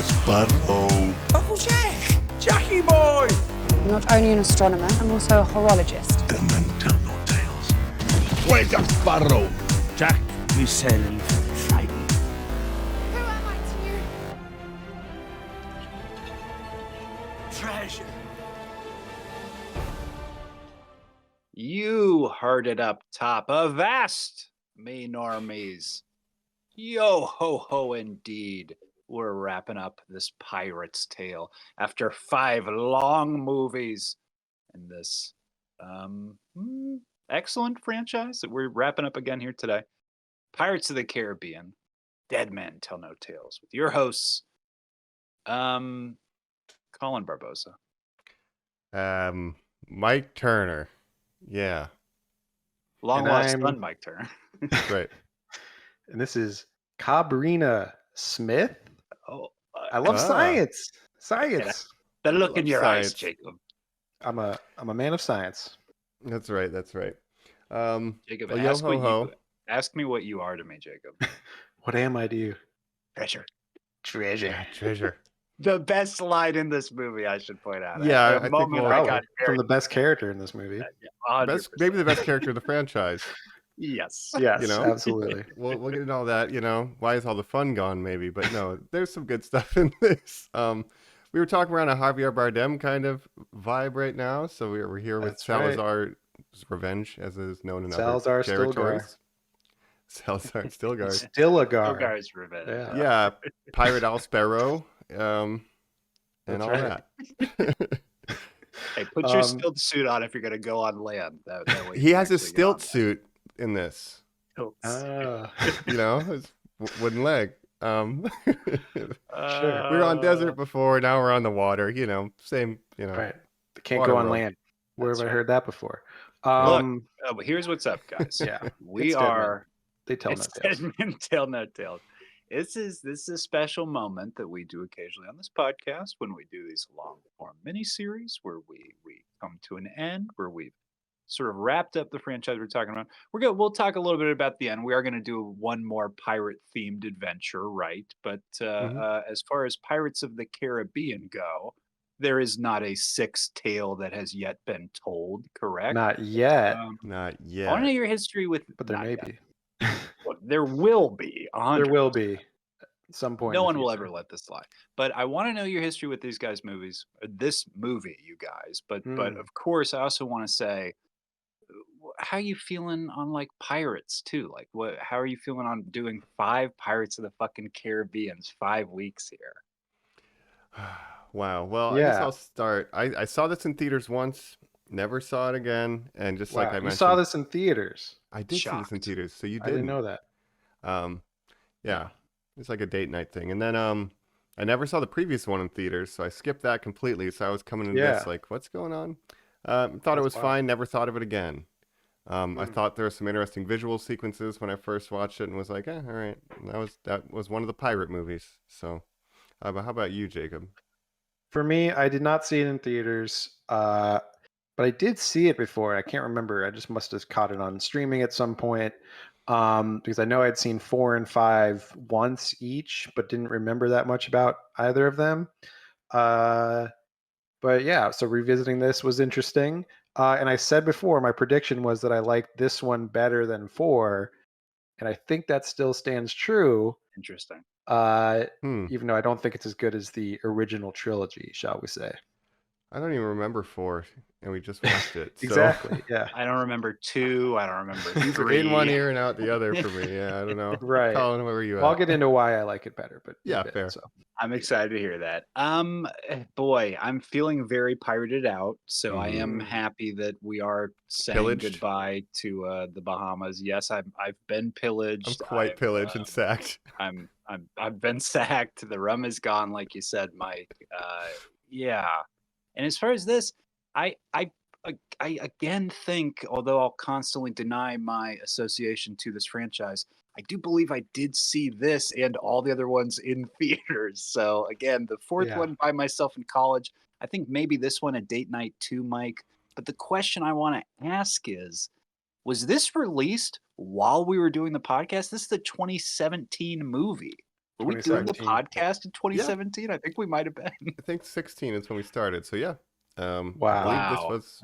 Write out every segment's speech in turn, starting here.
Sparrow. Uncle Jack! Jackie boy! I'm not only an astronomer, I'm also a horologist. The men tell no tales. Wake up, Sparrow! Jack, we sail fighting. Who am I to you? Treasure. You heard it up top. Avast, me normies. Yo-ho-ho indeed. We're wrapping up this pirate's tale after 5 long movies in this excellent franchise that we're wrapping up again here today. Pirates of the Caribbean, Dead Men Tell No Tales, with your hosts, Colin Barbosa. Mike Turner. Yeah. Long And lost I'm- son, Mike Turner. Right. And this is Cabrina Smith. Oh, I love science. Science. the look in love your eyes, science. Jacob. I'm a man of science. That's right. That's right. Jacob, well, yo-ho-ho. ask me what you are to me, Jacob. What am I to you? Treasure. Treasure. Treasure. The best line in this movie, I should point out. Yeah, At I the think moment we'll- I Probably got from very the best character in this movie. 100%. Maybe the best character of the franchise. Yes. Yes, You know? absolutely. We'll get into all that, Why is all the fun gone, maybe? But no, there's some good stuff in this. We were talking around a Javier Bardem kind of vibe right now. So we're here with That's right. Salazar's Revenge, as it is known in Salazar other Stilgar. territories. Salazar Stilgar. Stillagar. Hogarth's Revenge. Yeah. Yeah, Pirate Al Sparrow, and That's all right. that. Hey, put your Um, stilt suit on if you're going to go on land. That way you He can has a actually get stilt on suit in this. land. Ah, His wooden leg. We Uh, were on desert before, now we're on the water. Same. right. They can't Water go on road. land. Where have That's I right. heard that before? But here's what's up, guys. yeah. We it's Dead Men. are. They tell no It's tales. Dead Men Tell No Tales. This is a special moment that we do occasionally on this podcast when we do these long form miniseries where we come to an end, where we've sort of wrapped up the franchise we're talking about. We'll talk a little bit about the end. We are going to do one more pirate themed adventure, right? But as far as Pirates of the Caribbean go, there is not a 6th tale that has yet been told, correct? Not yet, Not I want to yet. know your history with. but there not may yet. be. Well, there will be. There will be at some point. No in one the will future. ever let this slide. But I want to know your history with these guys' movies, or this movie, you guys. But of course, I also want to say, how you feeling on like pirates too? Like, how are you feeling on doing 5 Pirates of the fucking Caribbean's 5 weeks here? Wow. Well, I guess Yeah. I'll start. I saw this in theaters once, never saw it again, and just like Wow, I you mentioned, saw this in theaters. I did see this in Shocked. theaters. So you I didn't didn't. know that. Yeah, it's like a date night thing. And then I never saw the previous one in theaters, so I skipped that completely. So I was coming into this Yeah. like, what's going on? Thought it That's was wild. fine. Never thought of it again. I thought there were some interesting visual sequences when I first watched it, and was like, all right. And that was one of the pirate movies. So, but how about you, Jacob? For me, I did not see it in theaters, but I did see it before. I can't remember. I just must have caught it on streaming at some point, because I know I'd seen 4 and 5 once each, but didn't remember that much about either of them. But yeah, so revisiting this was interesting. And I said before, my prediction was that I liked this one better than 4, and I think that still stands true. Interesting. Even though I don't think it's as good as the original trilogy, shall we say? I don't even remember 4, and we just watched it. So Exactly. Yeah. I don't remember 2. I don't remember these are 3. in one ear and out the other for me. Yeah, I don't know. Right. Colin, where were you at? Well, I'll get into why I like it better, but in a Yeah, bit, fair. So. I'm excited to hear that. Boy, I'm feeling very pirated out, so I am happy that we are saying Pillaged? goodbye to the Bahamas. Yes, I've been pillaged. I'm quite pillaged and sacked. I've been sacked. The rum is gone, like you said, Mike. Yeah. And as far as this, I again think, although I'll constantly deny my association to this franchise, I do believe I did see this and all the other ones in theaters. So again, the 4th Yeah. one by myself in college. I think maybe this one a date night too, Mike. But the question I want to ask is, was this released while we were doing the podcast? This is the 2017 movie. Were we doing the 2017. podcast in 2017? I think we might have been. I think 16 is when we started. So yeah. I Wow. believe this Wow. was.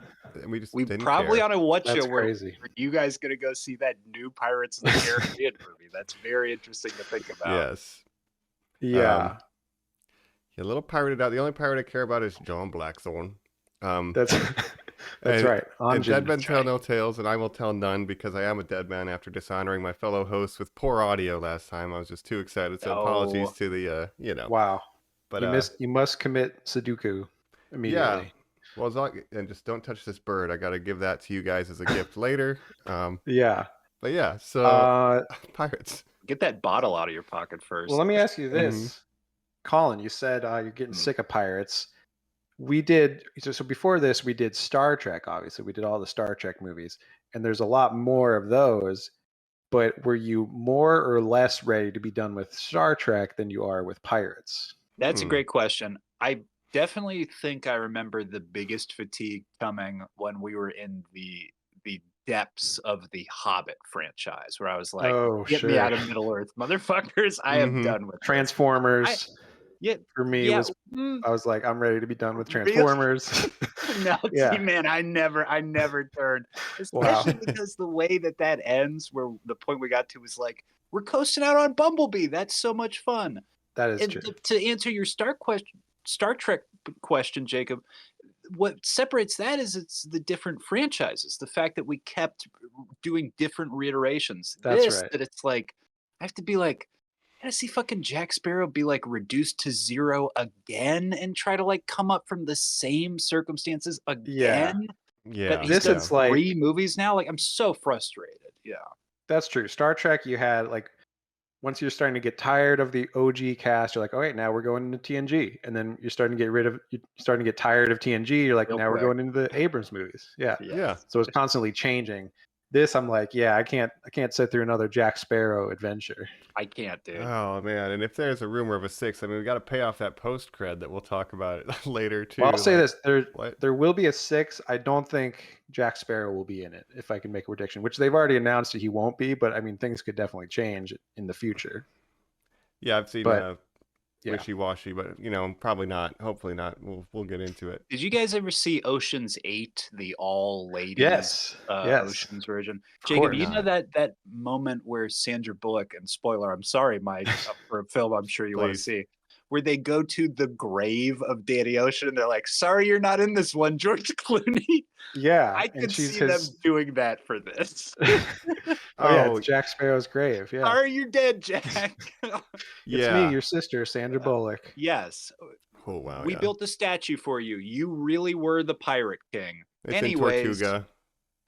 We just We didn't probably care. on a what That's show where crazy. are you guys gonna go see that new Pirates of the Caribbean movie? That's very interesting to think about. Yes. Yeah. A little pirated out. The only pirate I care about is John Blackthorne. That's that's and- right. And dead Anjin. men tell no tales, and I will tell none because I am a dead man after dishonoring my fellow hosts with poor audio last time. I was just too excited. So apologies to the, Wow. But You must commit Sudoku immediately. well, and just don't touch this bird. I got to give that to you guys as a gift later. Yeah. But yeah, so pirates. Get that bottle out of your pocket first. Well, let me ask you this, Mhm. Colin. You said you're getting sick of pirates. We did so before this. We did Star Trek. Obviously, we did all the Star Trek movies, and there's a lot more of those. But were you more or less ready to be done with Star Trek than you are with pirates? That's a great question. I definitely think I remember the biggest fatigue coming when we were in the depths of the Hobbit franchise, where I was like, Oh, "Get me sure. out of Middle Earth, motherfuckers! I am Mhm. done with this." Transformers. Yeah, For me, yeah. was I was like, I'm ready to be done with Really? Transformers. No, Yeah. see, man, I never turned. Wow. Especially because the way that ends, where the point we got to was like, we're coasting out on Bumblebee. That's so much fun. That is And true. to answer your Star Trek question, Jacob, what separates that is it's the different franchises. The fact that we kept doing different reiterations. That's right. That it's like I have to be like, I gotta see fucking Jack Sparrow be like reduced to zero again and try to like come up from the same circumstances again. Yeah. But he's This done is like- 3 movies now. Like I'm so frustrated. Yeah. That's true. Star Trek, you had like once you're starting to get tired of the OG cast, you're like, all right, now we're going into TNG, and then you're starting to get tired of TNG. You're like, Real now we're quick. going into the Abrams movies. Yeah. Yeah. So it's constantly changing. This, I'm like, yeah, I can't sit through another Jack Sparrow adventure. I can't, dude. Oh man, and if there's a rumor of a 6, I mean, we got to pay off that post cred that we'll talk about later too. Well, I'll say like, this: what? there will be a 6. I don't think Jack Sparrow will be in it. If I can make a prediction, which they've already announced that he won't be, but I mean, things could definitely change in the future. Yeah, I've seen But, yeah. wishy-washy, but probably not. Hopefully not. We'll get into it. Did you guys ever see Ocean's 8, the all ladies Yes. Yes. Ocean's version? Of Jacob, course. you know that moment where Sandra Bullock, and spoiler, I'm sorry, Mike, for a film I'm sure you want to Please. see, where they go to the grave of Danny Ocean and they're like, sorry you're not in this one, George Clooney. Yeah, I and could she's see his. them doing that for this. Oh yeah, Oh. it's Jack Sparrow's grave. Yeah, Sorry you're dead, Jack. it's Yeah. me, your sister, Sandra Bullock. Yes. Oh wow. We yeah. built a statue for you. You really were the pirate king. It's Anyways, in Tortuga.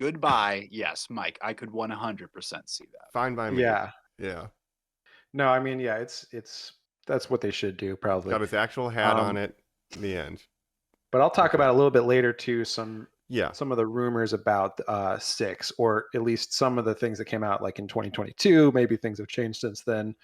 Goodbye. Yes, Mike, I could 100% see that. Fine by me. Yeah. Yeah. No, I mean, yeah, it's that's what they should do probably. Got his actual hat Um, on it. The end. But I'll talk about a little bit later too. Some Yeah. of the rumors about 6, or at least some of the things that came out like in 2022. Maybe things have changed since then.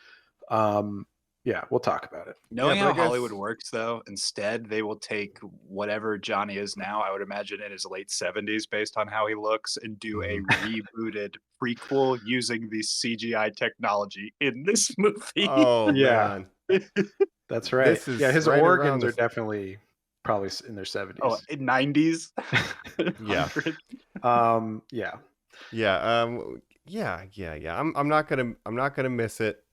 Yeah, we'll talk about it. Knowing but I how guess- Hollywood works, though, instead they will take whatever Johnny is now, I would imagine in his late 70s, based on how he looks, and do a rebooted prequel using the CGI technology in this movie. Oh Yeah. man. That's right. This is Yeah, his right around organs are this- definitely probably in their 70s. Oh, in 90s. Yeah. 100. Yeah. Yeah. I'm not gonna miss it.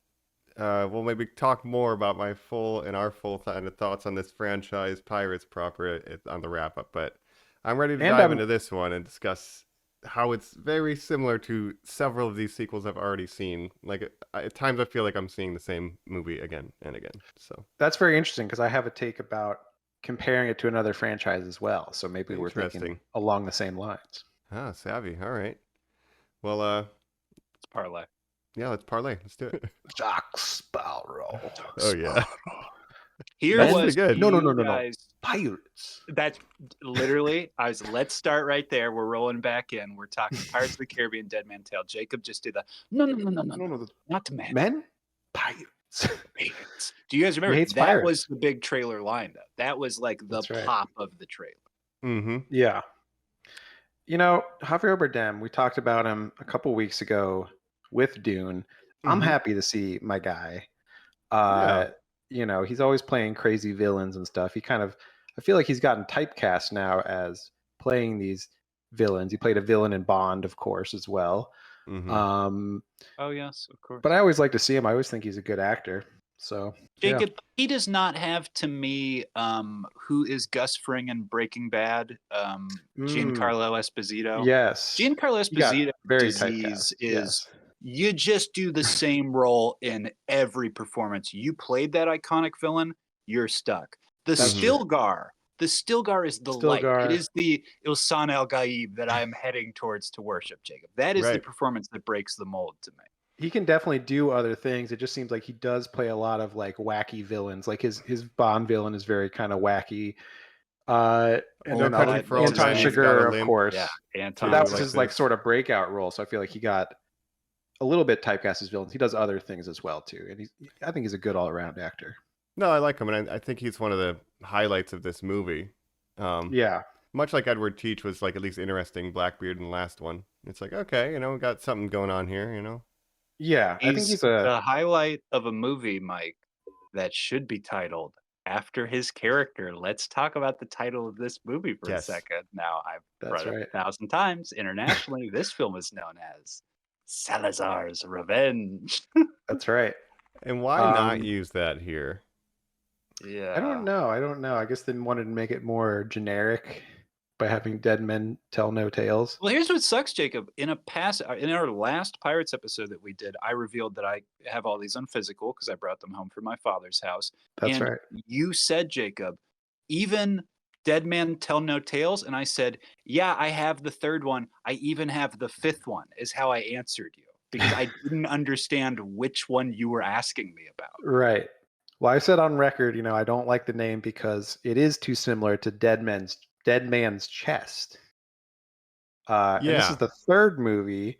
We'll maybe talk more about our full kind of thoughts on this franchise, Pirates proper, on the wrap up. But I'm ready to And dive I'm- into this one and discuss how it's very similar to several of these sequels I've already seen. Like at times, I feel like I'm seeing the same movie again and again. So That's very interesting because I have a take about comparing it to another franchise as well. So maybe we're thinking Interesting. along the same lines. savvy. All right. Well, It's parlay. yeah, let's parlay. Let's do it. Jack Sparrow. Oh yeah. Here That's was pretty good. No. you guys- Pirates. That's literally, let's start right there. We're rolling back in. We're talking Pirates of the Caribbean, Dead Man Tale. Jacob just did no, not the man. Men? Pirates. Pirates. Do you guys remember hates that pirates. was the big trailer line though? That was like the That's right. pop of the trailer. Mm-hmm. Yeah. You know, Javier Bardem, we talked about him a couple weeks ago with Dune. I'm Mhm. happy to see my guy. Uh, he's always playing crazy villains and stuff. I feel like he's gotten typecast now as playing these villains. He played a villain in Bond, of course, as well. Mhm. Oh yes, of course. But I always like to see him. I always think he's a good actor. So yeah. Jacob, he does not have to me who is Gus Fring in Breaking Bad, Giancarlo Esposito. Yes. Giancarlo He got Esposito very disease typecast, is you just do the same role in every performance. You played that iconic villain, you're stuck. The That's true. Stilgar is the light. Stilgar. It is the Ilsan El Gaib that I am heading towards to worship, Jacob. That is the Right. performance that breaks the mold to me. He can definitely do other things. It just seems like he does play a lot of like wacky villains. Like his Bond villain is very kind of wacky. And Old then Country for Old Anton Men, he's got a Chigurh, of limp. course. Yeah, Anton. That was like his like this. sort of breakout role. So I feel like he got a little bit typecast as villains. He does other things as well too, and I think he's a good all around actor. No, I like him, and I think he's one of the highlights of this movie. Yeah, Much like Edward Teach was like at least interesting Blackbeard in the last one. It's like, okay, we got something going on here, yeah. I think he's a the highlight of a movie, Mike, that should be titled after his character. Let's talk about the title of this movie for a Yes. second. Now, I've That's brought it right. up 1,000 times. Internationally, this film is known as Salazar's Revenge. That's right. And why not use that here? Yeah. I don't know. I guess they wanted to make it more generic by having dead men tell no tales. Well, here's what sucks, Jacob. In our last Pirates episode that we did, I revealed that I have all these on physical because I brought them home from my father's house. That's and right. You said, Jacob, even Dead Men Tell No Tales, and I said, yeah, I have the third one. I even have the fifth one, is how I answered you because I didn't understand which one you were asking me about. Right. Well, I said on record, I don't like the name because it is too similar to Dead Man's Chest. And this is the third movie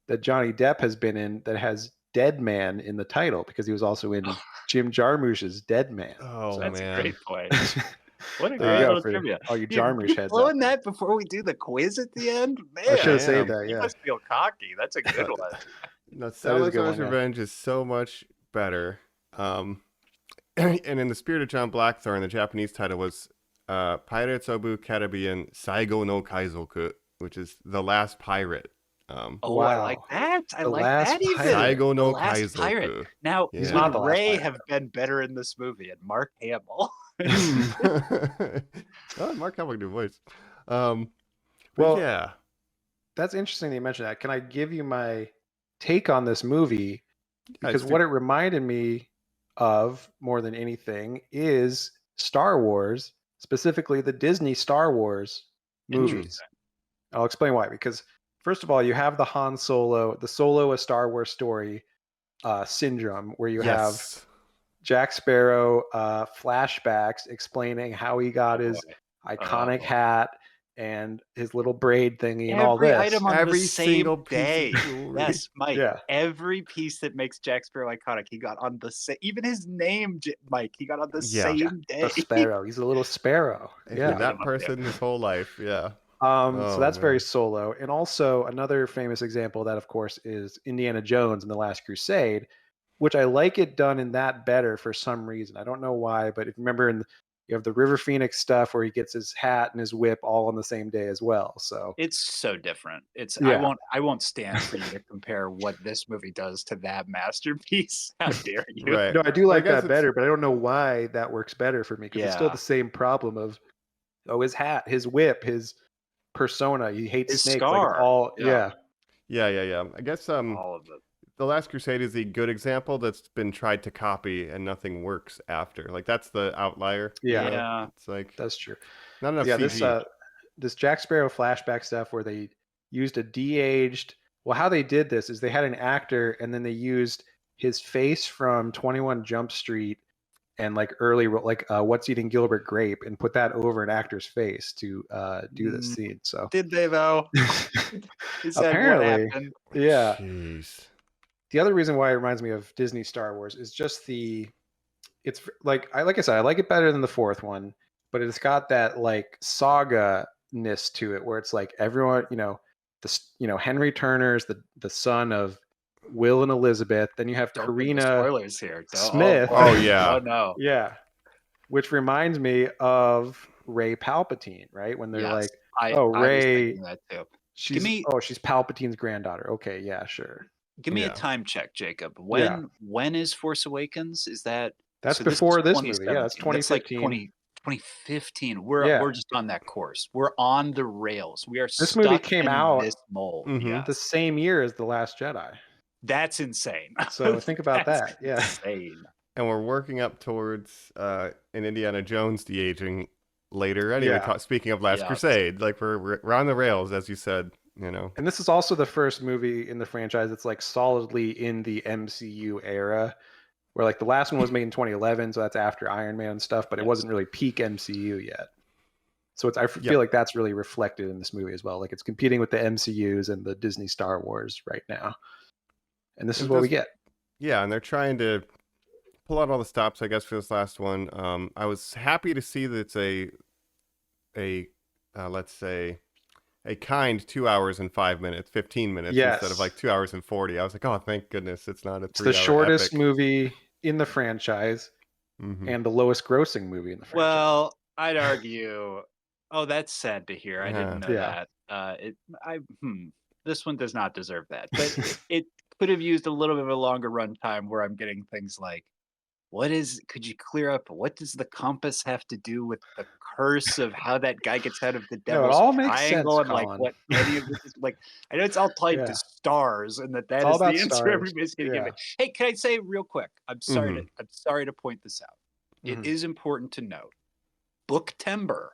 that Johnny Depp has been in that has Dead Man in the title because he was also in Jim Jarmusch's Dead Man. Oh, That's man. a great point. What a There you great go little for trivia. all you Dude, Jarmusch heads. throwing that before we do the quiz at the end? Man, I should have Damn. saved that. you Yeah. must feel cocky. That's a good one. No, a good Salazar's one, yeah. Revenge is so much better. And in the spirit of John Blackthorne, the Japanese title was Pirates Obu Caribbean Saigo no Kaizoku, which is The Last Pirate. Oh, Wow. I like that. I The like Last that even. Pirate. Saigo no The Last Pirate. Kaizoku. Now, He's not the would last Ray pirate. have been better in this movie? And Mark Hamill. Oh, Mark Hamill can do voice. Well, Well, yeah. That's interesting that you mentioned that. Can I give you my take on this movie? Because it's what it reminded me of more than anything is Star Wars, specifically the Disney Star Wars movies. I'll explain why. Because first of all, you have the Han Solo, the Solo a Star Wars story syndrome, where you have Yes. Jack Sparrow flashbacks explaining how he got his iconic hat and his little braid thingy and all Every this. item on Every the single same piece of day. jewelry. Yes, Mike. Yeah. Every piece that makes Jack Sparrow iconic, he got on the same. Even his name, Mike, he got on the Yeah. same day. The sparrow. He's a little sparrow. If Yeah. you're that Him up person there. his whole life, yeah. So Oh, that's very man. Solo. And also another famous example of that, of course, is Indiana Jones and the Last Crusade, which I like it done in that better for some reason. I don't know why, but if you remember, you have the River Phoenix stuff where he gets his hat and his whip all on the same day as well. So It's so different. It's Yeah. I won't stand for you to compare what this movie does to that masterpiece. How dare you? Right. no, I do like guess that better, but I don't know why that works better for me because it's still Yeah. the same problem of his hat, his whip, his persona. He hates His snakes. scar. Like all Yeah. Yeah. I guess All of it. The Last Crusade is the good example that's been tried to copy and nothing works after. Like that's the outlier. Yeah. Yeah. It's like That's true. not enough Yeah, CG. this Jack Sparrow flashback stuff where they used a de-aged. Well, how they did this is they had an actor and then they used his face from 21 Jump Street and like early What's Eating Gilbert Grape and put that over an actor's face to do this scene. So Did they though? Is that what Apparently. happened? yeah. Jeez. The other reason why it reminds me of Disney Star Wars is just it's like I said, I like it better than the fourth one, but it's got that like saga-ness to it where it's like everyone, Henry Turner's the son of Will and Elizabeth. Then you have Don't give the Karina spoilers here. Don't- Smith. boy. Oh, yeah. Oh no. Yeah. Which reminds me of Ray Palpatine, right? When they're Yes. like, I oh, was Ray, thinking that too. she's me- she's Palpatine's granddaughter. Okay, yeah, sure. Give me Yeah. a time check, Jacob. Yeah. When is Force Awakens? Is that That's so before is this movie. Yeah, that's 2017. That's like 2015. 2015. Yeah. We're just on that course. We're on the rails. We are This movie stuck came in out this mold. Mhm. Yes. The same year as The Last Jedi. That's insane. So think about That's that. Yeah. insane. And we're working up towards an Indiana Jones de-aging later. Anyway, Yeah. speaking of Last Yes. Crusade, like we're on the rails, as you said. You know. And this is also the first movie in the franchise that's like solidly in the MCU era, where like the last one was made in 2011, so that's after Iron Man and stuff, but it Yes. wasn't really peak MCU yet. So I feel Yep. like that's really reflected in this movie as well. Like it's competing with the MCUs and the Disney Star Wars right now. And this is It what we does- get. Yeah, and they're trying to pull out all the stops, I guess, for this last one. I was happy to see that it's a let's say a kind 2 hours and 5 minutes, 15 minutes Yes. instead of like 2 hours and 40. I was like, oh, thank goodness it's not a 3 It's the shortest movie in the franchise and the lowest grossing movie in the franchise. Well, I'd argue. Oh, that's sad to hear. I didn't know Yeah. that. This one does not deserve that. But it could have used a little bit of a longer runtime where I'm getting things like, could you clear up, what does the compass have to do with the curse of how that guy gets out of the No, it devil's all makes sense, triangle and like Colin. what any of this is like? I know it's all tied Yeah. to stars and that all is the about answer stars. everybody's gonna give Yeah. it. Hey, can I say real quick? I'm sorry Mhm. I'm sorry to point this out. It Mhm. is important to note. Booktember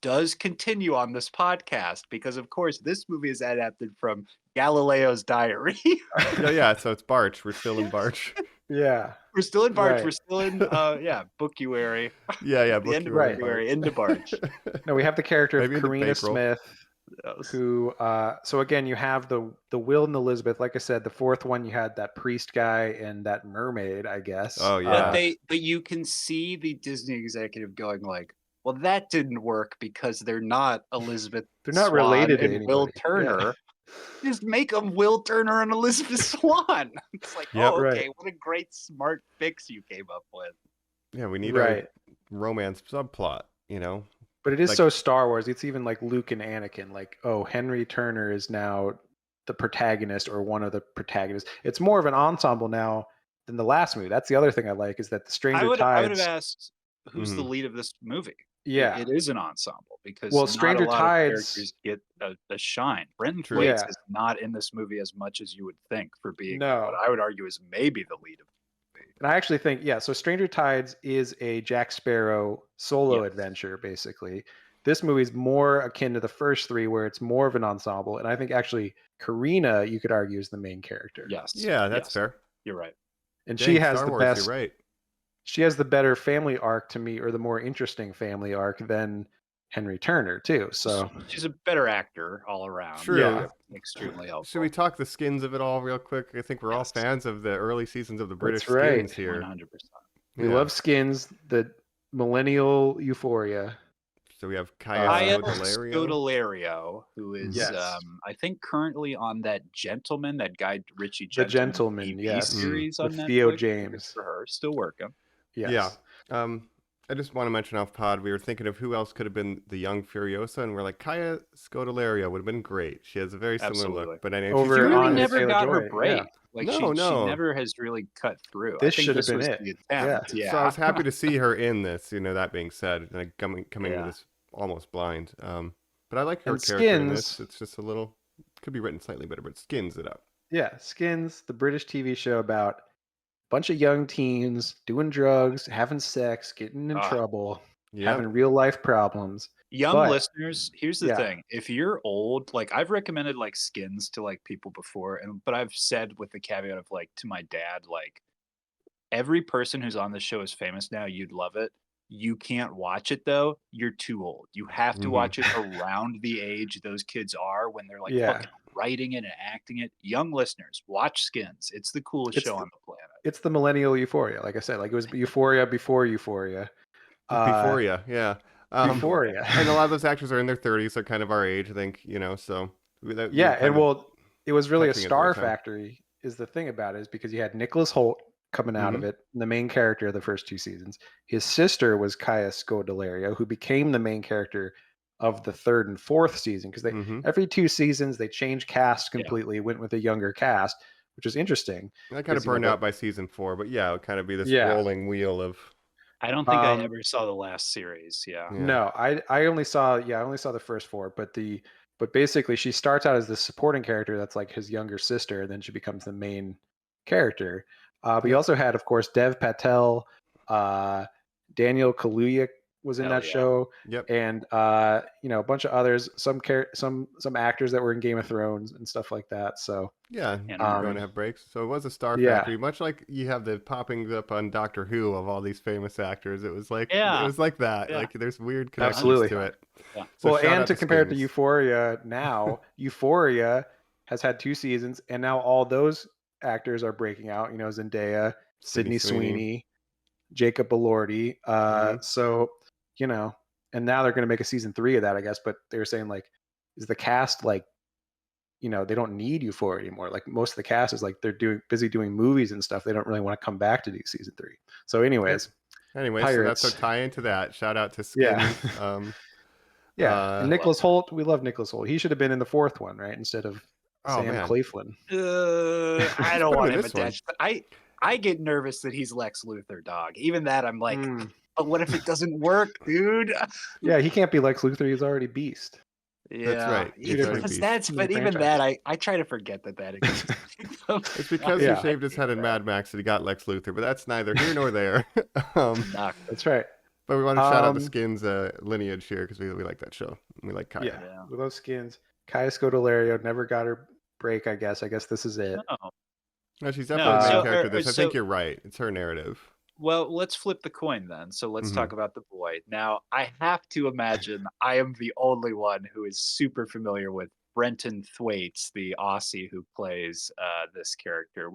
does continue on this podcast because of course this movie is adapted from Galileo's diary. Yeah, so it's Barch. We're still in Barch. Yeah. We're still in Barch. Right. We're still in Bookuary. yeah, The end of Book Bookuary into Barch. No, we have the character Maybe of the Karina bankroll. Smith, Yes. who so again you have the Will and Elizabeth. Like I said, the fourth one you had that priest guy and that mermaid, I guess. Oh, yeah. But you can see the Disney executive going like, well, that didn't work because they're not Elizabeth. They're not Swan related to and Will anybody. Turner. Just make them Will Turner and Elizabeth Swan. It's like, Yep. oh, okay, Right. what a great smart fix you came up with. Yeah, we need Right. a romance subplot, you know? But it is Like- so Star Wars. It's even like Luke and Anakin. Like, oh, Henry Turner is now the protagonist or one of the protagonists. It's more of an ensemble now than the last movie. That's the other thing I like is that the Stranger I would Tides. have asked who's the Mhm. lead of this movie. Yeah. It is an ensemble because Well, not Stranger a lot Tides- of characters get a shine. Brendan True. Thwaites Yeah. is not in this movie as much as you would think for being No. what I would argue is maybe the lead of the movie. And I actually think, yeah, so Stranger Tides is a Jack Sparrow solo Yes. adventure, basically. This movie is more akin to the first three, where it's more of an ensemble. And I think actually Karina, you could argue, is the main character. Yes. Yeah, that's yes, fair. You're right. And Dang, she has Star the Wars, best. You're right. She has the better family arc to me, or the more interesting family arc than Henry Turner, too. So She's a better actor all around. True. Yeah. Extremely helpful. Should we talk the skins of it all real quick? I think we're all Yes. fans of the early seasons of the British right. skins here. 100%. we Yeah. love Skins, the millennial euphoria. So we have Kaya Kaya Scodelario. Scodelario, who is, Yes. I think, currently on that Gentleman, that guy Richie The Gentleman, Gentleman, TV yes. series on With Netflix. Theo Good James. for her, still working. Yes. Yeah. I just want to mention off pod, we were thinking of who else could have been the young Furiosa, and we're like, Kaya Scodelario would have been great. She has a very similar Absolutely. look, but I know Over She she's really Anya never got her Taylor-Joy, break. yeah. Like No, she no. never has really cut through. This I think should have this been was it. the attempt. Yeah. So I was happy to see her in this. You know, that being said, like coming Yeah. to this almost blind. But I like her And character in this. Skins- It's just a little could be written slightly better, but skins it up. Yeah, Skins, the British TV show about a bunch of young teens doing drugs, having sex, getting in Ah. trouble, Yeah. having real life problems. Young But- listeners, here's the Yeah. thing. If you're old, like I've recommended like Skins to like people before, but I've said with the caveat of like to my dad, like every person who's on this show is famous now. You'd love it. You can't watch it though. You're too old. You have to Mhm. watch it around the age those kids are when they're like Yeah. fucking writing it and acting it. Young listeners, watch Skins. It's the coolest It's show the- on the planet. It's the millennial euphoria. Like I said, like it was Euphoria before Euphoria. Euphoria, yeah. Euphoria. And a lot of those actors are in their 30s. They're kind of our age, I think, you know, so. Yeah, and well, it was really a capturing it at the star right time. factory is the thing about it, is because you had Nicholas Hoult coming out of it, the main character of the first 2 seasons. His sister was Kaya Scodelario, who became the main character of the 3rd and 4th season, because they every 2 seasons they changed cast completely, went with a younger cast, which is interesting. That kind of burned out by season 4, but yeah, it would kind of be this rolling wheel of. I don't think I ever saw the last series. Yeah. No, I only saw the first 4, but basically she starts out as the supporting character that's like his younger sister, and then she becomes the main character. But you also had, of course, Dev Patel, Daniel Kaluuya was in that show, and a bunch of others, some actors that were in Game of Thrones and stuff like that. So yeah, you're going to have breaks. So it was a star factory, much like you have the popping up on Doctor Who of all these famous actors. It was like that. Like there's weird connections to it. Yeah. So well, and to compare it to Euphoria now, Euphoria has had 2 seasons, and now all those actors are breaking out. Zendaya, Sydney Sweeney, Jacob Elordi. So and now they're going to make a season 3 of that, I guess. But they were saying, like, is the cast like, they don't need Euphoria anymore. Like most of the cast is like they're busy doing movies and stuff. They don't really want to come back to do season 3. So, anyways, so that's a tie into that. Shout out to Skins. And Nicholas Hoult. We love Nicholas Hoult. He should have been in the 4th one, right, instead of Sam Claflin. I don't want him attached. I get nervous that he's Lex Luthor, dog. Even that, I'm like. But what if it doesn't work, dude? Yeah, he can't be Lex Luthor. He's already Beast. Yeah, that's right. But even that, I try to forget that exists. It's because he shaved his head in Mad Max that he got Lex Luthor, but that's neither here nor there. That's right. But we want to shout out the Skins lineage here because we like that show. We like Kaya. Yeah, we love Skins. Kaya Scodelario never got her break, I guess. I guess this is it. No, she's definitely the main character. I think you're right. It's her narrative. Well, let's flip the coin then. So let's talk about the boy. Now, I have to imagine I am the only one who is super familiar with Brenton Thwaites, the Aussie who plays this character.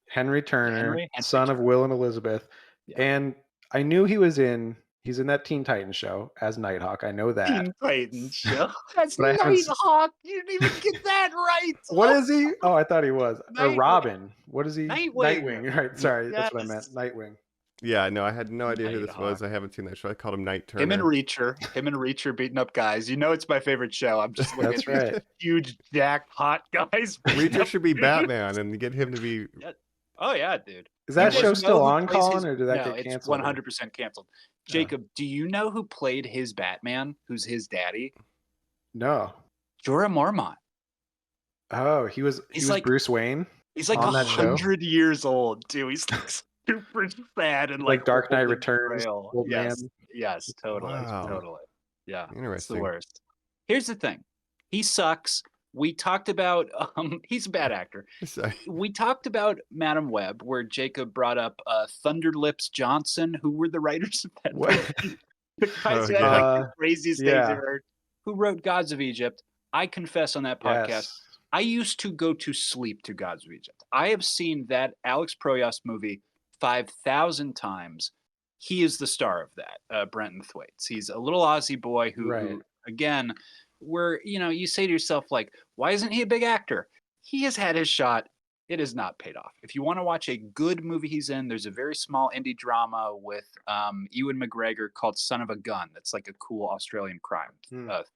Henry Turner, son of Will and Elizabeth. Yeah. And I knew he's in that Teen Titans show as Nighthawk. I know that. Teen Titans show? That's Nighthawk. You didn't even get that right. What is he? Oh, I thought he was. Or Robin. What is he? Nightwing. Right. Sorry, that's what I meant. Nightwing. Yeah, no, I had no idea who this was. I haven't seen that show. I called him Night Turner. Him and Reacher beating up guys. It's my favorite show. I'm just looking at these huge jacked hot guys. Reacher should be Batman and get him to be. Oh yeah, dude. Is that show still on, Colin, or did that get canceled? No, it's 100% canceled. Jacob, do you know who played his Batman? Who's his daddy? No. Jorah Mormont. Oh, he's like Bruce Wayne. He's like 100 years old, too. He's like super sad and like Dark Knight Returns. Yes, totally. Wow. Totally. Yeah. Interesting. It's the worst. Here's the thing. He sucks. We talked about he's a bad actor. We talked about Madam Web, where Jacob brought up Thunderlips Johnson, who were the writers of that movie. The guys who had the craziest things I heard. Who wrote Gods of Egypt. I confess on that podcast, I used to go to sleep to Gods of Egypt. I have seen that Alex Proyas movie 5,000 times. He is the star of that, Brenton Thwaites. He's a little Aussie boy who again, where you say to yourself, like, why isn't he a big actor? He has had his shot. It has not paid off. If you want to watch a good movie he's in, there's a very small indie drama with Ewan McGregor called Son of a Gun. That's like a cool Australian crime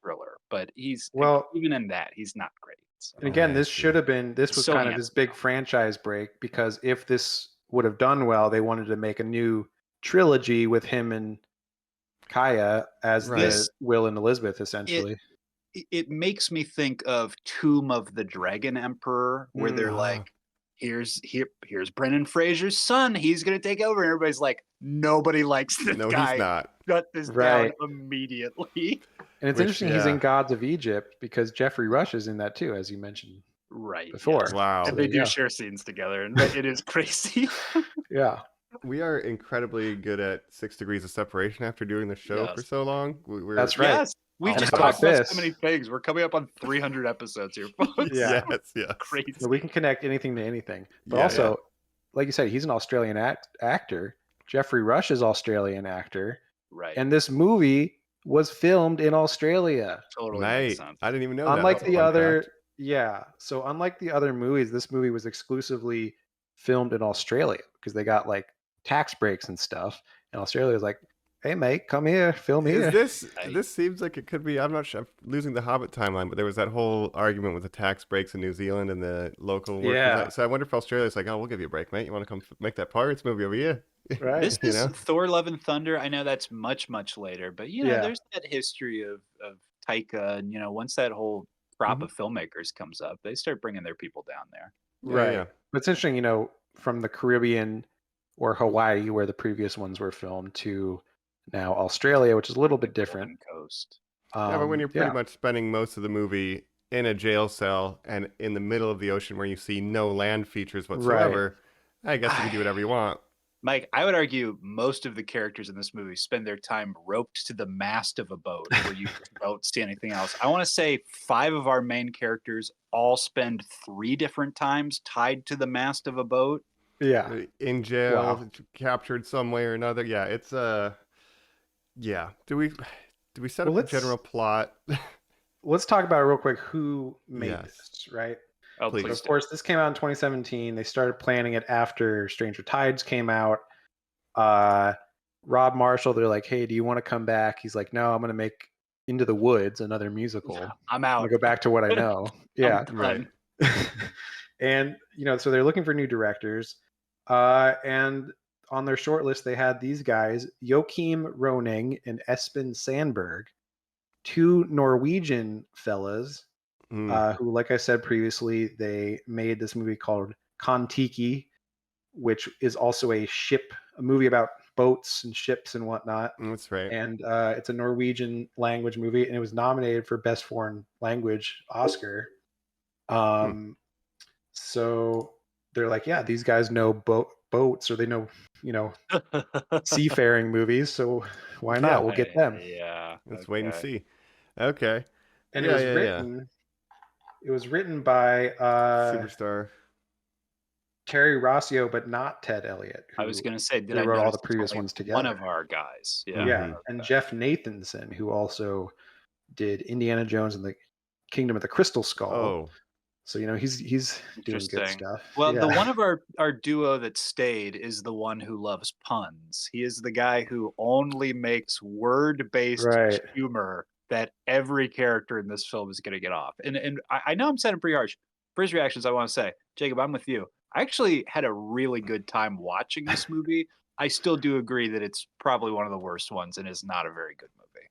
thriller. But even in that, he's not great. So. And again, this was kind of his big franchise break, because if this would have done well, they wanted to make a new trilogy with him and Kaya as the Will and Elizabeth, essentially. It makes me think of Tomb of the Dragon Emperor, where they're like, here's Brendan Fraser's son. He's going to take over. And everybody's like, nobody likes this guy. No, he's not. Shut this down immediately. And it's interesting he's in Gods of Egypt, because Jeffrey Rush is in that too, as you mentioned before. Yes. Wow. And they do share scenes together, and it is crazy. Yeah. We are incredibly good at 6 degrees of separation after doing the show for so long. That's right. Yes. We've just talked about so many things. We're coming up on 300 episodes here, folks. Yes. Crazy. So we can connect anything to anything. But also, like you said, he's an Australian actor. Jeffrey Rush is Australian actor. Right. And this movie was filmed in Australia. Totally makes sense. I didn't even know Unlike that. the other Yeah. So unlike the other movies, this movie was exclusively filmed in Australia because they got like tax breaks and stuff. And Australia was like, "Hey, mate, come here, film Is here." this seems like it could be? I'm not sure. I'm losing the Hobbit timeline, but there was that whole argument with the tax breaks in New Zealand and the local workers. Yeah. So I wonder if Australia's like, oh, we'll give you a break, mate. You want to come make that Pirates movie over here? Right. This You is know? Thor: Love and Thunder. I know that's much, much later, but Yeah. there's that history of Taika, and once that whole crop Mhm. of filmmakers comes up, they start bringing their people down there. Right. Yeah. But it's interesting, from the Caribbean or Hawaii, where the previous ones were filmed, to now Australia, which is a little bit different. Golden Coast. Yeah, but when you're pretty Yeah. much spending most of the movie in a jail cell and in the middle of the ocean where you see no land features whatsoever, I guess you can do whatever you want. Mike, I would argue most of the characters in this movie spend their time roped to the mast of a boat where you don't see anything else. I want to say 5 of our main characters all spend 3 different times tied to the mast of a boat. Yeah. In jail, Wow. captured some way or another. Yeah, it's yeah. Do we set Well, up the general plot? Let's talk about it real quick. Who made Yes. this, right? Oh, Please. So please of course, this came out in 2017. They started planning it after Stranger Tides came out. Rob Marshall, they're like, "Hey, do you want to come back?" He's like, "No, I'm going to make Into the Woods, another musical. I'm I'm out. going to go back to what I know." Yeah. I'm right. done. And so they're looking for new directors. And on their short list, they had these guys: Joachim Roning and Espen Sandberg, 2 Norwegian fellas who, like I said previously, they made this movie called Kon-Tiki, which is also a movie about boats and ships and whatnot. That's right. And it's a Norwegian language movie, and it was nominated for Best Foreign Language Oscar. So they're like, yeah, these guys know boats, or they know, seafaring movies. So why not? We'll get them. Yeah. Let's wait and okay. see. Okay. And Yeah, it was yeah, written. It was written by Superstar. Terry Rossio, but not Ted Elliott. I was going to say, did they I wrote all notice the previous only ones one together. of our guys? Yeah. Yeah, and Jeff Nathanson, who also did Indiana Jones and the Kingdom of the Crystal Skull. Oh, So he's doing good Interesting. stuff. Well, Yeah. the one of our duo that stayed is the one who loves puns. He is the guy who only makes word-based Right. humor that every character in this film is going to get off. And I know I'm sounding pretty harsh. First reactions, I want to say, Jacob, I'm with you. I actually had a really good time watching this movie. I still do agree that it's probably one of the worst ones and is not a very good movie.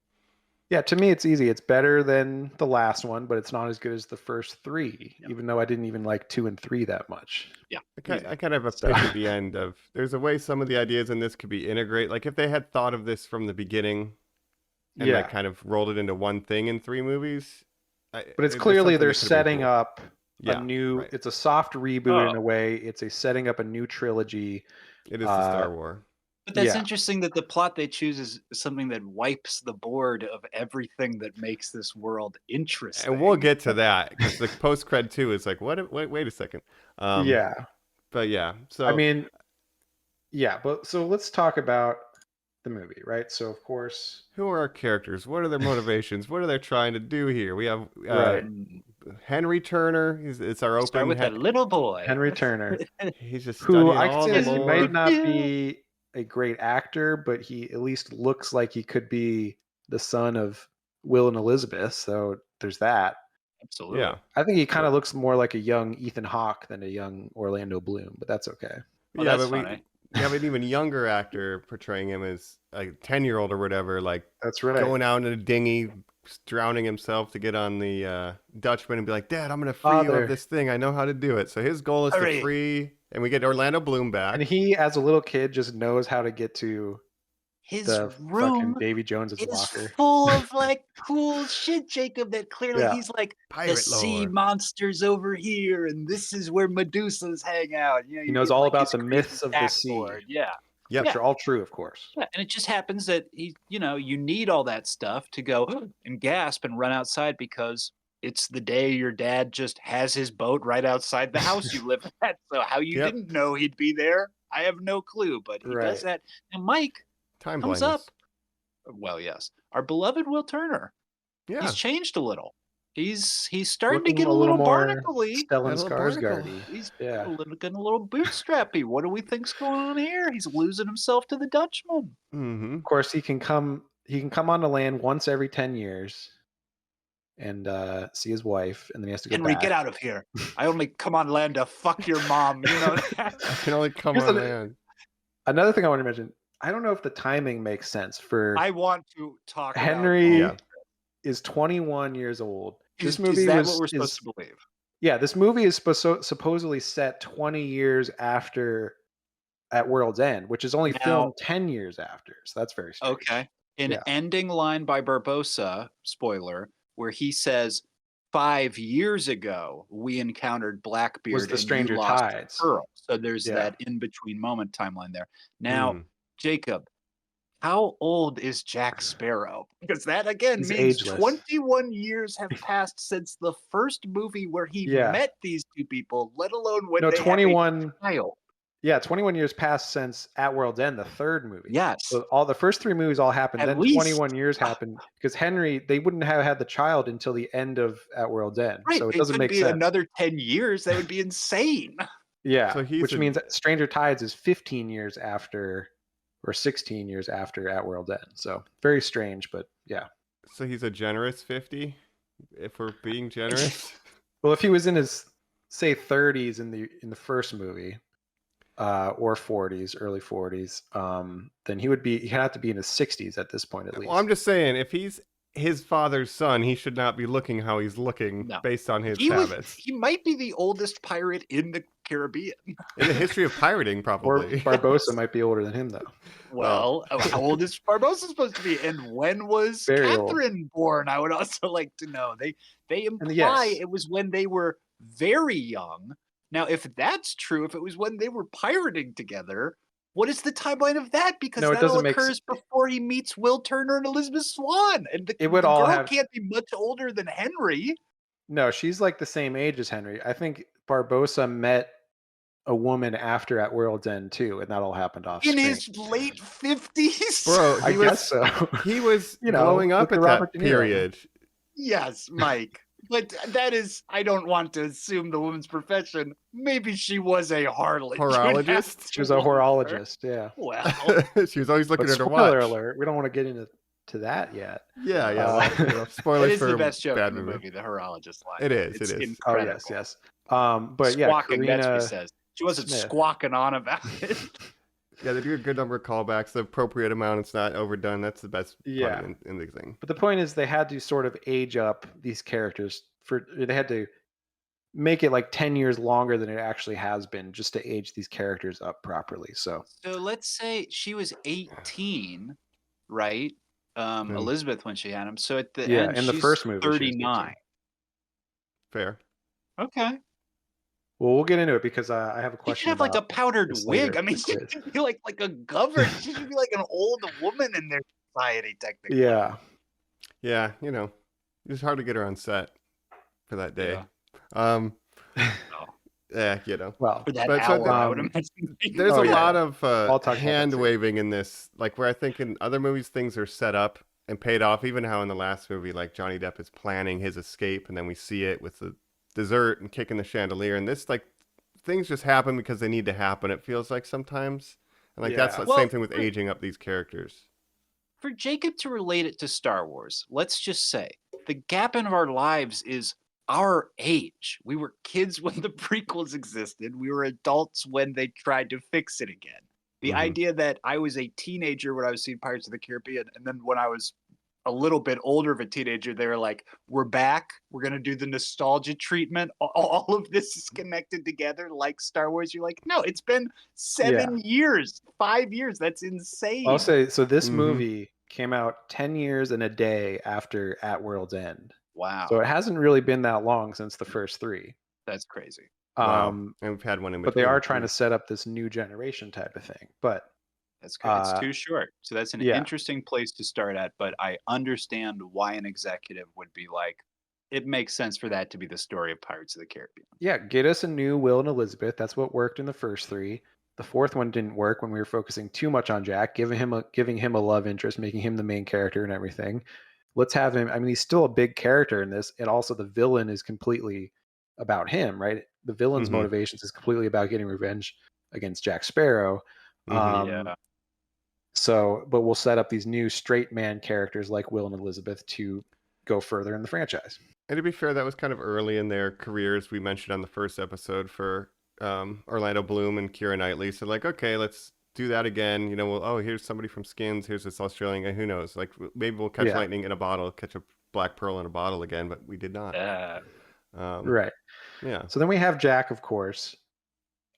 Yeah, to me it's easy. It's better than the last one, but it's not as good as the first 3, even though I didn't even like 2 and 3 that much. Yeah. I kind of have a pitch at the end of there's a way some of the ideas in this could be integrated. Like if they had thought of this from the beginning and like kind of rolled it into one thing in 3 movies. But it's there's clearly something they're that could've been setting cool. up Yeah, a new right. it's a soft reboot in Oh. a way. It's a setting up a new trilogy. It is the Star Wars. But that's Yeah. interesting that the plot they choose is something that wipes the board of everything that makes this world interesting. And we'll get to that because the post cred 2 is like, what? Wait a second. Yeah. But yeah, so I mean, yeah, but so let's talk about the movie, right? So of course, who are our characters? What are their motivations? What are they trying to do here? We have Right. Henry Turner. It's our Start open. with that little boy. Henry Turner, He's just who studying I all can the say he lore. might not be a great actor, but he at least looks like he could be the son of Will and Elizabeth. So there's that. Absolutely. Yeah. I think he kind of looks more like a young Ethan Hawke than a young Orlando Bloom, but that's okay. Well, yeah, that's but funny. we have an even younger actor portraying him as a 10-year-old or whatever, like That's right. going out in a dinghy, drowning himself to get on the Dutchman and be like, Dad, I'm going to free you Father. of this thing. I know how to do it. So his goal is Hurry. to free, and we get Orlando Bloom back. And he, as a little kid, just knows how to get to His the room fucking Davy Jones's is locker. full of like cool shit, Jacob, that clearly Yeah. he's like, Pirate the sea lore. monsters over here, and this is where Medusas hang out. He knows all about the myths of the sea. Yeah. Yep. Which are all true, of course. Yeah, and it just happens that you need all that stuff to go and gasp and run outside because it's the day your dad just has his boat right outside the house you live at. So how you Yep. didn't know he'd be there, I have no clue, but he does Right. that. And Mike Time comes blindness. up. Well, yes, our beloved Will Turner. Yeah. He's changed a little. He's starting to Looking get a a little little more barnacle-y. A Stellan little barnacle. Skarsgård-y. He's Yeah. getting a little bootstrappy. What do we think's going on here? He's losing himself to the Dutchman. Mm-hmm. Of course, he can come on the land once every 10 years and see his wife, and then he has to go Henry, back. get out of here. I only come on land to fuck your mom. You know that? I can only come Here's on the- land. Another thing I want to mention, I don't know if the timing makes sense for I want to talk Henry about is 21 years old. Is that what we're supposed to believe? Yeah, this movie is supposedly set 20 years after At World's End, which is only Now- filmed 10 years after. So that's very strange. Okay. An Yeah. ending line by Barbosa, spoiler, where he says, 5 years ago, we encountered Blackbeard Was the and Stranger you lost Tides. Pearl. So there's Yeah. that in-between moment timeline there. Now, Mm. Jacob, how old is Jack Sparrow? Because that, again, He's means ageless. 21 years have passed since the first movie where he Yeah. met these two people, let alone when No, they 21. have a child. Yeah, 21 years passed since At World's End, the third movie. Yes. So all the first three movies all happened. At Then least. 21 years happened because Henry, they wouldn't have had the child until the end of At World's End. Right. So it doesn't make sense. Another 10 years. That would be insane. Yeah. So he's which means that Stranger Tides is 15 years after or 16 years after At World's End. So very strange, but yeah. So he's a generous 50, if we're being generous. Well, if he was in his say 30s in the first movie, or 40s, early 40s, then he'd have to be in his 60s at this point at least. Well, I'm just saying, if he's his father's son, he should not be looking how he's looking No. based on his He habits. might be the oldest pirate in the Caribbean. In the history of pirating, Or probably. Barbosa might be older than him though. Well, how old is Barbosa supposed to be? And when was Very old. Catherine born? I would also like to know. They imply yes. it was when they were very young. Now, if that's true, if it was when they were pirating together, what is the timeline of that? Because No, it that doesn't all make occurs before he meets Will Turner and Elizabeth Swann. And It would the all girl have- can't be much older than Henry. No, she's like the same age as Henry. I think Barbosa met a woman after At World's End too, and that all happened off In screen. his late 50s? Bro, I guess so. he was You know, blowing up look at at that Robert De Niro. period. Yes, Mike. But that is, I don't want to assume the woman's profession. Maybe she was a harlot. You'd have Horologist? She was a to wonder. horologist, yeah. Well, She was always looking But at her spoiler watch. alert, we don't want to get into that yet. Yeah, yeah. Uh, well, you know, it spoilers is for the a best joke bad in the movie, the horologist line. It is, It's it is. Oh incredible. yes. But yeah, Squawking, that's what Karina, he says. She wasn't Smith. squawking on about it. Yeah, they do a good number of callbacks, the appropriate amount. It's not overdone. That's the best Yeah. part in the thing. But the point is, they had to sort of age up these characters they had to make it like 10 years longer than it actually has been just to age these characters up properly. So So let's say she was 18, right? Elizabeth when she had him. So at the end, in the she's first movie, she was 39. Fair. Okay. well, we'll get into it because I have a She question. should have like a about powdered this wig. later I mean, for she quiz. should be like a governor. She should be like an old woman in their society, technically. Yeah. Yeah, you know, it's hard to get her on set for that day. Yeah. Yeah, you know. Well, For that But so hour, I would um, imagine. There's Oh, a yeah. lot of I'll talk about that hand too. waving in this, like where I think in other movies things are set up and paid off. Even how in the last movie, like Johnny Depp is planning his escape, and then we see it with the dessert and kicking the chandelier. And this, like, things just happen because they need to happen. It feels like sometimes, and like that's Yeah. the Well, same thing with aging up these characters. For Jacob to relate it to Star Wars, let's just say the gap in our lives is our age. We were kids when the prequels existed. We were adults when they tried to fix it again. The Mhm. idea that I was a teenager when I was seeing Pirates of the Caribbean, and then when I was a little bit older of a teenager, they were like, we're back. We're going to do the nostalgia treatment. All of this is connected together like Star Wars. You're like, no, it's been 7 years, 5 years. That's insane. I'll say so. This Mhm. movie came out 10 years and a day after At World's End, Wow. so it hasn't really been that long since the first three. That's crazy. Wow. Um, And we've had one in but they between, are trying too. to set up this new generation type of thing. But That's good. It's Uh, too short. So that's an yeah. interesting place to start at, but I understand why an executive would be like, it makes sense for that to be the story of Pirates of the Caribbean. yeah, get us a new Will and Elizabeth. That's what worked in the first three. The fourth one didn't work when we were focusing too much on Jack, giving him a love interest, making him the main character and everything. let's have him. I mean, he's still a big character in this, and also the villain is completely about him, right? The villain's Mhm. motivations is completely about getting revenge against Jack Sparrow. Mhm. Yeah. So, but we'll set up these new straight man characters like Will and Elizabeth to go further in the franchise. And to be fair, that was kind of early in their careers. We mentioned on the first episode for Orlando Bloom and Keira Knightley. So like, okay, let's do that again. You know, well, oh, here's somebody from Skins. Here's this Australian guy. Who knows? Like, maybe we'll catch Yeah. lightning in a bottle, catch a black pearl in a bottle again, but we did not. Right. Yeah. So then we have Jack, of course.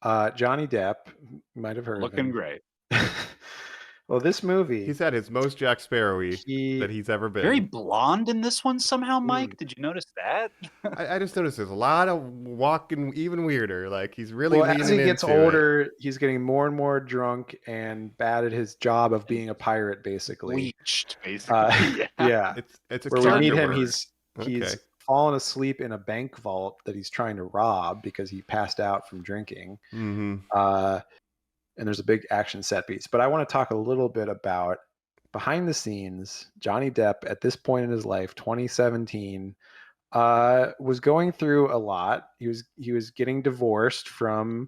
Johnny Depp, you might have heard Looking of him. great. Well, this movie, He's at his most Jack Sparrow-y that he's ever been. Very blonde in this one somehow, Mike. Did you notice that? I just noticed there's a lot of walking even weirder. Like he's really well, leaning as he gets into it. older, he's getting more and more drunk and bad at his job of being a pirate, basically. Bleached, basically. Yeah. It's a Where we meet him, word. he's Okay. fallen asleep in a bank vault that he's trying to rob because he passed out from drinking. Mm-hmm. And there's a big action set piece. But I want to talk a little bit about behind the scenes. Johnny Depp at this point in his life, 2017, was going through a lot. He was getting divorced from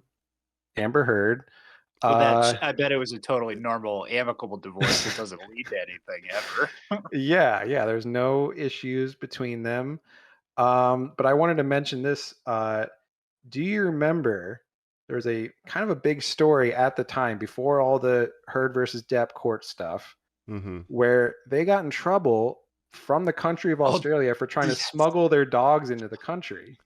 Amber Heard. Well, I bet it was a totally normal, amicable divorce that doesn't lead to anything ever. Yeah. There's no issues between them. But I wanted to mention this. Do you remember there was a kind of a big story at the time before all the Heard versus Depp court stuff, where they got in trouble from the country of Australia for trying to smuggle their dogs into the country.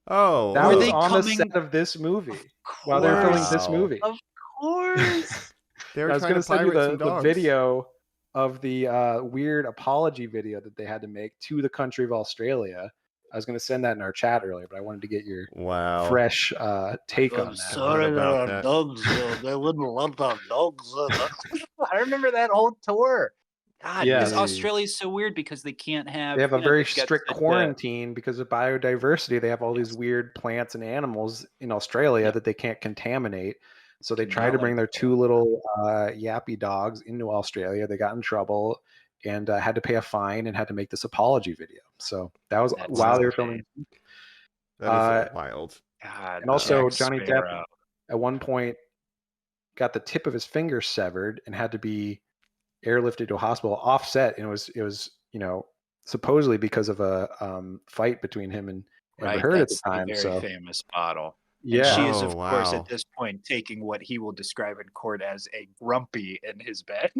Oh, that was on the set of this movie while they were filming this movie. Of course. They were I was going to send you the dogs. video of the weird apology video that they had to make to the country of Australia. I was going to send that in our chat earlier, but I wanted to get your fresh take on that. Sorry, there are dogs. They wouldn't let our dogs. I remember that whole tour. God, because Australia's so weird because they can't have. They have a very strict quarantine because of biodiversity. They have all these weird plants and animals in Australia that they can't contaminate. So they tried to bring their two little yappy dogs into Australia. They got in trouble and had to pay a fine and had to make this apology video. So that was while they were filming. That is wild. God, and also Johnny Depp at one point got the tip of his finger severed and had to be airlifted to a hospital offset. And it was supposedly because of a fight between him and Amber Heard at the time. The very famous bottle. Yeah. And she is, of course, at this point taking what he will describe in court as a grumpy in his bed.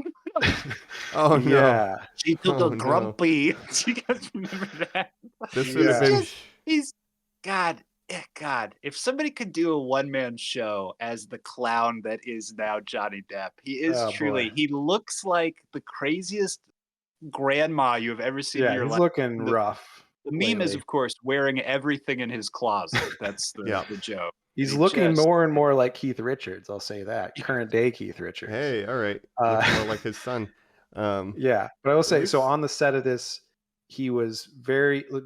Oh, no. Yeah. She took a grumpy. Do you guys remember that? This would have been... He's... God, if somebody could do a one-man show as the clown that is now Johnny Depp, he is truly... Boy. He looks like the craziest grandma you have ever seen in your life. He's looking rough. The meme is, of course, wearing everything in his closet. That's the joke. He's looking more and more like Keith Richards. I'll say that. Current day Keith Richards. Hey, all right. Looks more like his son. Yeah, but I will say, so on the set of this, he was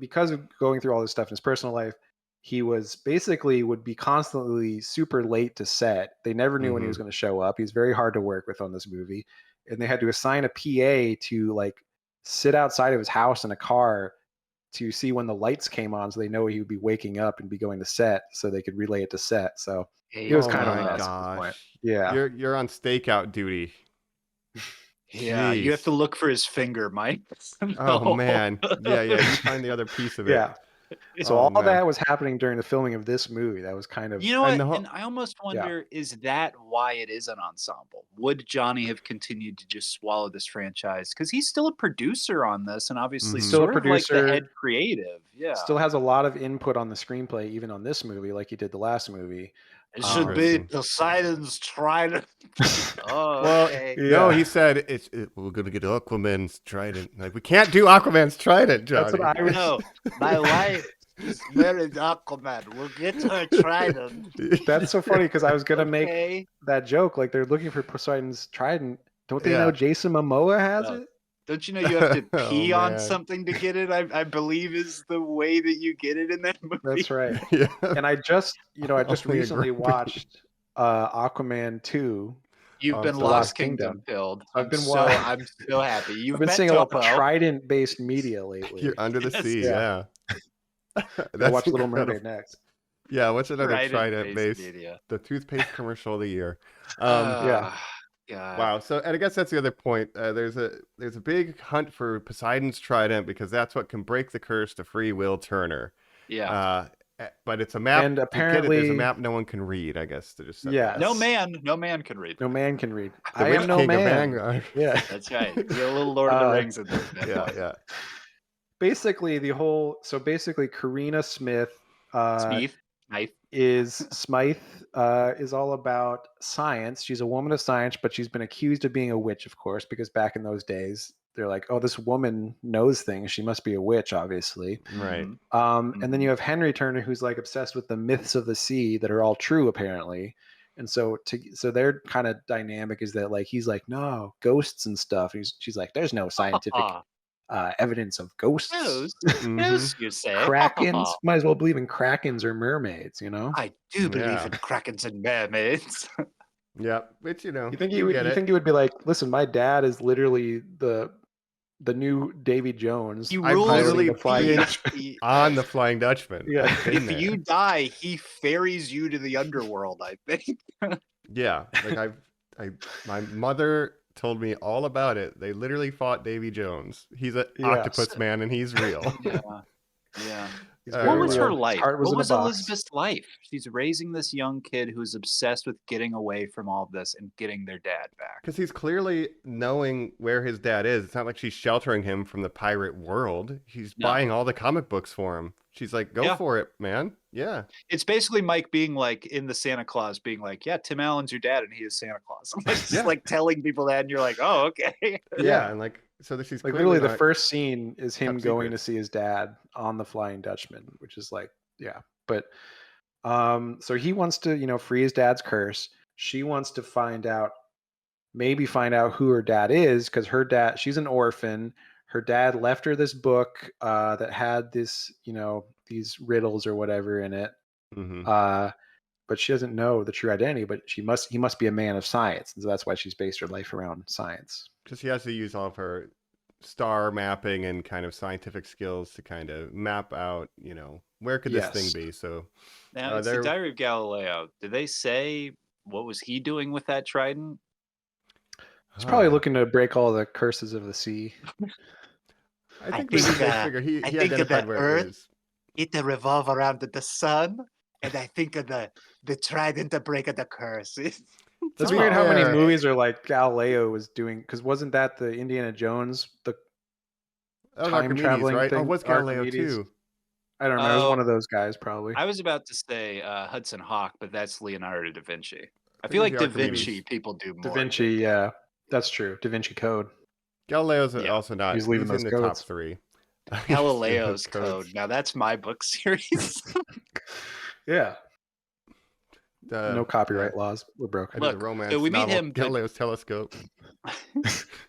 because of going through all this stuff in his personal life, he was basically would be constantly super late to set. They never knew when he was going to show up. He's very hard to work with on this movie. And they had to assign a PA to like sit outside of his house in a car to see when the lights came on, so they know he would be waking up and be going to set, so they could relay it to set. So it was kind of a mess at this point. Yeah, you're on stakeout duty. Yeah, you have to look for his finger, Mike. Oh man, yeah, you find the other piece of it. Yeah. So all that was happening during the filming of this movie. That was kind of... You know what? And I almost wonder, is that why it is an ensemble? Would Johnny have continued to just swallow this franchise? Because he's still a producer on this and obviously still a producer, like the head creative. Yeah. Still has a lot of input on the screenplay, even on this movie, like he did the last movie. It should be Poseidon's trident. No, he said we're gonna get Aquaman's trident. Like we can't do Aquaman's trident, Johnny. That's what I was... No, my wife is married Aquaman. We'll get her trident. That's so funny because I was gonna make that joke. Like they're looking for Poseidon's trident. Don't they know Jason Momoa has it? Don't you know you have to pee on something to get it? I believe is the way that you get it in that movie. That's right. And I just recently watched Aquaman 2. You've been The Lost Lost Kingdom Kingdom. filled. I've been I'm so happy. You've I've been met seeing a lot Topo. of Trident-based media lately. You're under the Yes. sea, Yeah. yeah. Gotta watch Little incredible. Mermaid next. Yeah, what's another Trident-based Trident-based? media. The toothpaste commercial of the year. Yeah. God. Wow. So, and I guess that's the other point. There's a big hunt for Poseidon's trident because that's what can break the curse to free Will Turner. Yeah. But it's a map. And to get it, there's a apparently- map no one can read. I guess to just set Yes. that No up. man can read. No man can read. The I Witch am no King of man. Vanguard. Yeah. That's right. Be a little Lord of the Rings in this. bad boy. Yeah. Basically, Karina Smith Smith. Smythe is all about science. She's a woman of science, but she's been accused of being a witch, of course, because back in those days, they're like, oh, this woman knows things. She must be a witch, obviously. Right. Mhm. And then you have Henry Turner, who's like obsessed with the myths of the sea that are all true, apparently. And so their kind of dynamic is that like he's like, no, ghosts and stuff. She's like, there's no scientific evidence of ghosts. Yes, you say. Krakens, might as well believe in krakens or mermaids, you know? I do believe Yeah. in krakens and mermaids. Yeah. Which You think he would be like, listen, my dad is literally the new Davy Jones. He I've rules literally the been PhD. on the Flying Dutchman. Yeah. I've been If there. you die, he ferries you to the underworld, I think. Yeah, like my mother told me all about it. They literally fought Davy Jones. He's an Yeah. octopus man, and he's real. Yeah. He's What very What was real. her His life? heart was What in a was box. Elizabeth's life? She's raising this young kid who's obsessed with getting away from all of this and getting their dad back. Because he's clearly knowing where his dad is. It's not like she's sheltering him from the pirate world. She's No. buying all the comic books for him. She's like, go Yeah. for it, man. Yeah. It's basically Mike being like in the Santa Claus, being like, "Yeah, Tim Allen's your dad, and he is Santa Claus." It's just like telling people that, and you're like, "Oh, okay." Yeah. And like, so that she's Like clearly literally the not- first scene is him Top going to secrets. see his dad on the Flying Dutchman, which is like, yeah. But so he wants to, free his dad's curse. She wants to find out who her dad is, because her dad, she's an orphan. Her dad left her this book that had this, these riddles or whatever in it. Mhm. But she doesn't know the true identity, but he must be a man of science. And so that's why she's based her life around science. Because she has to use all of her star mapping and kind of scientific skills to kind of map out, where could this Yes. thing be? So Now, it's the Diary of Galileo. Did they say what was he doing with that trident? He's probably looking to break all the curses of the sea. I think think, maybe they uh, figure he I think of identified the where Earth. it is. It revolve around the sun, and I think of the trident to break of the curse. That's Some weird how many are- movies are like Galileo was doing, because wasn't that the Indiana Jones, the Oh, time Archimedes, traveling right? Oh, thing, what's Galileo Archimedes? too? I don't know. It was Oh. one of those guys probably. I was about to say Hudson Hawk, but that's Leonardo da Vinci. I think feel it'd like be Da Archimedes. Vinci people do more. Da Vinci, yeah, that's true. Da Vinci Code. Galileo's Yeah. also not. He's leaving in those the codes. top 3. Galileo's Codes. Code. Now that's my book series. Yeah, The- no copyright laws. We're broken. I did Look, the romance so we meet novel, him, but- Galileo's Telescope.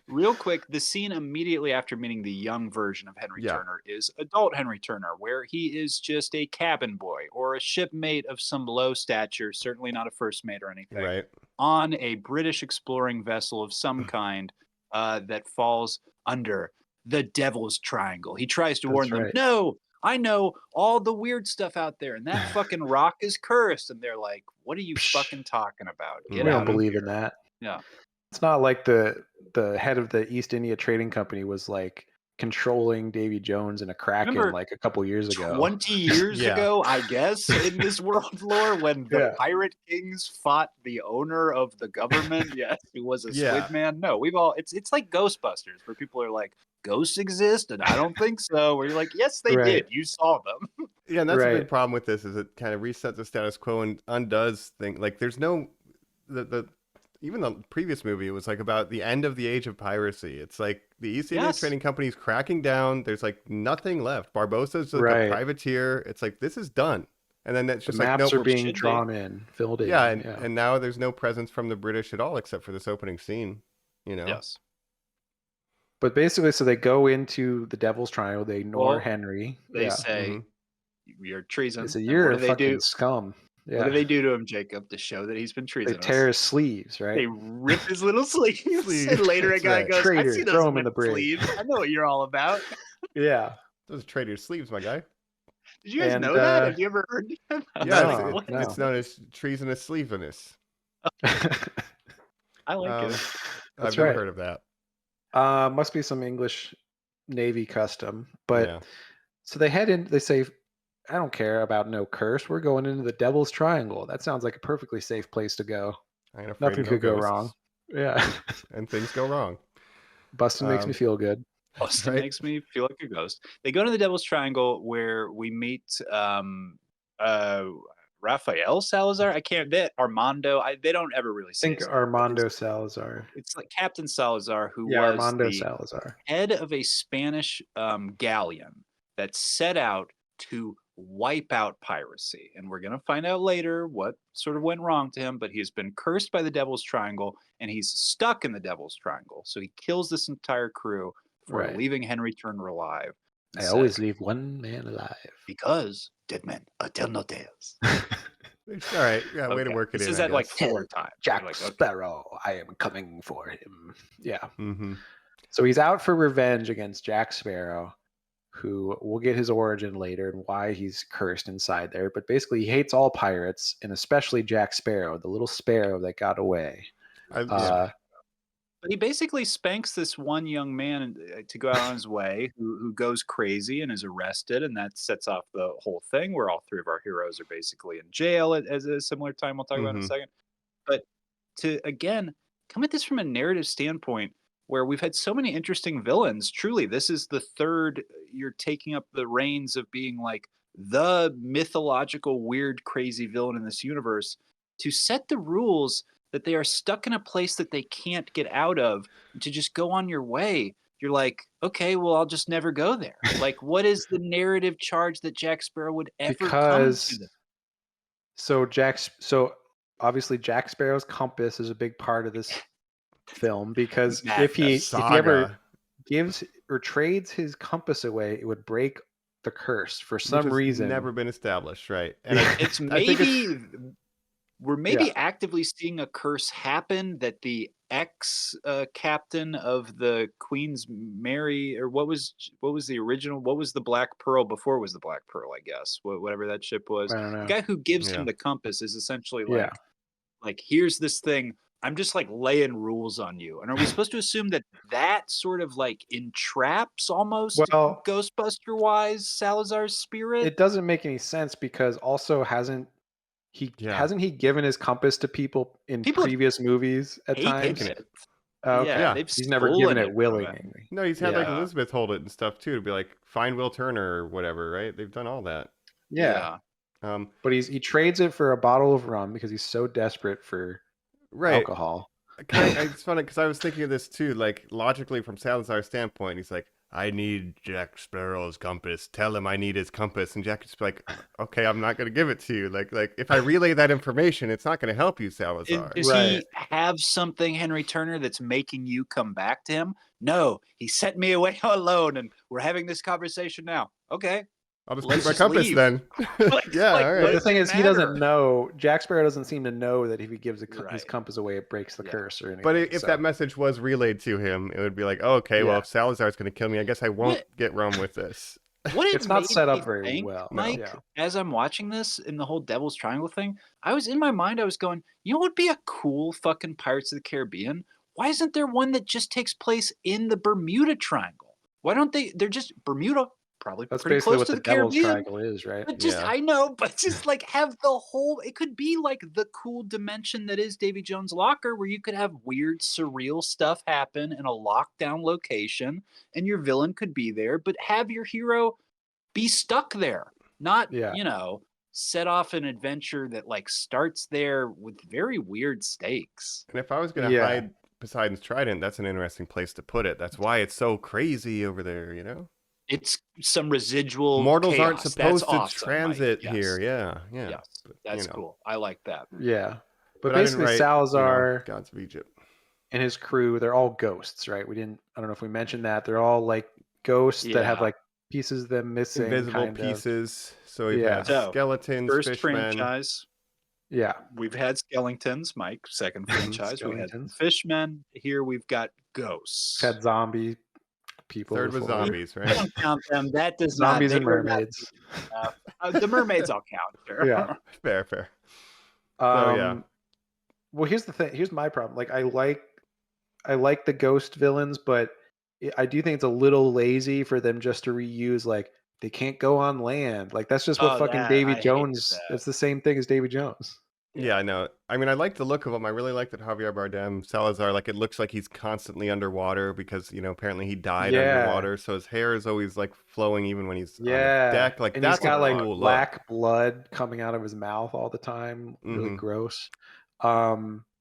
Real quick, the scene immediately after meeting the young version of Henry Yeah. Turner is adult Henry Turner, where he is just a cabin boy or a shipmate of some low stature, certainly not a first mate or anything, Right. on a British exploring vessel of some kind that falls under the Devil's Triangle. He tries to That's warn them, right. no, I know all the weird stuff out there, and that fucking rock is cursed. And they're like, what are you fucking talking about? We Get don't out of believe here. in that. Yeah. It's not like the head of the East India Trading Company was like controlling Davy Jones and a Kraken Remember like a couple years ago. 20 years Yeah. ago, I guess, in this world lore, when the Yeah. pirate kings fought the owner of the government, yes, who was a Yeah. squid man. No, it's like Ghostbusters, where people are like, ghosts exist, and I don't think so. Where you're like, yes, they Right. did. You saw them. Yeah, and that's a Right. big problem with this is it kind of resets the status quo and undoes things. Like there's no the even the previous movie, it was like about the end of the age of piracy. It's like the East India Yes. Trading Company's cracking down. There's like nothing left. Barbossa's like Right. a privateer. It's like this is done. And then that's The just like maps no are being should be. drawn in, filled in. yeah, and now there's no presence from the British at all except for this opening scene. Yes. But basically, so they go into the Devil's Triangle. They ignore Well, Henry. They Yeah. say, Mhm. you're treason. They say And you're what a do they fucking do? scum. Yeah. What do they do to him, Jacob, to show that he's been They treasonous? tear his sleeves, right? They rip his little sleeves. Sleeves, And later a that's guy right. goes, I Traitor, see those throw him in the ripped brig. sleeves. I know what you're all about. Yeah. Those are traitor sleeves, my guy. Did you guys And, know that? Have you ever heard that? Yeah, No, What? no. it's known as treasonous sleeviness. I like Um, it. I've That's never right. heard of that. Must be some English Navy custom. But Yeah. so they head in, they say, I don't care about no curse. We're going into the Devil's Triangle. That sounds like a perfectly safe place to go. I ain't afraid Nothing of no could go ghosts. wrong. Yeah. And things go wrong. Bustin makes me Um, feel good. Austin right? makes me feel like a ghost. They go to the Devil's Triangle where we meet Raphael Salazar. I can't that Armando. They don't ever really I say think his name, but Armando Salazar. it's like Captain Salazar, who Yeah, was Armando the Salazar. head of a Spanish galleon that set out to wipe out piracy. And we're going to find out later what sort of went wrong to him, but he's been cursed by the Devil's Triangle and he's stuck in the Devil's Triangle. So he kills this entire crew for Right. leaving Henry Turner alive. and I said, always leave one man alive. because dead men tell no tales. All right. Yeah, way to Okay. work it He in. says I that like guess. 4 times. Jack You're like, okay. Sparrow, I am coming for him. Yeah. Mm-hmm. So he's out for revenge against Jack Sparrow, who we'll get his origin later and why he's cursed inside there. But basically, he hates all pirates, and especially Jack Sparrow, the little sparrow that got away. Yeah. But he basically spanks this one young man to go out on his way who goes crazy and is arrested. And that sets off the whole thing where all 3 of our heroes are basically in jail at a similar time we'll talk about in a second. But to, again, come at this from a narrative standpoint where we've had so many interesting villains. Truly, this is the 3rd. You're taking up the reins of being like the mythological, weird, crazy villain in this universe to set the rules that they are stuck in a place that they can't get out of, to just go on your way. You're like, okay, well, I'll just never go there. Like, what is the narrative charge that Jack Sparrow would ever come to this? So obviously Jack Sparrow's compass is a big part of this film, because if he ever gives or trades his compass away, it would break the curse for some reason. Never been established, right? And It's maybe we're actively seeing a curse happen that the ex-captain of the Queen's Mary, or what was the original? What was the Black Pearl before it was the Black Pearl? I guess whatever that ship was. I don't know. The guy who gives him the compass is essentially like here's this thing. I'm just like laying rules on you. And are we supposed to assume that sort of like entraps almost Ghostbuster wise Salazar's spirit? It doesn't make any sense, because also hasn't he given his compass to people in previous movies at times? Okay. He's never given it willingly. No, he's had like Elizabeth hold it and stuff too, to be like, find Will Turner or whatever, right? They've done all that. Yeah. But he trades it for a bottle of rum because he's so desperate for alcohol. It's funny because I was thinking of this too, like logically from Salazar's standpoint. He's like, I need Jack Sparrow's compass. Tell him I need his compass. And Jack is like, okay, I'm not going to give it to you. Like if I relay that information, it's not going to help you, Salazar. Does he have something, Henry Turner, that's making you come back to him? No, he sent me away alone, and we're having this conversation now. Okay. I'll just keep my compass then. All right. But the thing is, he doesn't know. Jack Sparrow doesn't seem to know that if he gives his compass away, it breaks the curse or anything. But if that message was relayed to him, it would be like, oh, okay, well, if Salazar's going to kill me, I guess I won't get rum with this. It's not set up very well, Mike. As I'm watching this in the whole Devil's Triangle thing, I was in my mind, I was going, you know what would be a cool fucking Pirates of the Caribbean? Why isn't there one that just takes place in the Bermuda Triangle? Why don't they're just Bermuda? Probably that's pretty basically close what to the the Devil's Caribbean. Triangle is, right? But just I know, but just like have the whole. It could be like the cool dimension that is Davy Jones' Locker, where you could have weird, surreal stuff happen in a lockdown location, and your villain could be there, but have your hero be stuck there, not set off an adventure that like starts there with very weird stakes. And if I was going to hide Poseidon's Trident, that's an interesting place to put it. That's why it's so crazy over there, you know? It's some residual mortals chaos. aren't supposed That's to awesome, transit Mike. here. Yeah. Yes, that's cool. I like that. Yeah, but basically Salazar, Gods of Egypt, and his crew, they're all ghosts, right? I don't know if we mentioned that. They're all like ghosts that have like pieces of them missing, invisible pieces. So we've had skeletons, first fishmen. franchise. Yeah. We've had skeletons, Mike, second franchise. We had Skeletons. fishmen. Here we've got ghosts. Had zombie people. Third was before. zombies, I right? don't count them. That does Zombies not. and they were not mermaids. enough. The mermaids I'll count. Sure. Yeah. Fair. So yeah. Well, here's the thing. Here's my problem. Like, I like the ghost villains, but I do think it's a little lazy for them just to reuse, like, they can't go on land. Like, that's just what Oh, fucking that- Davy I hated Jones. that. It's the same thing as Davy Jones. Yeah, I know. I mean, I like the look of him. I really like that Javier Bardem, Salazar, like it looks like he's constantly underwater because, apparently he died Yeah. underwater. So his hair is always like flowing even when he's on the Yeah. deck. Like And that's he's got a like cool look. black blood coming out of his mouth all the time. Really Mhm. gross.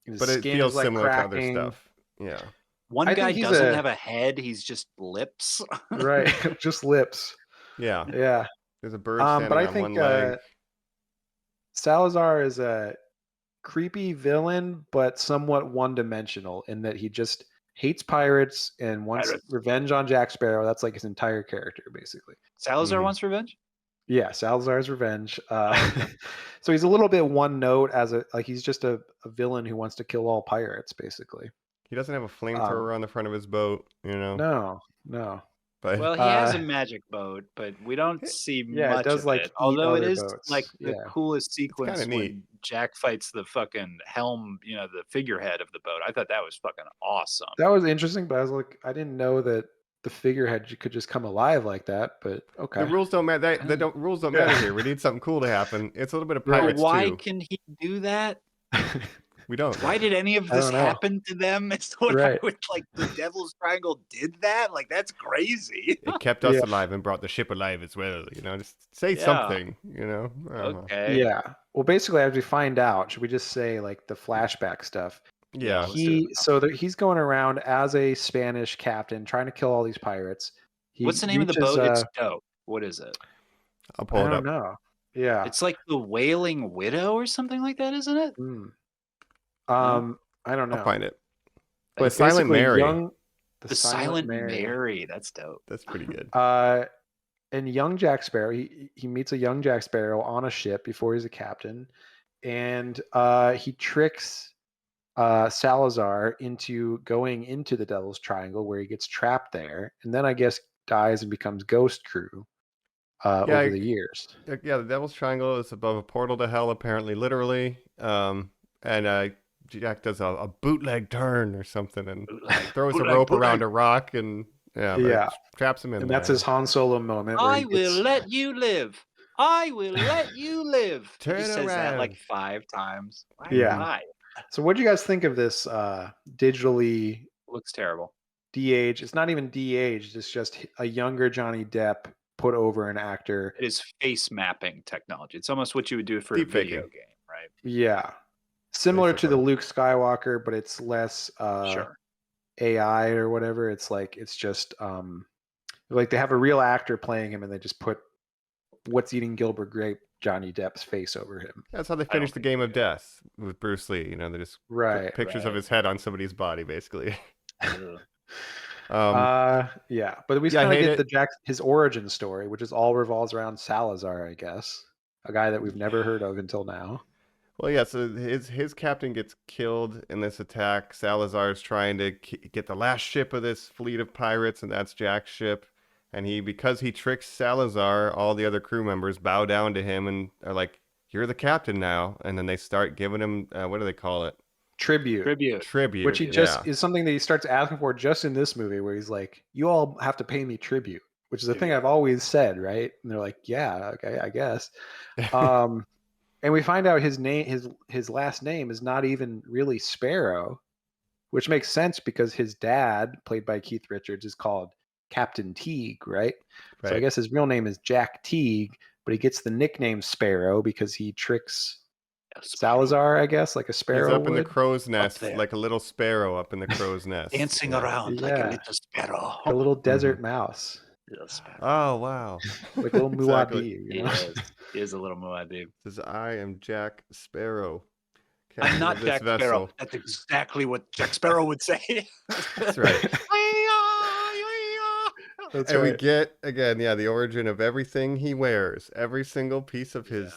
His But it skin feels is, like, similar cracking. to other stuff. Yeah. One I guy think he's doesn't a- have a head. He's just lips. Right. Just lips. Yeah. Yeah. There's a bird standing But I on think one leg. Salazar is a creepy villain, but somewhat one-dimensional in that he just hates pirates and wants Pirates. revenge on Jack Sparrow. That's like his entire character, basically. Salazar Mhm. wants revenge. Yeah, Salazar's revenge. So he's a little bit one note he's just a villain who wants to kill all pirates, basically. He doesn't have a flamethrower on the front of his boat, No. But Well, he has a magic boat, but we don't see yeah, it much does, of like, it. eat Although it other is boats. like the Yeah. coolest sequence kinda when Jack fights the fucking helm, the figurehead of the boat. I thought that was fucking awesome. That was interesting, but I was like, I didn't know that the figurehead could just come alive like that, but okay. the rules don't matter. Rules don't matter here. We need something cool to happen. It's a little bit of Right. But pirates why too. can he do that? We don't. Why did any of I this don't know. happen to them? It's what Right. I would like. The Devil's Triangle did that? Like, that's crazy. It kept us Yeah. alive and brought the ship alive as well. Just say Yeah. something. I don't know. Okay. Yeah. Well, basically, as we find out, should we just say, like, the flashback stuff? Yeah. let's do it. He's going around as a Spanish captain trying to kill all these pirates. He What's the name of the reaches, boat? It's dope. What is it? I'll I pull it don't up. know. Yeah. It's like the Wailing Widow or something like that, isn't it? Mm. No? I don't know. I'll find it. But The Silent basically, Mary. The Silent Mary. That's dope. That's pretty good. And young Jack Sparrow, he meets a young Jack Sparrow on a ship before he's a captain, and he tricks Salazar into going into the Devil's Triangle, where he gets trapped there, and then I guess dies and becomes Ghost Crew over the years. Yeah, the Devil's Triangle is above a portal to hell, apparently, literally. And Jack does a bootleg turn or something and throws a rope around a rock and traps him in And there. that's his Han Solo moment. Where I will let you live. I will let you live. Turn he says that around. like 5 times. Why? Yeah. Why? So what do you guys think of this digitally Looks terrible. de-aged? It's not even de-aged. It's just a younger Johnny Depp put over an actor. It is face mapping technology. It's almost what you would do for Deep a video faking. game, right? Yeah. Similar to the Basically. Luke Skywalker, but it's less Sure. AI or whatever. It's just like they have a real actor playing him and they just put What's Eating Gilbert Grape Johnny Depp's face over him. That's how they finished the Game of Death with Bruce Lee. They just Right. put pictures of right. his head on somebody's body, basically. Ugh. Yeah, but we Yeah, I kind of hate get his origin story, which is all revolves around Salazar, I guess, a guy that we've never heard of until now. Well, yeah, so his captain gets killed in this attack. Salazar's trying to get the last ship of this fleet of pirates, and that's Jack's ship. And because he tricks Salazar, all the other crew members bow down to him and are like, "You're the captain now." And then they start giving him, what do they call it? Tribute. Tribute. Which he is something that he starts asking for just in this movie, where he's like, "You all have to pay me tribute," which is a thing I've always said, right? And they're like, "Yeah, okay, I guess." And we find out his last name is not even really Sparrow, which makes sense because his dad, played by Keith Richards, is called Captain Teague, right? So I guess his real name is Jack Teague, but he gets the nickname Sparrow because he tricks Salazar, I guess, like a sparrow. He's up in the would. crow's nest, there. like a little sparrow up in the crow's nest. Dancing around like a little sparrow. A little desert mouse, Little sparrow. Oh, wow. like a little Exactly. Muad'Dib. He is. He is a little Muad'Dib. Says, "I am Jack Sparrow. I'm captain not of this Jack vessel." Sparrow. That's exactly what Jack Sparrow would say. That's right. That's And we right. get, again, the origin of everything he wears. Every single piece of his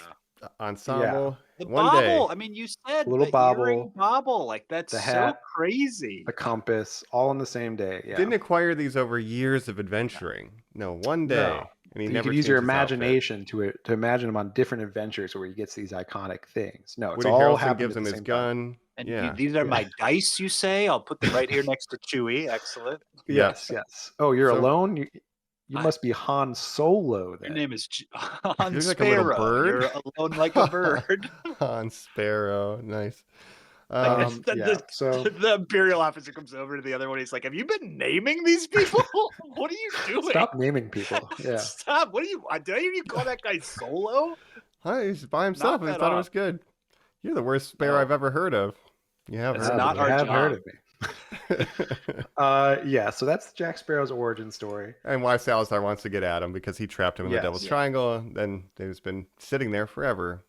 ensemble. The One bobble. day. I mean, you said Little the bobble, earring bobble. Like that's the so hat, crazy. the compass, all in the same day. Yeah. Didn't acquire these over years of adventuring. No, one day. No. And he You never could use your changed his outfit. imagination to imagine him on different adventures where he gets these iconic things. No, it's Woody all Harrelson happened gives at him the his same time. gun. And Yeah. these are my dice, you say? I'll put them right here next to Chewie. Excellent. Yes, yes. Oh, you're So- alone? You I- must be Han Solo Your then. name is Han There's like a little Sparrow. bird. You're alone like a bird. Han Sparrow. Nice. So The Imperial officer comes over to the other one. He's like, "Have you been naming these people? What are you doing? stop naming people. Yeah. Stop! What are you? Did I hear you call that guy Solo? Hi, he's by himself. I that thought it was off. good. You're the worst Sparrow No. I've ever heard of. You have It's heard not You our have job. heard of me. Yeah, so that's Jack Sparrow's origin story. And why Salazar wants to get at him because he trapped him in the Yes. Devil's Yeah. Triangle. And then they've been sitting there forever.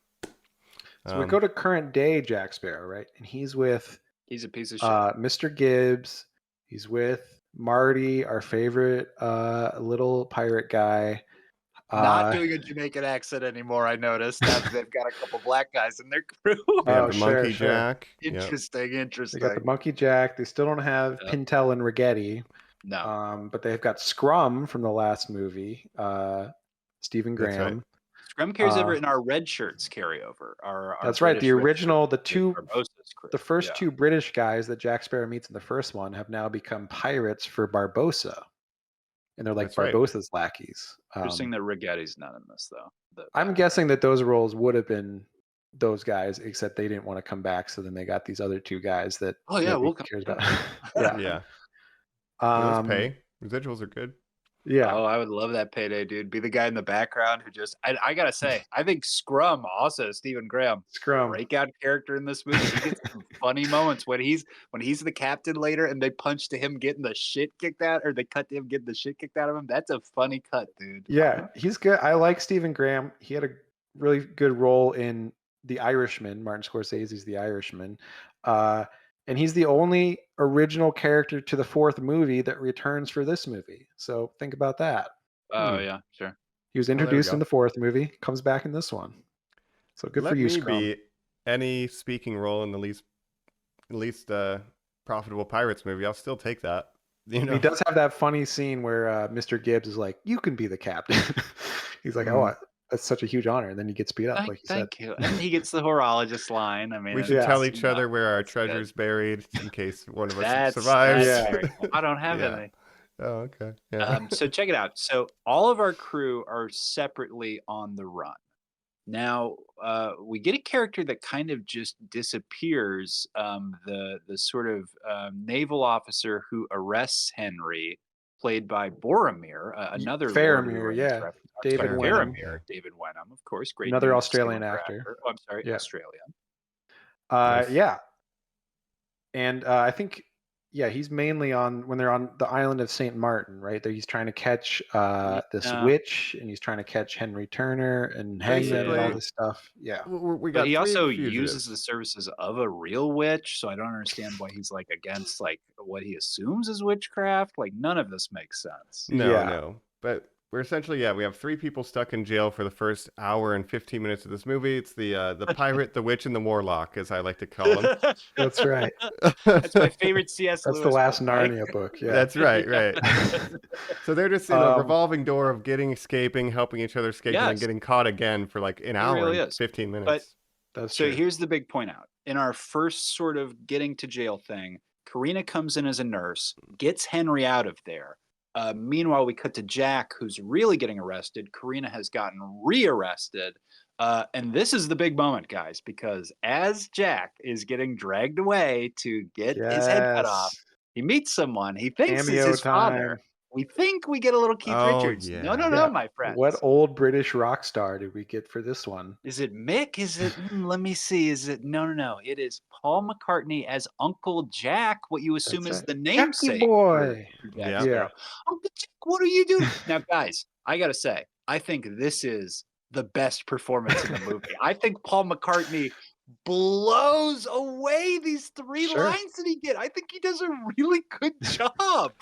So we go to current day Jack Sparrow, right? And he's with He's a piece of shit. Mr. Gibbs. He's with Marty, our favorite little pirate guy. Not doing a Jamaican accent anymore. I noticed now that they've got a couple black guys in their crew. They have Oh, the sure, Monkey sure. Jack. Yep. Interesting. They got the Monkey Jack. They still don't have Yeah. Pintel and Rigetti, No, but they've got Scrum from the last movie, Stephen That's Graham. right. Scrum carries over in our red shirts carryover. Our That's right. The British red original, the shirts, two, Barbosa's crew. the first Yeah. two British guys that Jack Sparrow meets in the first one have now become pirates for Barbosa, and they're like That's right. Barbosa's lackeys. Interesting that Rigetti's not in this though. I'm guessing that those roles would have been those guys, except they didn't want to come back, so then they got these other two guys that Oh yeah, nobody we'll come. cares about. Yeah. Yeah. Um, Those pay. Residuals are good. Yeah. Oh, I would love that payday, dude. Be the guy in the background who just I gotta say, I think Scrum, also Stephen Graham, Scrum. breakout character in this movie. He gets some funny moments when he's the captain later and they punch to him getting the shit kicked out, or they cut to him getting the shit kicked out of him. That's a funny cut, dude. Yeah, he's good. I like Stephen Graham. He had a really good role in The Irishman. Martin Scorsese's The Irishman. And he's the only original character to the fourth movie that returns for this movie. So think about that. Oh yeah, sure. He was there we introduced go. in the fourth movie, comes back in this one. So good Let for you, me Scrum. be any speaking role in the least profitable Pirates movie. I'll still take that. You know. He does have that funny scene where Mr. Gibbs is like, "You can be the captain." He's like, "Oh, that's such a huge honor," and then he gets beat up, like you said. Thank you. And he gets the horologist line. I mean, We should Yeah. tell each other where our That's good. treasure's buried in case one of us That's survives. Yeah. very cool. I don't have Yeah. any. Oh, okay. Yeah. So check it out. So all of our crew are separately on the run. Now we get a character that kind of just disappears. The sort of naval officer who arrests Henry, played by Boromir, another Lord of the Faramir, Rings yeah. reference. David Faramir. Wenham. Faramir, David Wenham, of course, great. Another New Australian Zealand actor. Oh, I'm sorry, Yeah. Australian. Nice. Yeah. And I think, yeah, he's mainly on when they're on the island of St. Martin, right? There he's trying to catch this Yeah. witch, and he's trying to catch Henry Turner and Hangman and all Basically- this stuff. Yeah. We got But he three also fugitives. uses the services of a real witch, so I don't understand why he's like against like what he assumes is witchcraft. Like none of this makes sense. No, Yeah. no. But we're essentially, we have three people stuck in jail for the first hour and 15 minutes of this movie. It's the pirate, the witch, and the warlock, as I like to call them. That's right. That's my favorite C.S. That's Lewis the last book, Mike. Narnia book. Yeah. That's right. So they're just in a Um, revolving door of escaping, helping each other escape, and then Yes. getting caught again for like an hour really and is. 15 minutes. That's So true. here's the big point out. In our first sort of getting to jail thing, Karina comes in as a nurse, gets Henry out of there. Meanwhile, we cut to Jack, who's really getting arrested. Karina has gotten rearrested. And this is the big moment, guys, because as Jack is getting dragged away to get his head cut off, he meets someone he thinks is Cameo his father. time. We think we get a little Keith Oh, Richards. yeah. No, Yeah. my friend. What old British rock star did we get for this one? Is it Mick? Is it? Let me see. Is it? No. It is Paul McCartney as Uncle Jack. What you assume That's is it. the Jackie namesake. boy. for Jack Yeah. Sparrow. Yeah. Uncle Jack, what are you doing? Now, guys, I gotta say, I think this is the best performance in the movie. I think Paul McCartney blows away these three Sure. lines that he get. I think he does a really good job.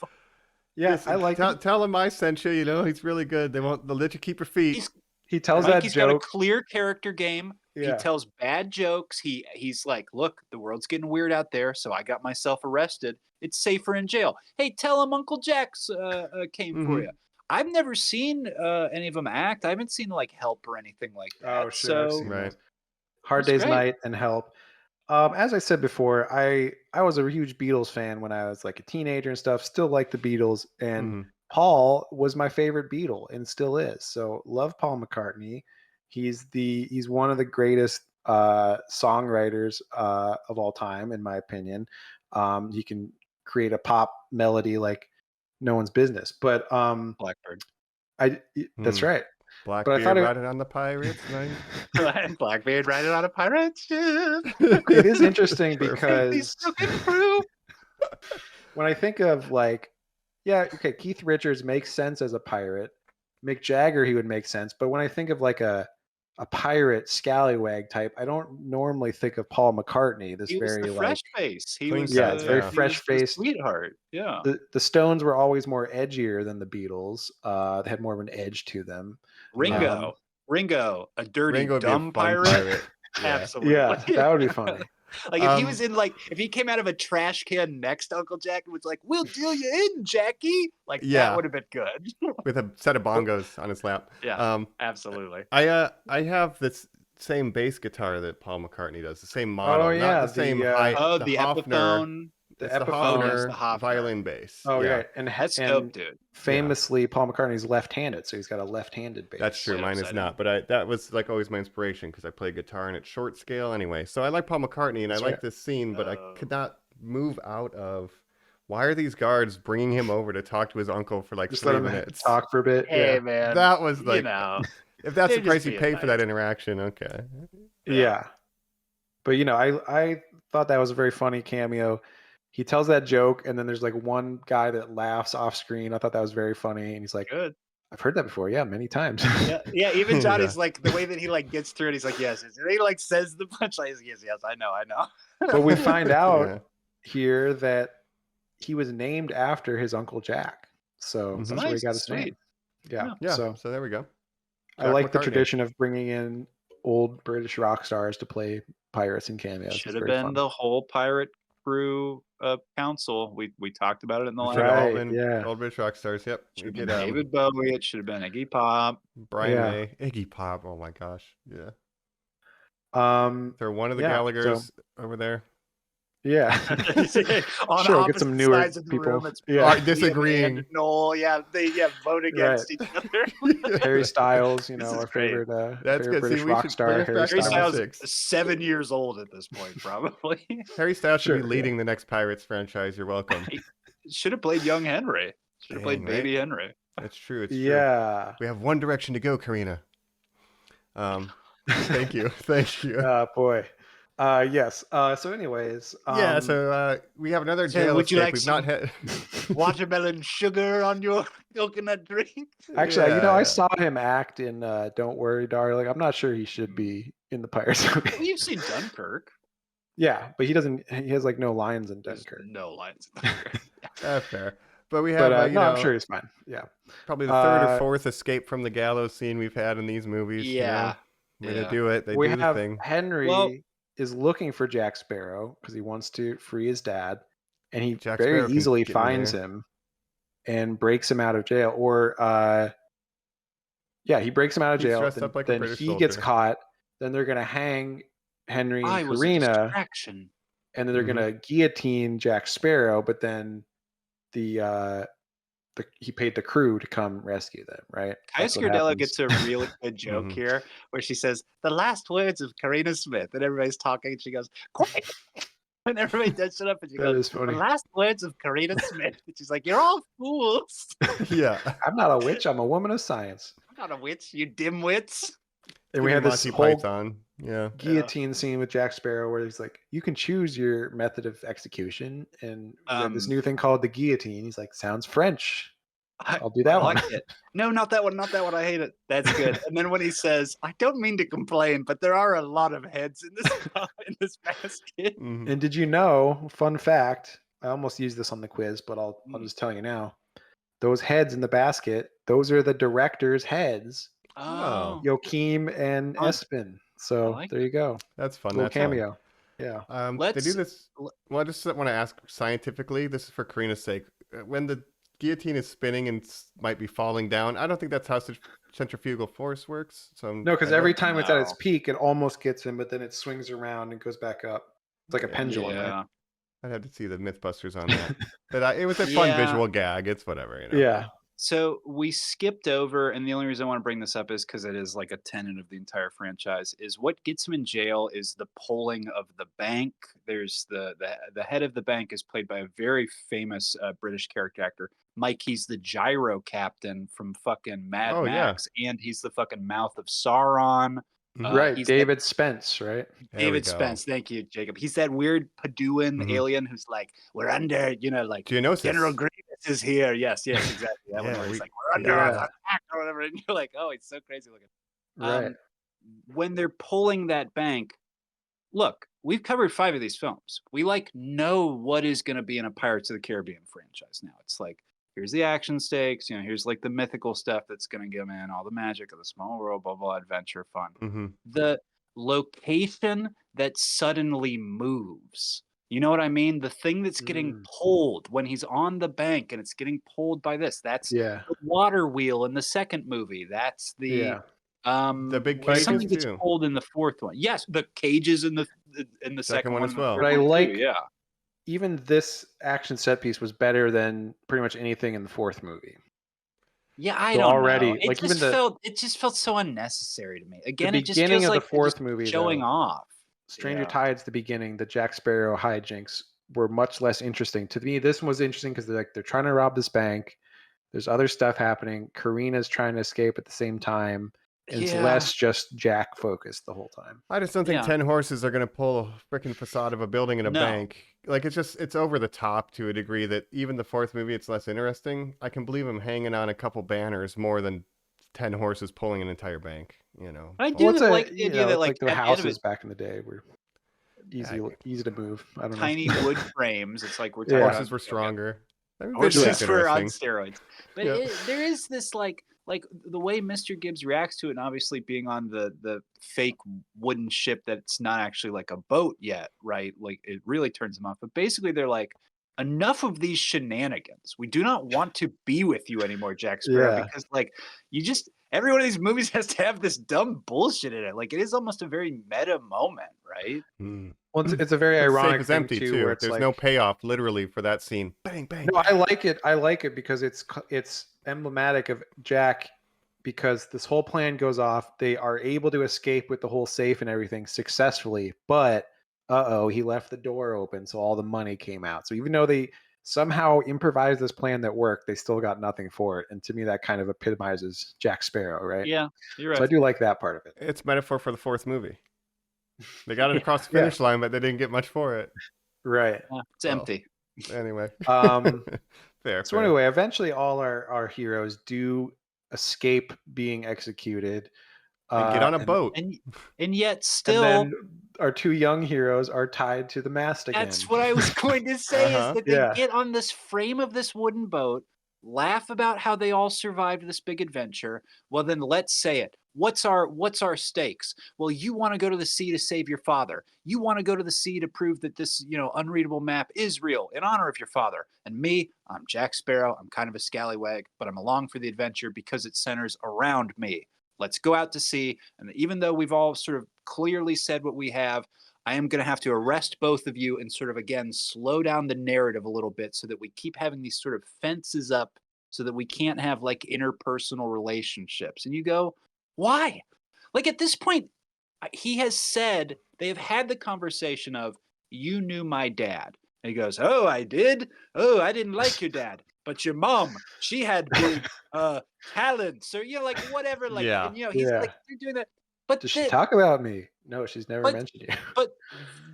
Yeah, Listen, I like tell him I sent you. You know, he's really good. They'll let you keep your feet. He tells I think that he's got a joke. clear character game. Yeah. He tells bad jokes. He's like, look, the world's getting weird out there, so I got myself arrested. It's safer in jail. Hey, tell him Uncle Jack's came for Mhm. you. I've never seen any of them act. I haven't seen like Help or anything like that. Oh, sure. I've So seen Right. those. Hard That's Day's great. Night and Help. As I said before, I was a huge Beatles fan when I was like a teenager and stuff. Still like the Beatles, and Mhm. Paul was my favorite Beatle and still is. So love Paul McCartney. He's one of the greatest songwriters of all time, in my opinion. He can create a pop melody like no one's business. But Blackbird. that's Hmm. right. Blackbeard thought it- riding on the pirates. Nice. Blackbeard riding on a pirate ship. It is interesting Perfect. He's because broken through. when I think of like, yeah, okay, Keith Richards makes sense as a pirate. Mick Jagger, he would make sense. But when I think of like a pirate scallywag type, I don't normally think of Paul McCartney. This He was very the like, fresh face. He Clean was yeah, it's very Yeah. he was the fresh-faced. sweetheart. Yeah. The Stones were always more edgier than the Beatles. They had more of an edge to them. Ringo. Ringo, a dirty, Ringo would be a dumb fun pirate. Yeah. Absolutely. Yeah, that would be funny. Like if he was in like if he came out of a trash can next to Uncle Jack and was like, "We'll deal you in, Jackie," like Yeah. that would have been good. With a set of bongos on his lap. Yeah. Absolutely. I have this same bass guitar that Paul McCartney does. The same model. Oh, yeah, Not the same the, height. Oh, the the Hofner. Epiphone. The It's the Epiphone Hofner is the Hofner. violin bass. Oh yeah. yeah, and That's and dope, dude. famously, Paul McCartney's left-handed, so he's got a left-handed bass. That's true. Quite Mine is upsetting. not, but that was like always my inspiration because I play guitar and it's short scale anyway. So I like Paul McCartney and That's I like right. this scene, but I Oh. could not move out of. Why are these guards bringing him over to talk to his uncle for like Just 3 let him minutes? talk for a bit. Hey Yeah. man. That was like, you know. if that's the they're price just you being pay for that nice. interaction, okay. Yeah. But I thought that was a very funny cameo. He tells that joke, and then there's like one guy that laughs off screen. I thought that was very funny, and he's like, Good. "I've heard that before, yeah, many times." Yeah. Even Johnny's Yeah. like the way that he like gets through it. He's like, yes. And he like says the punchline. He's like, yes. I know. But we find out Yeah. here that he was named after his uncle Jack, so Mhm. that's where he Nice, got his sweet. name. Yeah. Yeah. So So there we go. I Jack like the McCartney. tradition of bringing in old British rock stars to play pirates and cameos. Should It's have very been fun. the whole pirate crew council. We talked about it in the last. Should have all Right, been yeah. old British rock stars. Yep. Should You have been get David Bowie. It should have been Iggy Pop. Brian Yeah. May, Iggy Pop. Oh my gosh. Yeah. Um, They're one of the Yeah, Gallaghers over there. yeah. On Sure, we'll get opposite some newer sides of the people. room, it's Yeah. Are Ian disagreeing. and Noel. Yeah, they vote against each other. Harry Styles, This our is great. favorite, That's favorite good. See, British we rock should star, bring us Harry back to Harry number Styles. Styles six. is 7 years old at this point, probably. Harry Styles should Sure, be yeah. leading the next Pirates franchise. You're welcome. Should have played young Henry. Should have played Dang, right? baby Henry. That's true. It's true. Yeah. We have one direction to go, Karina. Thank you. Thank you. Boy. Yes. So, anyways. Yeah, so we have another So jail would you escape. like We've not had. Watermelon sugar on your coconut drink. Actually, Yeah, I yeah. saw him act in "Don't Worry, Darling." I'm not sure he should be in the Pirates Well, movie. you've seen Dunkirk. Yeah, but he doesn't. He has like no lines in There's Dunkirk. no lines in Dunkirk. Fair. But we have, But no, I'm sure he's fine. Yeah. probably the third or Uh, fourth escape from the gallows scene we've had in these movies. Yeah. Way Yeah. to do it. They we do the have thing. Henry Well- is looking for Jack Sparrow because he wants to free his dad, and he Jack very Sparrow can easily get in finds there. him and breaks him out of jail. Or he breaks him out of He's jail. dressed Then, up like a then British he gets soldier. caught. Then they're gonna hang Henry I and was a Karina, distraction. and then they're Mhm. gonna guillotine Jack Sparrow. But then he paid the crew to come rescue them. Right? Kaya That's what Scardella happens. gets a really good joke Mhm. here where she says, the last words of Karina Smith. And everybody's talking and she goes, quiet. And everybody does shut up and she That goes, is funny. the last words of Karina Smith. And she's like, you're all fools. Yeah. I'm not a witch. I'm a woman of science. I'm not a witch, you dimwits. And we Give had me this Monty whole Python. Yeah. guillotine scene with Jack Sparrow where he's like, you can choose your method of execution. And we have this new thing called the guillotine. He's like, sounds French. I'll do that I one. like it. No, not that one. Not that one. I hate it. That's good. And then when he says, I don't mean to complain, but there are a lot of heads in this in this basket. Mhm. And did you know, fun fact, I almost used this on the quiz, but I'll just tell you now. Those heads in the basket, those are the director's heads Oh, Joachim and Fun. Espen. So like there you go. That's fun. Little That's fun. cameo. Yeah. They do let's. this. Well, I just want to ask scientifically. This is for Karina's sake. When the guillotine is spinning and might be falling down, I don't think that's how centrifugal force works. So No, because every time it's at its No. peak, it almost gets him, but then it swings around and goes back up. It's like a pendulum, right? Yeah. I'd have to see the MythBusters on that. But it was a fun Yeah. visual gag. It's whatever, you know. Yeah. So we skipped over, and the only reason I want to bring this up is because it is like a tenet of the entire franchise. Is what gets him in jail is the pulling of the bank. There's the head of the bank is played by a very famous British character actor, Mike. He's the gyro captain from fucking Mad Oh, yeah. Max, and he's the fucking mouth of Sauron. Right. He's David Spence, right? There we David go. Spence, thank you, Jacob. He's that weird Paduan Mhm. alien who's like, we're under, like Geonosis. General Grievous is here. Yes, exactly. That one Yeah, where he's we- like, we're under yeah. attack or whatever, and you're like, oh, it's so crazy looking. Right. When they're pulling that bank, look, we've covered 5 of these films. We know what is going to be in a Pirates of the Caribbean franchise now. It's like, here's the action stakes, here's like the mythical stuff that's going to come in, all the magic of the small world, blah, blah, adventure, fun. Mm-hmm. The location that suddenly moves. You know what I mean? The thing that's getting pulled when he's on the bank and it's getting pulled by this. That's Yeah. the water wheel in the second movie. That's the big where cages something gets too. pulled in the fourth one. Yes, the cages in the second one as and the well. third But I one too, like- yeah. Even this action set piece was better than pretty much anything in the fourth movie. Yeah, I So don't already, know. It like, just even the- felt so unnecessary to me. Again, the it just beginning feels of the like they're fourth just movie, showing though, off. Stranger Yeah. Tides, the beginning, the Jack Sparrow hijinks were much less interesting. To me, this one was interesting because they're trying to rob this bank. There's other stuff happening. Karina's trying to escape at the same time. And it's Yeah. less just Jack focused the whole time. I just don't think Yeah. 10 horses are going to pull a freaking facade of a building in a No. bank. Like, it's over the top to a degree that even the fourth movie, it's less interesting. I can believe him hanging on a couple banners more than 10 horses pulling an entire bank, I do Well, like the idea that it's like the at the end of houses it, back in the day were easy to move. I don't tiny know. wood frames. It's like we're Yeah. talking Horses about were stronger. I mean, horses visually it's were on interesting. steroids. But Yeah. there is this like the way Mr. Gibbs reacts to it, and obviously being on the fake wooden ship that's not actually like a boat yet, right? Like it really turns them off. But basically they're like, enough of these shenanigans. We do not want to be with you anymore, Jack Sparrow, Yeah. because like every one of these movies has to have this dumb bullshit in it. Like it is almost a very meta moment, right? Hmm. Well, it's a very The ironic safe is thing empty too, too. where it's There's like, no payoff literally for that scene. Bang, bang. no, I like it. I like it because it's emblematic of Jack. Because this whole plan goes off, they are able to escape with the whole safe and everything successfully. But he left the door open, so all the money came out. So even though they somehow improvised this plan that worked, they still got nothing for it. And to me, that kind of epitomizes Jack Sparrow, right? Yeah, you're So I right. do like that part of it. It's metaphor for the fourth movie. They got it across the Yeah. finish line, but they didn't get much for it. Right. Yeah, it's Well, empty. Anyway. So fair. anyway, eventually all our heroes do escape being executed. And get on a boat. And yet still And then our two young heroes are tied to the mast again. that's what I was going to say Uh-huh. is that they Yeah. get on this frame of this wooden boat, laugh about how they all survived this big adventure. Well, then let's say it. What's our stakes? Well, you want to go to the sea to save your father. You want to go to the sea to prove that this, unreadable map is real in honor of your father. And me, I'm Jack Sparrow. I'm kind of a scallywag, but I'm along for the adventure because it centers around me. Let's go out to sea. And even though we've all sort of clearly said what we have, I am going to have to arrest both of you and sort of, again, slow down the narrative a little bit so that we keep having these sort of fences up so that we can't have like interpersonal relationships. And you go, why? Like at this point, he has said, they have had the conversation of, you knew my dad. And he goes, oh, I did? Oh, I didn't like your dad. But your mom, she had big talents, or like whatever. Like, Yeah. and, he's Yeah. like, you're doing that. But Does she talk about me? No, she's never but- mentioned you. But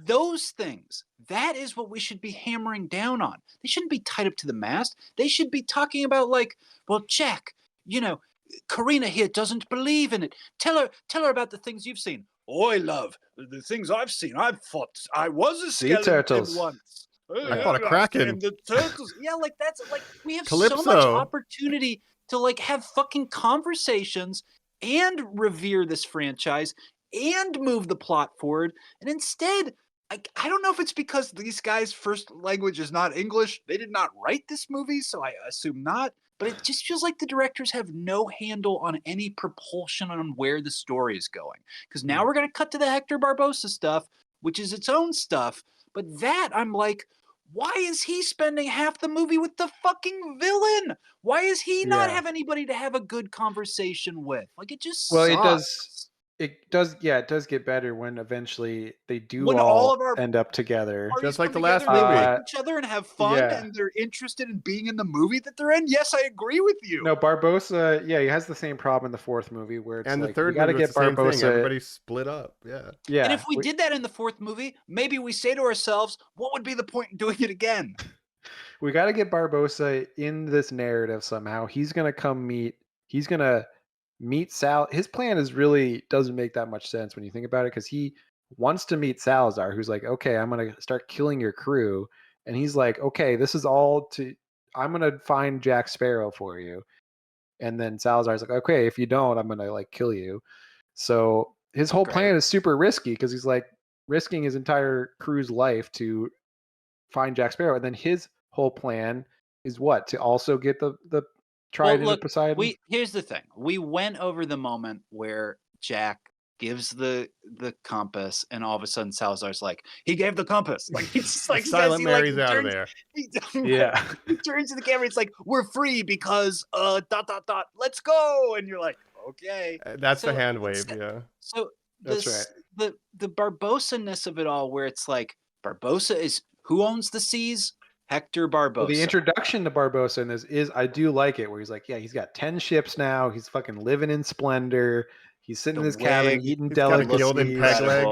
those things, that is what we should be hammering down on. They shouldn't be tied up to the mast. They should be talking about like, well, Jack, Karina here doesn't believe in it. Tell her about the things you've seen. Oi, love, the things I've seen. I was a Sea skeleton turtles. once. I fought a kraken. And the turtles. Yeah, like that's like we have so much Calypso. opportunity to like have fucking conversations and revere this franchise and move the plot forward. And instead, I don't know if it's because these guys' first language is not English. They did not write this movie, so I assume not. But it just feels like the directors have no handle on any propulsion on where the story is going. Because now we're going to cut to the Hector Barbosa stuff, which is its own stuff. But that, I'm like, why is he spending half the movie with the fucking villain? Why is he not have anybody to have a good conversation with? Like, it just Well, sucks. it does get better when eventually they do When all of our end up together. parties Just like come the last together, they movie. like each other and have fun, yeah. and they're interested in being in the movie that they're in. Yes, I agree with you. No, Barbosa, he has the same problem in the fourth movie where it's And like the third we got to movie was get the same thing. Barbosa. Everybody split up. Yeah. Yeah. And if we did that in the fourth movie, maybe we say to ourselves, what would be the point in doing it again? We got to get Barbosa in this narrative somehow. He's going to meet Sal. His plan doesn't make that much sense when you think about it, because he wants to meet Salazar, who's like, okay, I'm going to start killing your crew. And he's like, okay, I'm going to find Jack Sparrow for you. And then Salazar's like, okay, if you don't, I'm going to like kill you. So his whole plan is super risky, because he's like risking his entire crew's life to find Jack Sparrow. And then his whole plan is what? To also get the Trident of Poseidon? Here's the thing. We went over the moment where Jack gives the compass, and all of a sudden Salazar's like, he gave the compass. Like, he's just like Silent he, Mary's like, out turns, of there. Yeah. He turns to the camera. It's like, we're free because ... let's go. And you're like, okay. That's So- the hand wave. Yeah. So That's right. The Barbosa-ness of it all, where it's like, Barbosa is who owns the seas? Hector Barbosa. Well, the introduction to Barbosa in this is, I do like it, where he's like, yeah, he's got 10 ships now. He's fucking living in splendor. He's sitting in his cabin eating He's got a delicacies. gilded peg leg.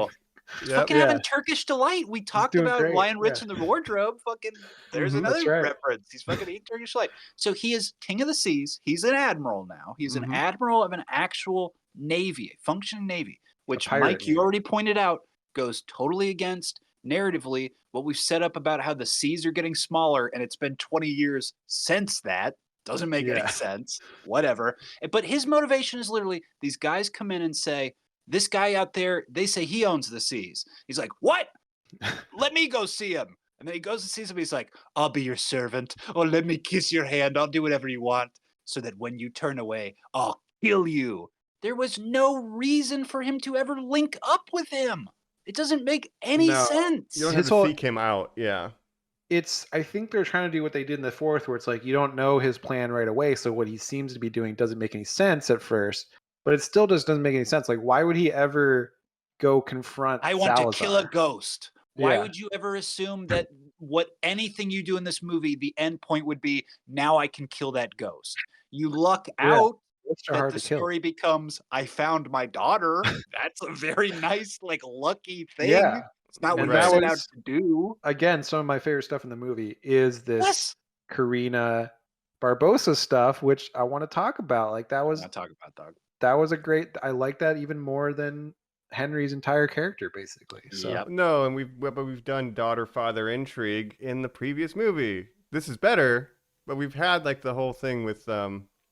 Yep. Fucking having Turkish delight. We talked doing about great, Lion Rich in the wardrobe. Fucking, there's another That's right. reference. He's fucking eating Turkish delight. So he is king of the seas. He's an admiral now. He's an admiral of an actual navy, a functioning navy, which Mike, you already pointed out, goes totally against narratively what we've set up about how the seas are getting smaller, and it's been 20 years since that. Doesn't make any sense. Whatever. But his motivation is literally, these guys come in and say, this guy out there, they say he owns the seas. He's like, what? Let me go see him. And then he goes and sees him. He's like, I'll be your servant. Or let me kiss your hand. I'll do whatever you want, so that when you turn away, I'll kill you. There was no reason for him to ever link up with him. It doesn't make any sense. You don't have to seek him out. Yeah. I think they're trying to do what they did in the fourth, where it's like, you don't know his plan right away. So what he seems to be doing doesn't make any sense at first, but it still just doesn't make any sense. Like, why would he ever go confront I want Salazar? to kill a ghost. Why Yeah. would you ever assume that anything you do in this movie, the end point would be, now I can kill that ghost? You luck out that the story becomes, I found my daughter. That's a very nice, like, lucky thing. Yeah. It's not what And you that set out was- to do. Again, some of my favorite stuff in the movie is this Yes. Karina Barbosa stuff, which I want to talk about. Like, that was I'll talk about dog. that was a great. I like that even more than Henry's entire character, basically. So Yep. No, and we've done daughter-father intrigue in the previous movie. This is better, but we've had like the whole thing with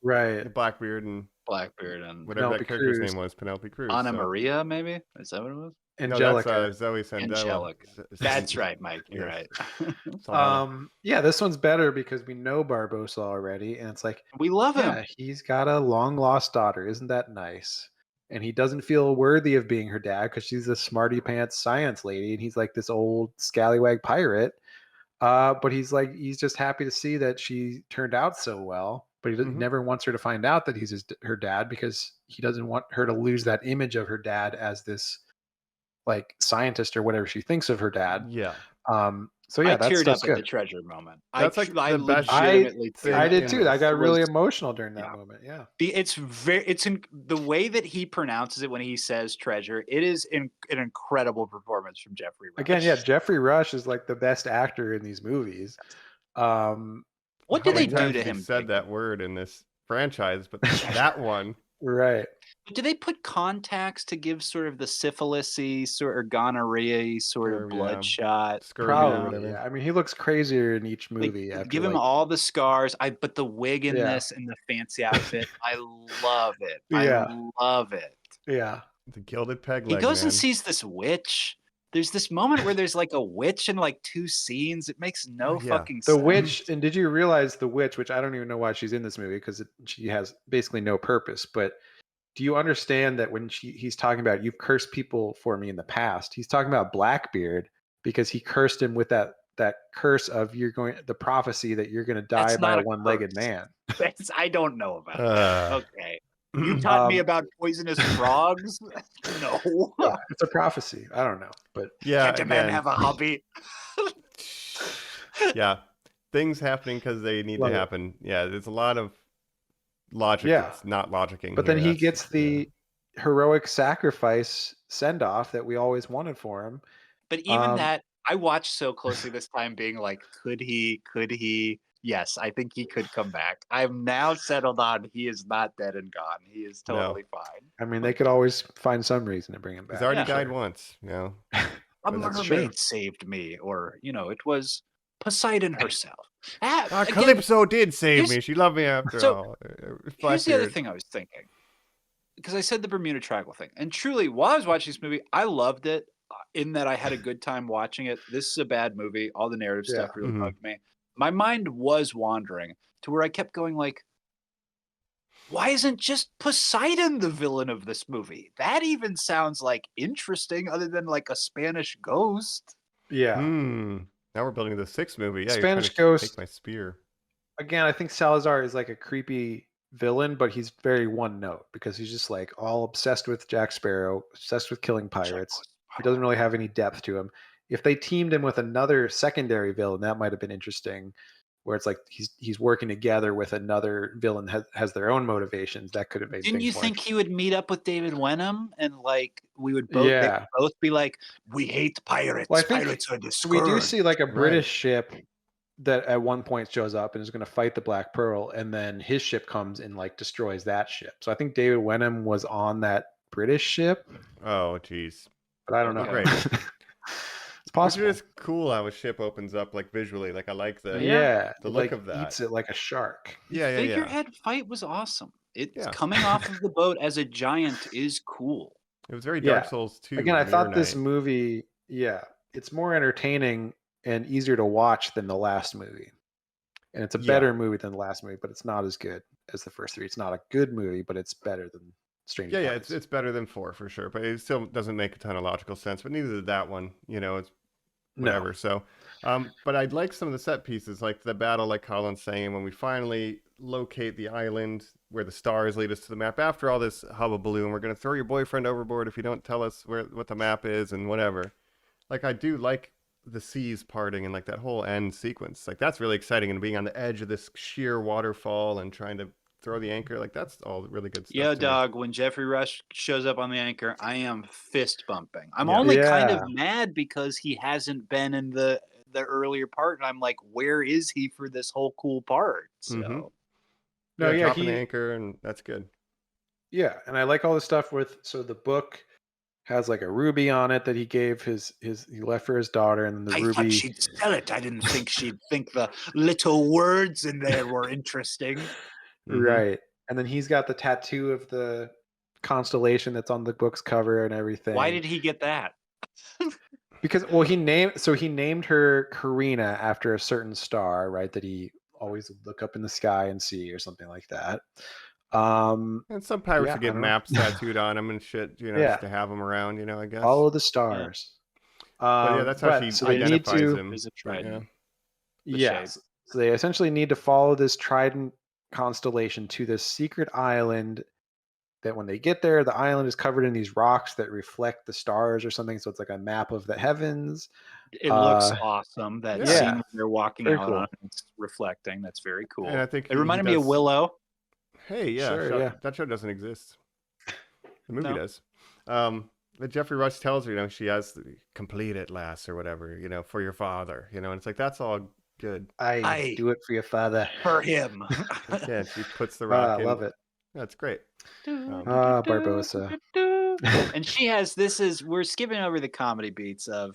right, Blackbeard and Blackbeard and whatever Penelope that character's Cruz. name was, Penelope Cruz. Anna so. Maria, maybe? Is that what it was? Angelica. No, that's Zoe Sandela. Angelica. That's right, Mike. You're right. Yeah, this one's better because we know Barbosa already, and it's like, We love him. yeah, he's got a long lost daughter. Isn't that nice? And he doesn't feel worthy of being her dad because she's a smarty pants science lady, and he's like this old scallywag pirate. But he's just happy to see that she turned out so well. But he never wants her to find out that he's her dad, because he doesn't want her to lose that image of her dad as this like scientist or whatever she thinks of her dad. Yeah. So yeah, I that's teared up good. at the treasure moment. That's like the best legitimately teared I up. did too. I got really was- emotional during that moment. Yeah. It's the way that he pronounces it when he says treasure. It is an incredible performance from Jeffrey Rush. Again, yeah, Jeffrey Rush is like the best actor in these movies. What How did they many do times to have you him? said that word in this franchise, but that one. Right. Do they put contacts to give sort of the syphilis-y sort or gonorrhea sort of Or, yeah, bloodshot? scurvy or Probably. whatever. Yeah. I mean, he looks crazier in each Like, movie after give him like all the scars. But the wig in Yeah. this and the fancy outfit, I love it. Yeah. I love it. Yeah. The gilded peg He leg, goes and man. sees this witch. There's this moment where there's like a witch in like 2 scenes. It makes no yeah. fucking The sense. witch, and did you realize the witch, which I don't even know why she's in this movie because she has basically no purpose, but do you understand that when he's talking about you've cursed people for me in the past, he's talking about Blackbeard because he cursed him with that curse of the prophecy that you're going to die That's by not a a one-legged curse. man. I don't know about that. Okay. You taught me about poisonous frogs? No. Yeah, it's a prophecy. I don't know, but Yeah, Can't a man again, have a hobby? yeah, things happening because they need Love to it. happen. Yeah, there's a lot of logic Yeah. that's not logicking. but then here. he gets the heroic sacrifice send-off that we always wanted for him. But even Um, that, I watched so closely this time being like, could he? Yes, I think he could come back. I'm now settled on he is not dead and gone. He is No. totally fine. I mean, they could always find some reason to bring him back. He's already Yeah. died once. You know. A That's mermaid true. saved me, or it was Poseidon herself. Again, Calypso did save here's- me. She loved me after so, all. here's the other Blackbeard. thing I was thinking, because I said the Bermuda Triangle thing, and truly, while I was watching this movie, I loved it. In that I had a good time watching it. This is a bad movie. All the narrative stuff really Mhm. bugged me. My mind was wandering to where I kept going like, why isn't just Poseidon the villain of this movie? That even sounds like interesting, other than like a Spanish ghost. Yeah. Now we're building the 6th movie. Yeah, Spanish you're trying to Ghost. take my spear. Again, I think Salazar is like a creepy villain, but he's very one note because he's just like all obsessed with Jack Sparrow, obsessed with killing pirates. He doesn't really have any depth to him. If they teamed him with another secondary villain, that might have been interesting. Where it's like he's working together with another villain has their own motivations. That could have made. Didn't things you more think he would meet up with David Wenham and like we would both, Yeah. they would both be like, we hate pirates. Well, I think Pirates are the So we do scourge. see like a Right. British ship that at one point shows up and is going to fight the Black Pearl, and then his ship comes and like destroys that ship. So I think David Wenham was on that British ship, Oh, jeez. but I don't know. Great. It's possible. It's cool how a ship opens up like visually. Like I like the Yeah, the it, look like, of that. eats it like a shark. Yeah. Figurehead fight was awesome. It's Yeah. coming off of the boat as a giant is cool. It was very Yeah. Dark Souls 2. Again, I Mirror thought this Knight. movie, it's more entertaining and easier to watch than the last movie. And it's a Yeah. better movie than the last movie, but it's not as good as the first three. It's not a good movie, but it's better than Stranger Yeah, Tides. it's better than 4 for sure, but it still doesn't make a ton of logical sense. But neither did that one. It's whatever. No. So, but I'd like some of the set pieces, like the battle, like Colin's saying, when we finally locate the island where the stars lead us to the map. After all this hubbubaloo, and we're gonna throw your boyfriend overboard if you don't tell us what the map is and whatever. Like I do like the seas parting and like that whole end sequence. Like that's really exciting, and being on the edge of this sheer waterfall and trying to throw the anchor. Like that's all really good stuff. Yo, to me. dog, when Jeffrey Rush shows up on the anchor, I am fist bumping. I'm Yeah. only kind of Yeah. mad because he hasn't been in the earlier part, and I'm like, where is he for this whole cool part? So Mhm. No, yeah, dropping the anchor, and that's good. Yeah, and I like all the stuff so the book has like a ruby on it that he gave he left for his daughter, and then the I ruby. thought she'd sell it. I didn't think she'd think the little words in there were interesting. Mhm. Right. And then he's got the tattoo of the constellation that's on the book's cover and everything. Why did he get that? Because he named her Karina after a certain star, right? That he always would look up in the sky and see, or something like that. And some pirates Yeah, would I get don't know. maps tattooed on them and shit, Yeah. just to have them around, I guess. Follow the stars. But yeah, that's how she so they need identifies to. him. There's a but, trident. The Yes. shape. So they essentially need to follow this trident constellation to this secret island that when they get there, the island is covered in these rocks that reflect the stars or something. So it's like a map of the heavens. It looks awesome. That yeah. scene when they're walking Very out cool. on it's reflecting. That's very cool. And I think it he reminded me of does- Willow. Hey, yeah, Sure, yeah. that show doesn't exist. The movie No. does. But Jeffrey Rush tells her, she has to complete it last or whatever, for your father, and it's like, that's all good. I do it for your father. For him. Yeah, she puts the rock I in. love it. That's great. Barbosa. And she has we're skipping over the comedy beats of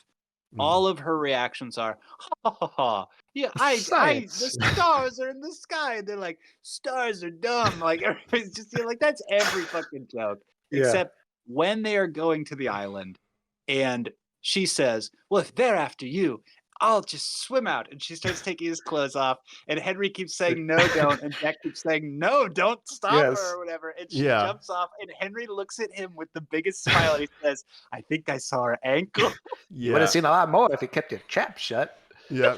Mm. all of her reactions are ha ha ha. Yeah, the Science. stars are in the sky. And they're like, stars are dumb. Like everybody's just like that's every fucking joke. Yeah. Except when they are going to the island and she says, well, if they're after you, I'll just swim out. And she starts taking his clothes off. And Henry keeps saying, no, don't. And Jack keeps saying, no, don't stop Yes. her or whatever. And she Yeah. jumps off. And Henry looks at him with the biggest smile. And he says, I think I saw her ankle. You would have seen a lot more if you kept your trap shut. Yeah.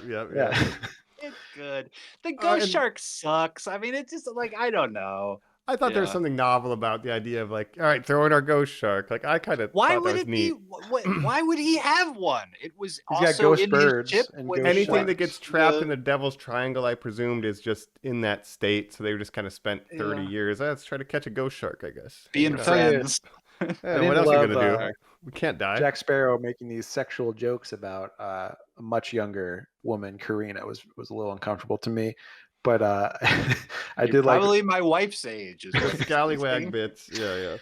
It's good. The ghost and- shark sucks. I mean, it's just like, I don't know. I thought there was Yeah. something novel about the idea of like, all right, throw in our ghost shark. Like I kind of Why thought would that was it neat. be? Why would he have one? It was He's got also ghost in birds his ship. and when ghost he Anything sharks. that gets trapped the- in the Devil's Triangle, I presumed, is just in that state. So they were just kind of spent 30 Yeah. years. Let's try to catch a ghost shark, I guess. being You know? tell you, friends. I Yeah, didn't what else are you love, gonna do? We can't die. Jack Sparrow making these sexual jokes about a much younger woman, Karina, was a little uncomfortable to me. But I You're did like probably my wife's age. Is The what he's scallywag saying. bits. Yeah.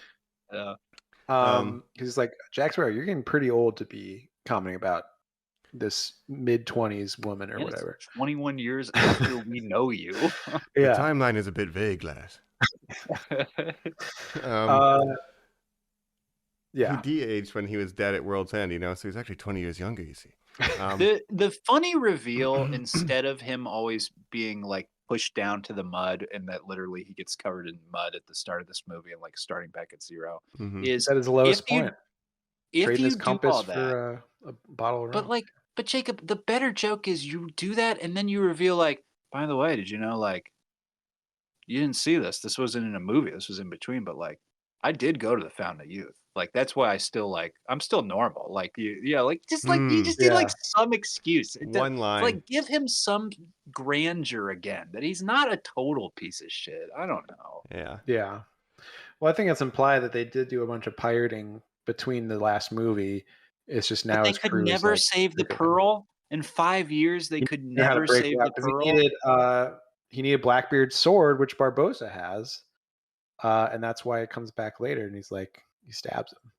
Yeah. he's like, Jack Sparrow, you're getting pretty old to be commenting about this mid-20s woman or And it's whatever. 21 years after we know you. The Yeah. timeline is a bit vague, lads. Yeah. He de-aged when he was dead at World's End, you know, so he's actually 20 years younger, you see. The funny reveal, instead of him always being like pushed down to the mud and that literally he gets covered in mud at the start of this movie and like starting back at zero, Mhm. is That is the lowest if you- point. if Trading you his do compass all that, for a bottle of rum. but Jacob, the better joke is you do that and then you reveal like, by the way, did you know like you didn't see this? This wasn't in a movie. This was in between, but like I did go to the Fountain of Youth. Like that's why I'm still normal. Like you just you just need like some excuse. One line. Like give him some grandeur again that he's not a total piece of shit. I don't know. Yeah. Yeah. Well, I think it's implied that they did do a bunch of pirating between the last movie. It's just now But they his could crew is, never like, save the forgiven. pearl. In 5 years, they could Knew how to never break save it the up, 'cause pearl. he needed Blackbeard's sword, which Barbosa has, and that's why it comes back later. And he's like, he stabs him.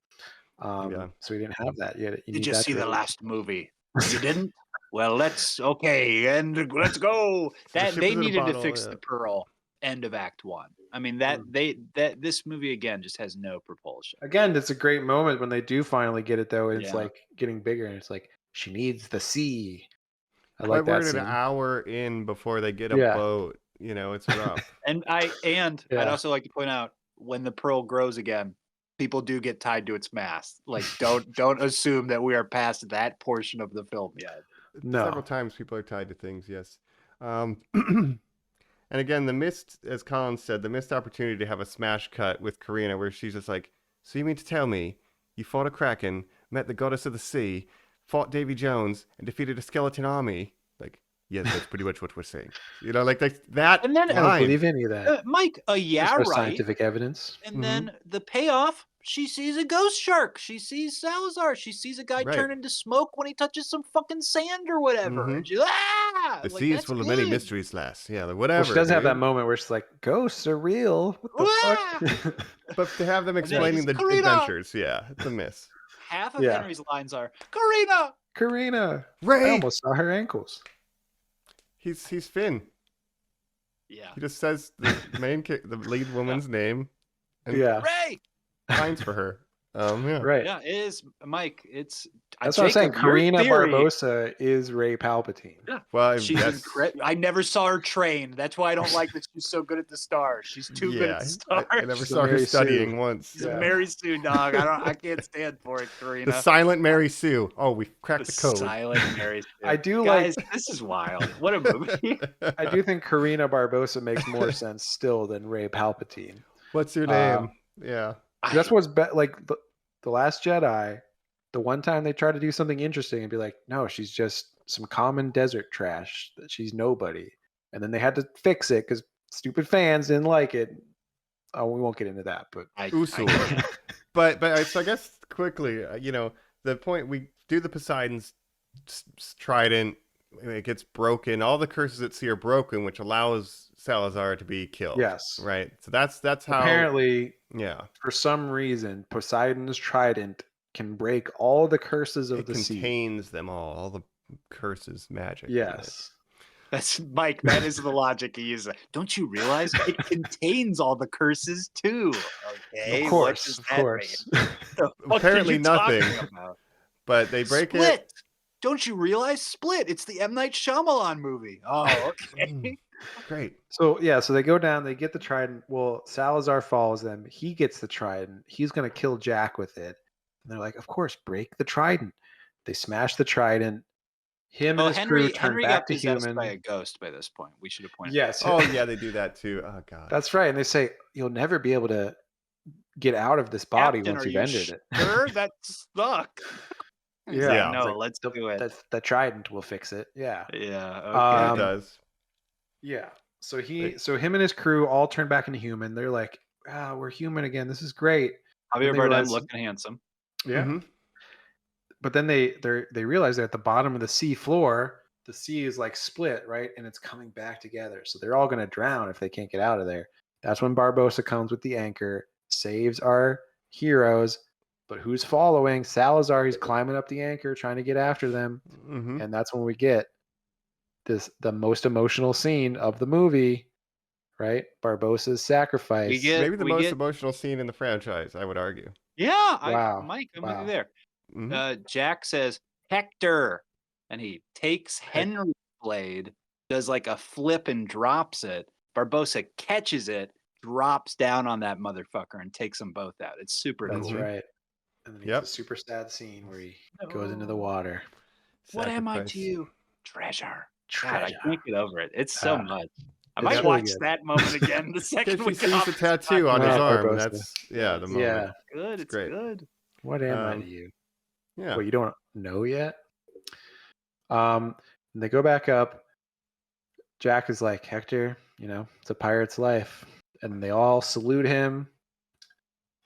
So he didn't have that yet. Did you see the last movie? You didn't? Well, let's go. That ship they is in a needed to bottle, fix yeah. the pearl. End of Act 1. I mean this movie again just has no propulsion. Again, it's a great moment when they do finally get it, though. It's Yeah. like getting bigger, and it's like she needs the sea. I Like like that we're scene. an hour in before they get a Yeah. boat. You know, it's rough. And I'd Yeah. also like to point out when the pearl grows again, people do get tied to its mast. Like don't assume that we are past that portion of the film yet. No. Several times people are tied to things, yes. And again, the missed, as Colin said, the missed opportunity to have a smash cut with Karina where she's just like, so you mean to tell me you fought a kraken, met the goddess of the sea, fought Davy Jones, and defeated a skeleton army? Like, yes, that's pretty much what we're saying. You know, like that And then- I don't line. believe any of that. Mike, There's no scientific evidence. And then the payoff, she sees a ghost shark. She sees Salazar. She sees a guy Right. turn into smoke when he touches some fucking sand or whatever. Mhm. And she's The sea is that's full of many good. mysteries, lass. Yeah, like, whatever. Well, she does have that dude. moment where she's like, ghosts are real. What the fuck? But to have them then explaining the it's Karina. adventures, yeah, it's a miss. Half of Yeah. Henry's lines are, Karina! Karina. I Ray! almost saw her ankles. He's Finn. Yeah. He just says the the lead woman's name and Yeah. Ray! signs for her. Yeah. Right. Yeah, it is, Mike. It's That's what I'm saying. Jacob, your Karina theory- Barbosa is Ray Palpatine. Yeah. Well, She's that's, incredible. I never saw her train. That's why I don't like that she's so good at the stars. She's too good at the stars. I never She's saw a her Mary studying Sue. once. She's Yeah. a Mary Sue dog. I can't stand for it, Karina. The silent Mary Sue. Oh, we cracked the code. Silent Mary Sue. I do Guys, this is wild. What a movie. I do think Karina Barbosa makes more sense still than Ray Palpatine. What's your name? Yeah. That's what's like the Last Jedi. The one time they try to do something interesting and be like, no, she's just some common desert trash. That she's nobody. And then they had to fix it because stupid fans didn't like it. Oh, we won't get into that, but Usul. But so I guess quickly, you know, the point we do the Poseidon's trident, it gets broken. All the curses at sea are broken, which allows Salazar to be killed. Yes. Right. So that's how. Apparently, Yeah. for some reason, Poseidon's trident can break all the curses of It the sea. contains them all the curses, magic. in it. Yes. That's Mike. That is the logic he uses. Don't you realize it contains all the curses too? Okay, Of what course. does Of that course. mean? The fuck are Apparently you nothing. talking about? But they break it. Split. Don't you realize Split? It's the M. Night Shyamalan movie. Oh, okay. Great. So yeah, so they go down, they get the trident. Well, Salazar follows them. He gets the trident. He's gonna kill Jack with it. And they're like, of course, break the trident. They smash the trident. Him and his crew turn Henry back got to possessed human. by a ghost by this point. We should have pointed. Yes. Oh yeah, they do that too. Oh god. That's right. And they say you'll never be able to get out of this body Captain, once are you've you ended it. Sure, that stuck. He's Yeah. like, It's no, like, let's do it. The trident will fix it. Yeah. Yeah. Okay. Yeah, it Um, does. Yeah. So him and his crew all turn back into human. They're like, we're human again. This is great. Javier then they Bardem realize- looking handsome. Yeah. Mhm. But then they realize they're at the bottom of the sea floor. The sea is like split, right? And it's coming back together. So they're all going to drown if they can't get out of there. That's when Barbossa comes with the anchor, saves our heroes. But who's following? Salazar. He's climbing up the anchor, trying to get after them. Mhm. And that's when we get the most emotional scene of the movie, right? Barbossa's sacrifice. We get- Maybe the we most get- emotional scene in the franchise, I would argue. Yeah. Wow. Mike, I'm Wow. with you there. Mhm. Jack says Hector, and he takes Henry's blade, does like a flip and drops it. Barbossa catches it, drops down on that motherfucker, and takes them both out. It's super That's cool. right. And then Yep. it's a super sad scene where he goes into the water. What am I Sacrifice. to you? Treasure. God, I Treasure. can't get over it. It's so Ah, much. I it's might really watch good. that moment again the second If we he get sees off the this tattoo on his Wow, arm, Barbossa. that's the moment. Yeah. Good. It's great. good. What am I Um, to you? Yeah. Well, you don't know yet. And they go back up. Jack is like, Hector, it's a pirate's life. And they all salute him.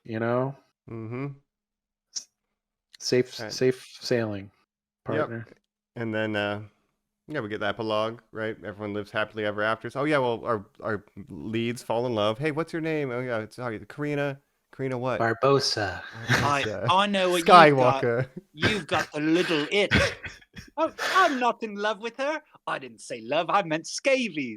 Mm-hmm. Safe Right. safe sailing, partner. And then we get the epilogue, right? Everyone lives happily ever after. So, oh yeah, well our leads fall in love. Hey, what's your name? Oh yeah, it's Karina. Karina what? Barbossa. I know what you've got. Skywalker. You've got the little it. I'm not in love with her. I didn't say love. I meant scabies.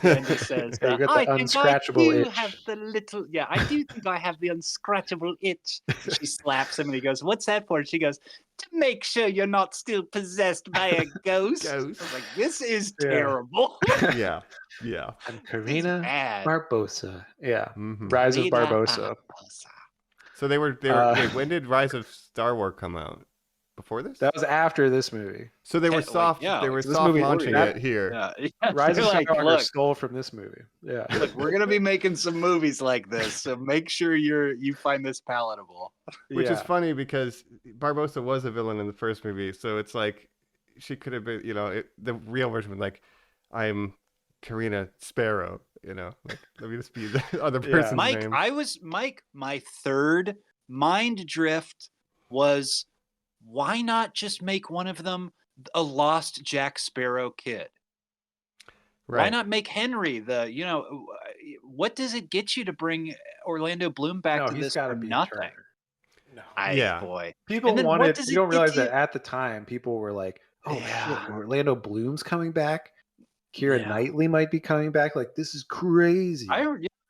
And he says, Yeah, you got the I think I unscratchable do itch. have the little. Yeah, I do think I have the unscratchable itch. She slaps him and he goes, "What's that for?" And she goes, "To make sure you're not still possessed by a ghost." I was like, "This is Yeah. terrible." Yeah. Yeah. And This is Karina bad. Barbossa. Yeah. Mm-hmm. Rise of Rita Barbossa. Barbossa. So they were wait, when did Rise of Star Wars come out? Before this? That was after this movie. So they were Like, soft. yeah, They were so this soft movie- launching that- it here. Yeah. Rise of They're like, Skywalker look, stole from this movie. Yeah. look, we're gonna be making some movies like this, so make sure you find this palatable. Which is Yeah. funny because Barbossa was a villain in the first movie, so it's like she could have been, the real version was like, I'm Karina Sparrow, like let me just be the other Yeah. person's Mike, name. my third mind drift was, why not just make one of them a lost Jack Sparrow kid? Right. Why not make Henry what does it get you to bring Orlando Bloom back No, to he's this got to for be a nothing? Turner. No. Yeah. Boy. People And then what wanted. does You it don't get realize you- that at the time, people were like, "Oh Yeah. shit, Orlando Bloom's coming back. Keira Yeah. Knightley might be coming back. Like this is crazy." I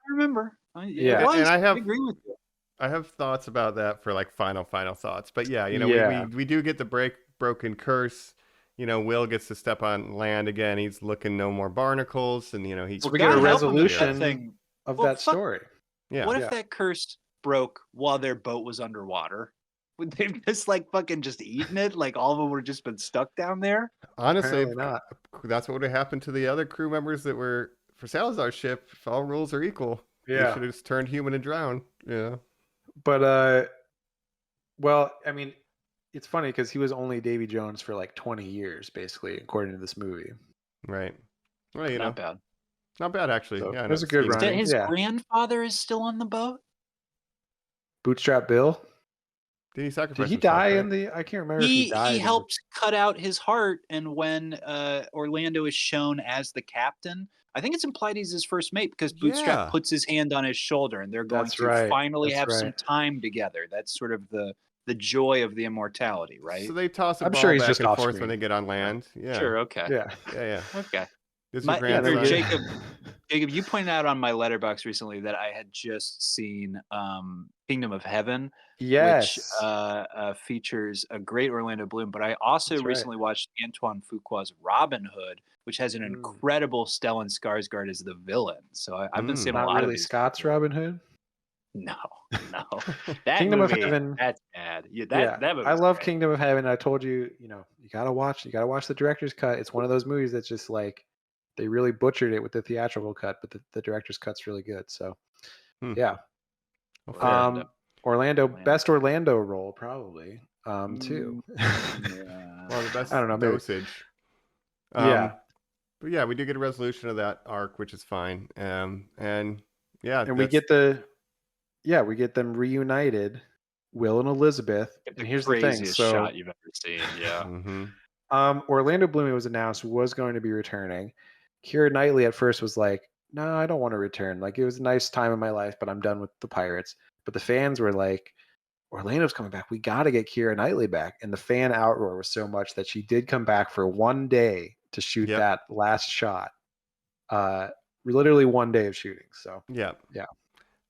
remember. Yeah. It was. And I agree with you. I have thoughts about that for like final thoughts. But yeah, Yeah. we do get the broken curse. Will gets to step on land again. He's looking no more barnacles, and he's So we get a God help him if that resolution thing- of Well, that fuck- story. yeah. What if Yeah. that curse broke while their boat was underwater? Would they just like fucking just eaten it? Like all of them would have just been stuck down there? Honestly, Apparently not. that's what would have happened to the other crew members that were for Salazar's ship. If all rules are equal, they Yeah. should have just turned human and drowned. But well, I mean, it's funny because he was only Davy Jones for like 20 years, basically, according to this movie. Right. Well, Not bad. not bad actually. So, Yeah, it was no, a good scheme. run. His Yeah. grandfather is still on the boat? Bootstrap Bill. Did he sacrifice Did he himself, die right? in the? I can't remember if he died. He in the- helps cut out his heart, and when Orlando is shown as the captain, I think it's implied he's his first mate because Bootstrap Yeah. puts his hand on his shoulder, and they're going That's to right. finally That's have some right. time together. That's sort of the joy of the immortality, right? So they toss a I'm ball sure he's back just and off forth when screen. they get on land. Yeah. Sure. Okay. Yeah. Yeah. Okay. This is My, your Yeah, they're grandson. good. Jacob, you pointed out on my letterbox recently that I had just seen Kingdom of Heaven, Yes. which features a great Orlando Bloom. But I also That's right. recently watched Antoine Fuqua's Robin Hood, which has an Mm. incredible Stellan Skarsgård as the villain. So I've been seeing a Not lot of really these. Scott's Robin Hood. No, no, that Kingdom of movie, Heaven. that's bad. Yeah, Yeah, that movie. I love Kingdom of Heaven. I told you, you gotta watch the director's cut. It's one of those movies that's just like they really butchered it with the theatrical cut, but the director's cut's really good. So Hmm. yeah. Well, fair. Orlando, best Orlando role probably. Too. Yeah. Well, the best I don't know, maybe. dosage. Yeah. But yeah, we do get a resolution of that arc, which is fine. And yeah, And we get we get them reunited, Will and Elizabeth. It's And the here's the thing. craziest So shot you've ever seen. Yeah. Orlando Bloom, it was announced, was going to be returning. Keira Knightley at first was like, no, I don't want to return. Like, it was a nice time in my life, but I'm done with the Pirates. But the fans were like, Orlando's coming back. We got to get Keira Knightley back. And the fan outroar was so much that she did come back for one day to shoot that last shot. Literally one day of shooting. So yeah. Yeah.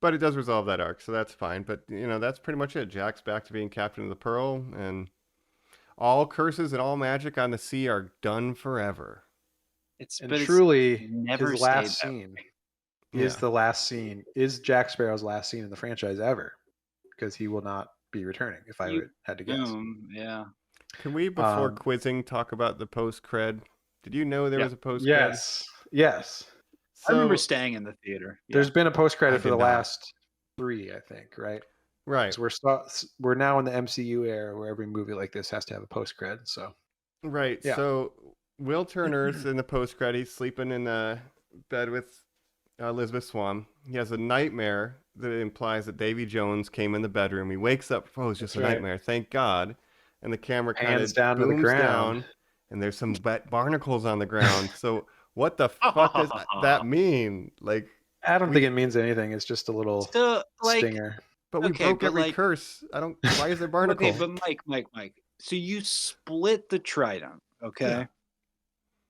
But it does resolve that arc, so that's fine. But that's pretty much it. Jack's back to being captain of the Pearl, and all curses and all magic on the sea are done forever. And truly, never his stayed last that scene way. is the last scene, is Jack Sparrow's last scene in the franchise ever, because he will not be returning, if I had to guess. Yeah. Can we, before quizzing, talk about the post-cred? Did you know there was a post-cred? Yes. I remember staying in the theater. Yeah. There's been a post-credit I for the did not. last 3, I think, right? Right. So we're now in the MCU era where every movie like this has to have a post-cred. So Right. Yeah. So Will Turner's in the post-cred. He's sleeping in the bed with Elizabeth Swann. He has a nightmare that implies that Davy Jones came in the bedroom. He wakes up, it's just a nightmare. Thank God. And the camera kind Hands of down to the booms ground. down, and there's some barnacles on the ground. So what the fuck does that mean? Like, I don't think it means anything. It's just a little stinger. But we broke every curse. Why is there barnacle? Okay, but Mike. So you split the trident, okay? Yeah.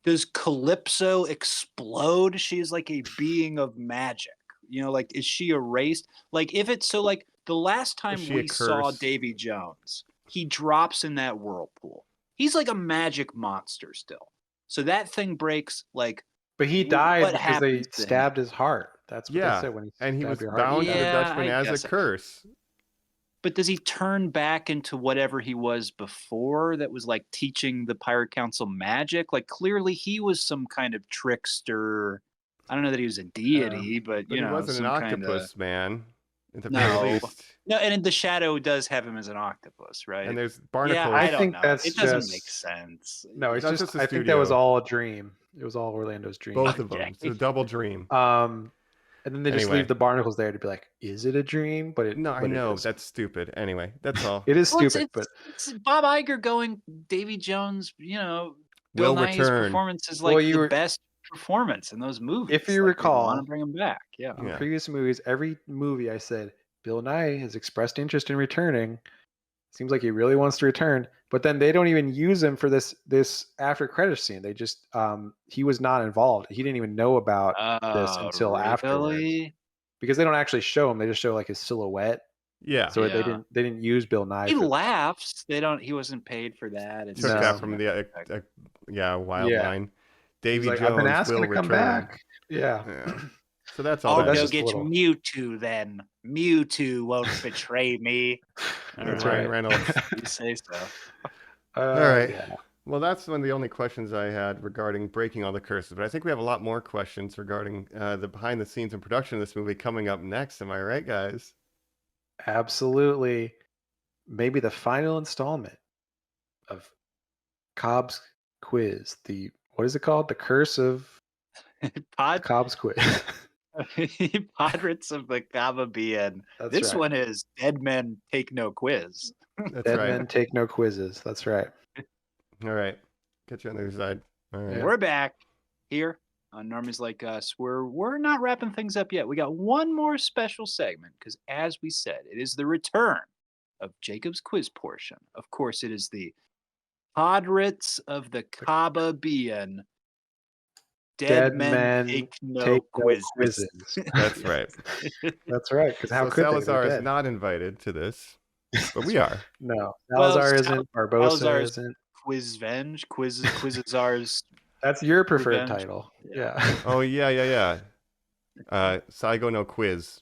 Does Calypso explode? She's like a being of magic. Is she erased? Like, if it's so, like, the last time we saw Davy Jones, he drops in that whirlpool. He's like a magic monster still. So that thing breaks, like. But he died because they stabbed his heart. That's what they said when he was your heart. bound to the Dutchman as a curse. But does he turn back into whatever he was before that was like teaching the Pirate Council magic? Like, clearly he was some kind of trickster. I don't know that he was a deity, but he wasn't an octopus man. At the very least. No, and the Shadow does have him as an octopus, right? And there's barnacles. Yeah, I think that's it doesn't make sense. No, it's just I think that was all a dream. It was all Orlando's dream. Both of them. It's a double dream. And then they just leave the barnacles there to be like, is it a dream? But I know that's stupid. Anyway, that's all. It is stupid, but it's Bob Iger going Davy Jones. Bill will Nighy's return. Performance is like the best performance in those movies. If you recall, I want to bring him back. Yeah. In previous movies, every movie I said Bill Nighy has expressed interest in returning. Seems like he really wants to return, but then they don't even use him for this after credit scene. They just he was not involved. He didn't even know about this until afterwards. Because they don't actually show him; they just show like his silhouette. Yeah. So they didn't use Bill Nighy. He laughs. He wasn't paid for that. Took that from the wild line. Davy Jones I've been asking will to come return. back. Yeah. So that's all. I'll go get Mewtwo then. Mewtwo won't betray me. That's Ryan Reynolds. You say so. All right. Yeah. Well, that's one of the only questions I had regarding breaking all the curses. But I think we have a lot more questions regarding the behind the scenes and production of this movie coming up next. Am I right, guys? Absolutely. Maybe the final installment of Cobb's Quiz. What is it called? The Curse of Cobb's Quiz. Pirates of the Caribbean. This right. one is Dead Men Take No Quiz. That's Dead right. men take no quizzes. That's right. All right. Catch you on the other side. All right. Yeah. We're back here on Normies Like Us. We're not wrapping things up yet. We got one more special segment because, as we said, it is the return of Jacob's quiz portion. Of course, it is the Podrits of the Caribbean. Dead men take no quizzes. That's right. That's right. Because how So could Salazar they? is They're dead. not invited to this, but we are. No, Well, Salazar isn't. Barbosa Salazar's isn't. Quizvenge, Quizazar's. That's your preferred Revenge. title. Yeah. Yeah. Oh yeah. Saigo no quiz.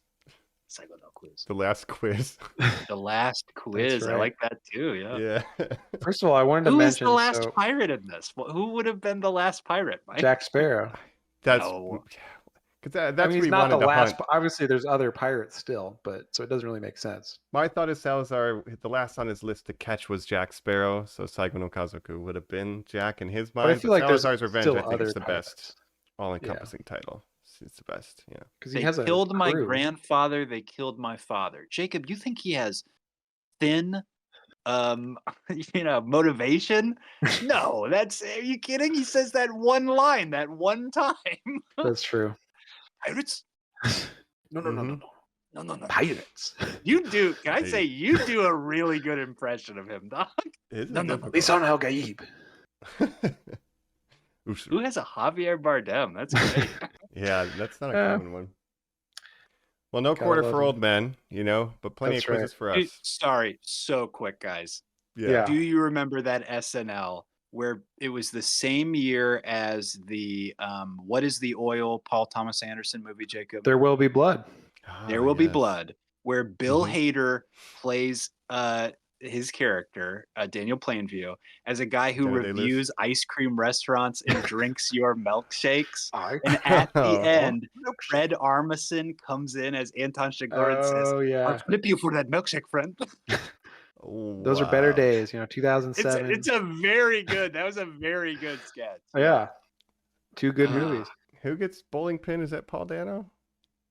Saigo no quiz. The last quiz. The last quiz. I right. like that too. Yeah. Yeah. First of all, I wanted to Who is mention the last pirate in this? Who would have been the last pirate? Mike? Jack Sparrow. That's No. because that's I mean, what he's we not wanted the to last. hunt. Obviously, there's other pirates still, but so it doesn't really make sense. My thought is Salazar, the last on his list to catch was Jack Sparrow, so Saigo no Kazoku would have been Jack in his mind. But I feel like there's Salazar's Revenge, still I think, other is the pirates. best all-encompassing title. It's the best, yeah. Because They he has a killed my crew. grandfather. They killed my father. Jacob, you think he has thin, motivation? No, are you kidding? He says that one line that one time. That's true. Pirates? No. Mhm. Pirates. You do. Can I Hey. say you do a really good impression of him, dog? It is No. difficult. Lisan Al Gaib. Oof. Who has a Javier Bardem? That's great. Yeah, that's not a Yeah. common one. Well, no Gotta quarter love for him. old men, but plenty That's of quizzes for Dude, us. sorry, so quick, guys. Yeah. Do you remember that SNL where it was the same year as the What is the Oil Paul Thomas Anderson movie, Jacob? There will be blood. There Will Be Yes. Blood, where Bill Mhm. Hader plays his character, Daniel Plainview, as a guy who Jenna Day-Lewis. reviews ice cream restaurants and drinks your milkshakes. I And at the Oh. end, Fred Armisen comes in as Anton Chigurh and says, Oh yeah. I'll flip you for that milkshake, friend. Oh, Those are better wow. days. 2007. It's a very good. That was a very good sketch. Yeah. Two good Ah. movies. Who gets bowling pin? Is that Paul Dano?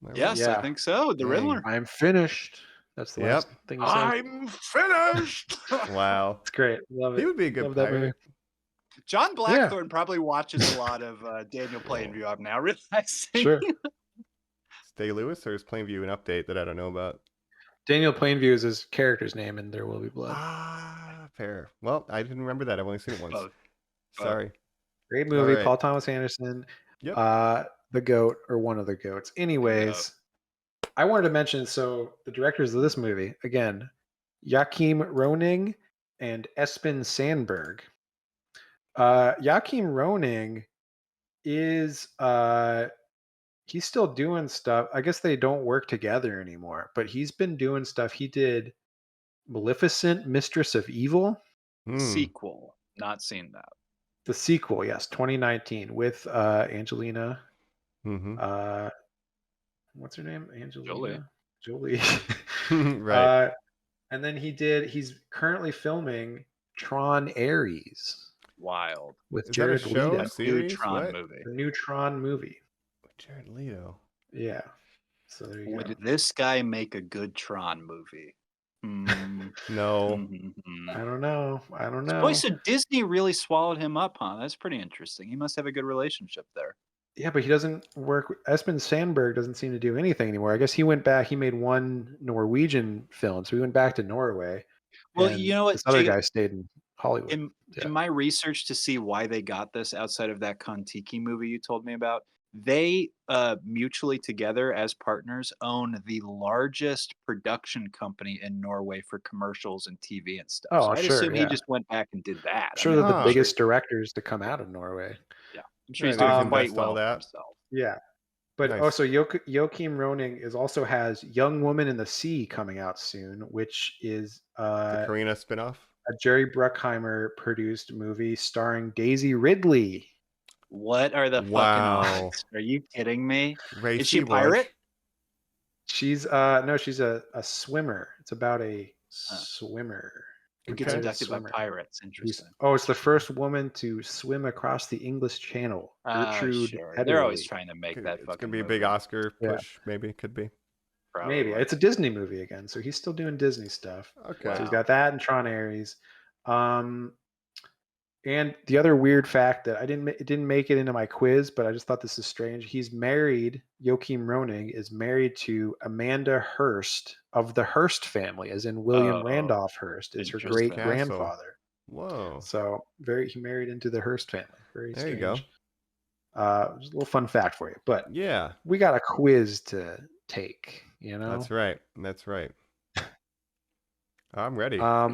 Am I right? Yes, Yeah. I think so. The Dang. Riddler. I'm finished. That's the Yep. last thing you said. I'm finished. Wow. It's great. Love it. He would be a good Love that movie. pirate. John Blackthorne probably watches a lot of Daniel Plainview. I'm now realizing. Sure. Is Day-Lewis or is Plainview an update that I don't know about? Daniel Plainview is his character's name in There Will Be Blood. Ah, fair. Well, I didn't remember that. I've only seen it once. Both. Sorry. Great movie. right. Paul Thomas Anderson. Yep. The GOAT or one of the GOATs. Anyways, I wanted to mention, so the directors of this movie, again, Joachim Roning and Espen Sandberg. Joachim Roning is he's still doing stuff. I guess they don't work together anymore, but he's been doing stuff. He did Maleficent, Mistress of Evil, Hmm. Sequel. Not seen that. the sequel, yes, 2019 with Angelina. Mm-hmm. What's her name? Angelina Jolie. Right. And then he's currently filming Tron Ares Wild. with Is that a Jared show? Leto. New Series? Tron What? movie. The new Tron movie. Jared Leto. Yeah. So there you go. Would this guy make a good Tron movie? No. I don't know. Boy, so Disney really swallowed him up, huh? That's pretty interesting. He must have a good relationship there. Yeah, but he doesn't work. Espen Sandberg doesn't seem to do anything anymore. I guess he went back. He made one Norwegian film, so he went back to Norway. Well, and you know what, This other Jacob- guy stayed in Hollywood. In my research to see why they got this outside of that Kon-Tiki movie you told me about, they mutually together as partners own the largest production company in Norway for commercials and TV and stuff. Oh, so I'd sure, assume he yeah. just went back and did that. I'm sure I mean, they're the Ah. biggest directors to come out of Norway. I'm sure he's Right, doing they quite invest all well for that. himself. Yeah. But Nice. also Joachim Roning also has Young Woman in the Sea coming out soon, which is The Karina spinoff. a Jerry Bruckheimer produced movie starring Daisy Ridley. What are the Wow. fucking odds? Are you kidding me? Racy Is she a lunch. pirate? She's she's a swimmer. It's about a swimmer. Who gets Okay. abducted by Swimmer. pirates? Who's- Interesting. it's the first woman to swim across the English Channel. Gertrude Sure. They're always Ederle. trying to make that It's fucking gonna be a movie. big Oscar Yeah. push. Maybe could be. Maybe it's a Disney movie again, so he's still doing Disney stuff. Okay. So he's got that and Tron Ares. And the other weird fact that it didn't make it into my quiz, but I just thought this is strange. He's married. Joachim Roning is married to Amanda Hearst of the Hearst family, as in William Randolph Hearst is her interesting. great grandfather. Whoa. So he married into the Hearst family. Very There strange. you go. Just a little fun fact for you. But Yeah, we got a quiz to take. that's right. That's right. I'm ready. All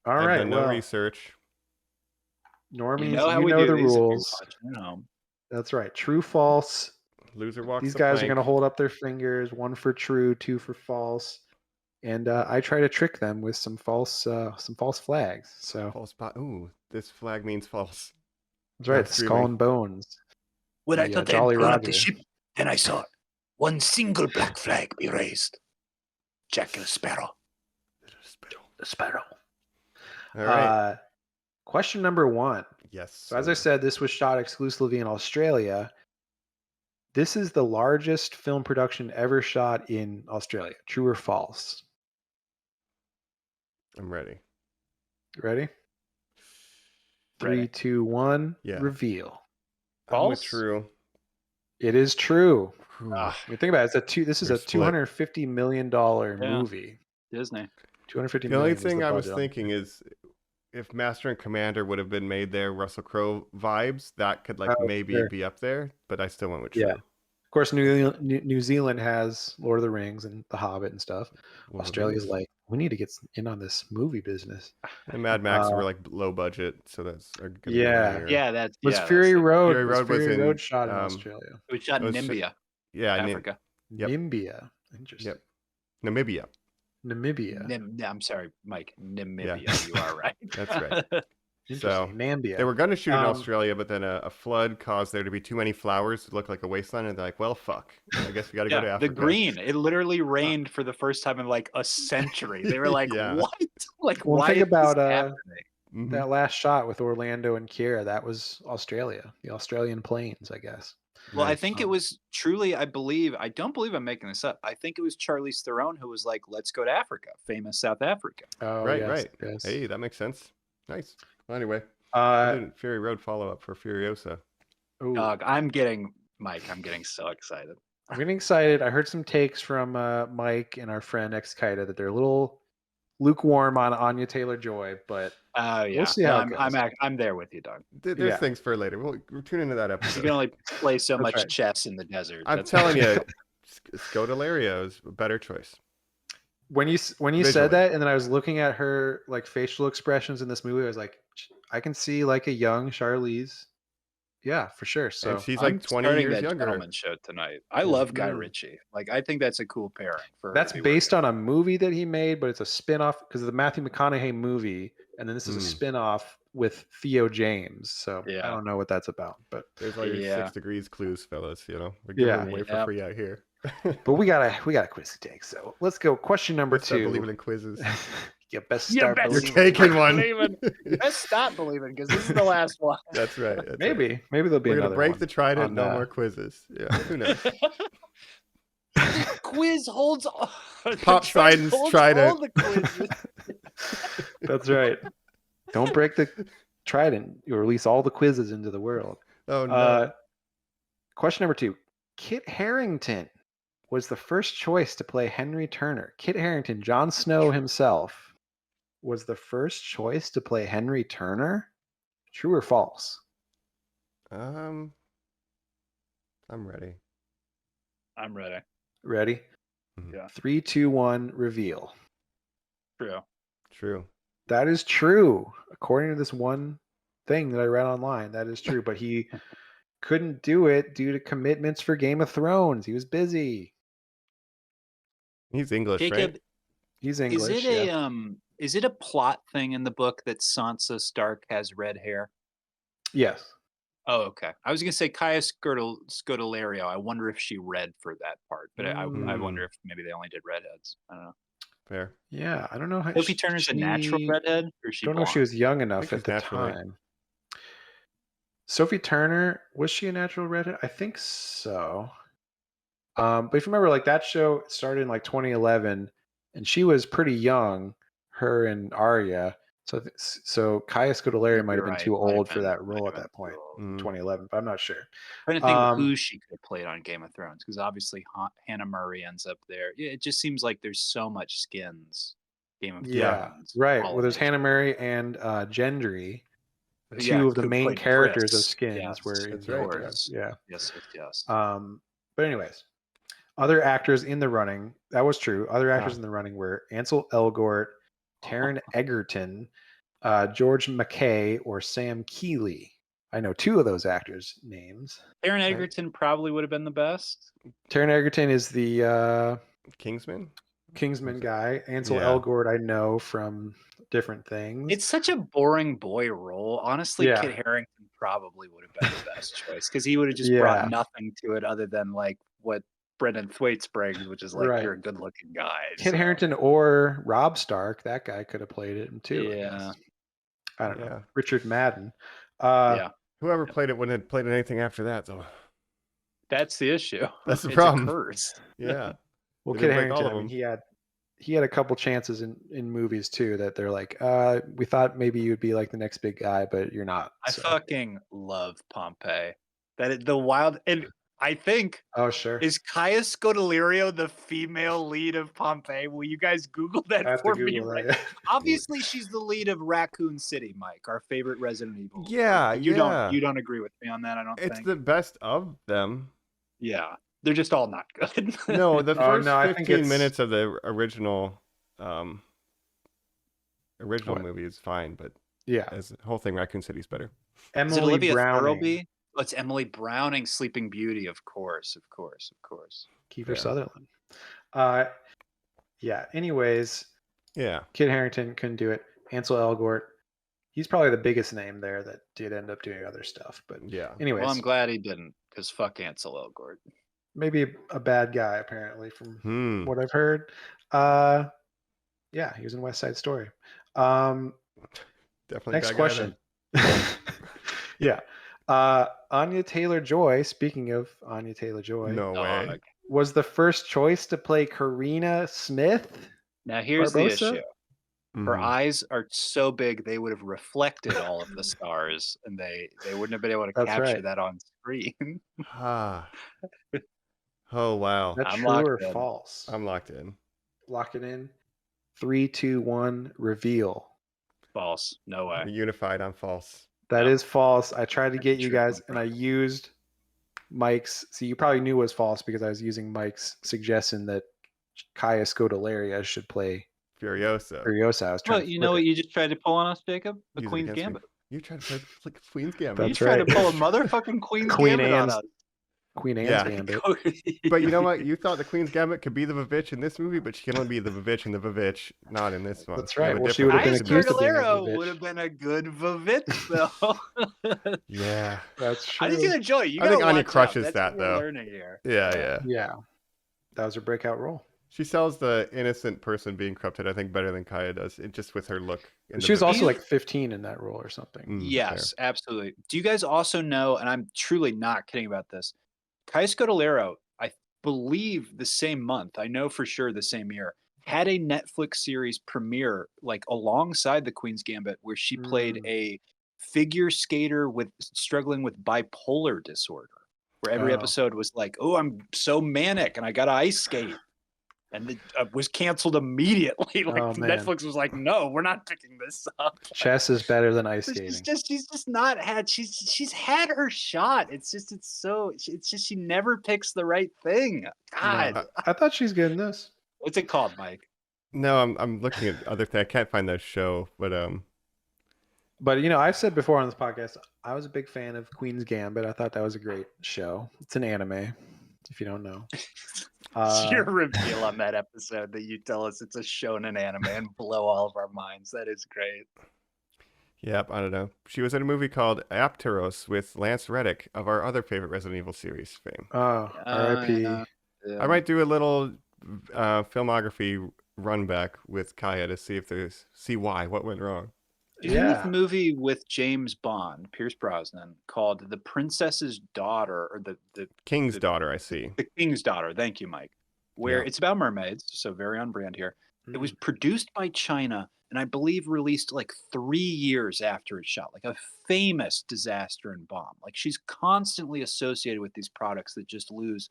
I've right. done no research. Normies, You know how you we know do the these if you're rules. watching at home. That's right. True, false. Loser walks These the guys are plank. going to hold up their fingers. 1 for true, 2 for false. And I try to trick them with some false flags. So False spot. Ooh, this flag means false. that's right. Not Skull streaming. and Bones. When I The, thought Jolly they'd blown up the Roger. ship, then I saw it. One single black flag be raised. Jack the Sparrow. The Sparrow. All right. Question number 1. Yes. So as I said, this was shot exclusively in Australia. This is the largest film production ever shot in Australia. True or false? I'm ready. Ready? 3, Ready. 2, 1. Yeah. Reveal. I'm with False? true. It is true. Whew. Ah, I mean, think about it. This is We're a split. $250 million Yeah. movie. Disney. 250 The only million is thing the I was budget. thinking is if Master and Commander would have been made there, Russell Crowe vibes, that could like Oh, maybe sure. be up there, but I still went with true. Yeah. Of course, New Zealand has Lord of the Rings and The Hobbit and stuff. Lord of the Australia's Rings. like, we need to get in on this movie business. And Mad Max Uh, were like low budget, so that's gonna be Yeah. higher. Yeah, that's Was yeah, Fury that's it. Road? Fury Road was Fury in, Road shot in um, Australia. We shot in it was sh- Namibia, Yeah, Africa. Yep. Namibia. Interesting. Yep. Namibia. Namibia. I'm sorry, Mike. Namibia. You are right. That's right. Interesting. Nambia. They were going to shoot in Um, Australia, but then a flood caused there to be too many flowers to look like a wasteland, and they're like, well, fuck. I guess we got to go to Yeah, Africa. the green. It literally rained for the first time in like a century. They were like, Yeah. "What? Like, Well, why think is about, this happening?" Mhm. that last shot with Orlando and Kiera, that was Australia, the Australian plains, I guess. Well, I Nice. think it was truly. I don't believe I'm making this up. I think it was Charlize Theron who was like, "Let's go to Africa," famous South Africa. Oh, Right, yes, right. yes. Hey, that makes sense. Nice. Well, anyway, I Uh, did Fury Road follow up for Furiosa. ooh, Dog, Mike. I'm getting so excited. I'm getting excited. I heard some takes from Mike and our friend Xkita that they're a little lukewarm on Anya Taylor-Joy, but Oh yeah, see how it I'm there with you, dog. There's Yeah. things for later. We'll tune into that You episode. can only play so That's much right. chess in the desert. I'm That's- telling you, Scodelario is a better choice. when you said Visually. that, and then I was looking at her like facial expressions in this movie, I was like, I can see like a young Charlize. Yeah, for sure. So And she's I'm like 20 starting years that younger. Gentleman show tonight. I love Guy Mm. Ritchie. Like, I think that's a cool pairing for. her that's to be based working on a movie that he made, but it's a spin-off because of the Matthew McConaughey movie, and then this is a Mm. spin-off with Theo James. So I Yeah. don't know what that's about, but There's all your Yeah. 6 degrees clues, fellas. You know, we're giving Yeah. them away for Yep. free out here. we got a quiz to take. So let's go. Question number Let's start 2. believing in quizzes. You best You start best You're believing. taking one. believing. Let's stop believing because this is the last one. That's right. That's right. Maybe there'll be We're gonna another break one the trident. on, No more quizzes. Yeah. Who knows? Quiz holds. Pop Sidon's trident. All the quizzes. That's right. Don't break the trident. You release all the quizzes into the world. Oh no. Question number 2. Kit Harington was the first choice to play Henry Turner. Kit Harington, Jon Snow himself, was the first choice to play Henry Turner. True or false? I'm ready. I'm ready. Ready? Yeah. 3, 2, 1, reveal. True. True. That is true. According to this one thing that I read online, that is true. But he couldn't do it due to commitments for Game of Thrones. He was busy. He's English, Jacob, right? He's English. is it a plot thing in the book that Sansa Stark has red hair? Yes. Oh, okay. I was gonna say Kaya Scodelario. I wonder if she read for that part, but I wonder if maybe they only did redheads. I don't know. Fair. Yeah, I don't know how. Sophie Turner's a natural redhead, or is she? Don't know if she blonde? was young enough she's at the naturally. time. Sophie Turner, was she a natural redhead? I think so. But if you remember, like that show started in like 2011, and she was pretty young, her and Arya. So Kaya Scodelario might have You're been right, too might have old for been- that might role have at that been too point, old. 2011. But I'm not sure. Trying to think Um, who she could have played on Game of Thrones, because obviously Hannah Murray ends up there. Yeah, it just seems like there's so much skins. Game of Yeah, Thrones. right. Well, there's pollination. Hannah Murray and Gendry, Yeah, two of the who main played characters of Chris. Skins, Yes, were in That's Game right, of yeah. Thrones. Yeah. yes. But anyways, other actors in the running. That was true. Other actors in the running were Ansel Elgort, Taron Egerton, George McKay, or Sam Keeley. I know two of those actors' names. Taron Egerton probably would have been the best. Taron Egerton is the Kingsman? Kingsman guy. Ansel Yeah. Elgort I know from different things. It's such a boring boy role. Honestly, Yeah. Kit Harington probably would have been the best choice, because he would have just Yeah. brought nothing to it other than like what Brendan Thwaites brings, which is like, Right. you're a good looking guy. Kit so- Harington or Rob Stark, that guy could have played it too. I Yeah. guess. I don't know. Yeah. Richard Madden. Yeah. Whoever played it wouldn't have played anything after that, though. That's the issue. That's the It's problem. A curse. Yeah. Well, They Kit didn't make all Harington, of I mean, them. he had a couple chances in movies too that they're like, we thought maybe you'd be like the next big guy, but you're not. I so. fucking love Pompeii. The wild, and I think, Oh, sure. is Kaya Scodelario the female lead of Pompeii? Will you guys Google that I have to for me? Google Right? that. Obviously, she's the lead of Raccoon City, Mike, our favorite Resident Evil. Yeah, you yeah. don't agree with me on that? I don't It's think. the best of them. Yeah, they're just all not good. No, the Oh, first no, I think 15 it's- minutes of the original What? movie is fine, but Yeah. as the whole thing, Raccoon City's better. Is it Emily Olivia Browning. Thirlby? Oh, it's Emily Browning, Sleeping Beauty, of course. Kiefer Yeah. Sutherland. Yeah. Anyways, Yeah. Kit Harington couldn't do it. Ansel Elgort. He's probably the biggest name there that did end up doing other stuff. But Yeah. anyways, Well, I'm glad he didn't, because fuck Ansel Elgort. maybe a bad guy apparently from what I've heard. Yeah, he was in West Side Story. Definitely Next bad guy question. Yeah. Anya Taylor-Joy, speaking of Anya Taylor-Joy, then. No way. Dog. was the first choice to play Karina Smith. Now here's Barbosa? the issue. Her Mhm. eyes are so big they would have reflected all of the stars, and they wouldn't have been able to That's capture right. that on screen. Ah. Oh wow. That's I'm true locked or in. false? I'm locked in. Lock it in. 3, 2, 1, reveal. False. No way. Unified on false. That No. is false. I tried to get you True. guys, and I used Mike's. See, you probably knew it was false because I was using Mike's suggestion that Kaya Scodelario should play Furiosa. Furiosa. I was trying Well, to you flip know what it. you just tried to pull on us, Jacob? The Use it Queen's against me. Gambit. You tried to play like Queen's Gambit. That's You tried right. to pull a motherfucking Queen's Queen Gambit on Anne's- us. Queen Anne's Yeah. Gambit. But you know what? You thought the Queen's Gambit could be the Vivitch in this movie, but she can only be the Vivitch in the Vivitch, not in this one. That's You have right. a Well, she different would have been Kaya Vivitch. accused of being a Scodelario Vivitch. would have been a good Vivitch, though. Yeah. That's true. I just enjoy. You I think gotta Anya watch out. crushes That's that, what we're though. learning here. Yeah. Yeah. That was her breakout role. She sells the innocent person being corrupted, I think, better than Kaya does. Just with her look. in the She was Vivitch. also like 15 in that role or something. Mm, Yes, absolutely. Do you guys also know, and I'm truly not kidding about this, Kaya Scodelario, I believe the same month, I know for sure the same year, had a Netflix series premiere like alongside the Queen's Gambit where she played a figure skater with struggling with bipolar disorder, where every Oh. episode was like, oh, I'm so manic and I gotta ice skate. And it was canceled immediately. Like Oh, man. Netflix was like, no, we're not picking this up. Chess is better than ice But skating. she's just not had she's had her shot. It's just she never picks the right thing. God, No. I thought she's good in this. what's it called, Mike? No, I'm looking at other things. I can't find that show, but But you know, I've said before on this podcast, I was a big fan of Queen's Gambit. I thought that was a great show. It's an anime, if you don't know. It's your reveal on that episode that you tell us it's a shonen anime and blow all of our minds. That is great. yep, I don't know. She was in a movie called Apteros with Lance Reddick of our other favorite Resident Evil series fame. Oh, R.I.P. Yeah. I might do a little filmography run back with Kaya to see if see what went wrong. She's in this Yeah. movie with James Bond, Pierce Brosnan, called The Princess's Daughter, or the King's the, Daughter, I see. the King's Daughter. Thank you, Mike. Where Yeah. it's about mermaids, so very on brand here. It was Mm. produced by China and I believe released like 3 years after it shot, like a famous disaster and bomb. Like she's constantly associated with these products that just lose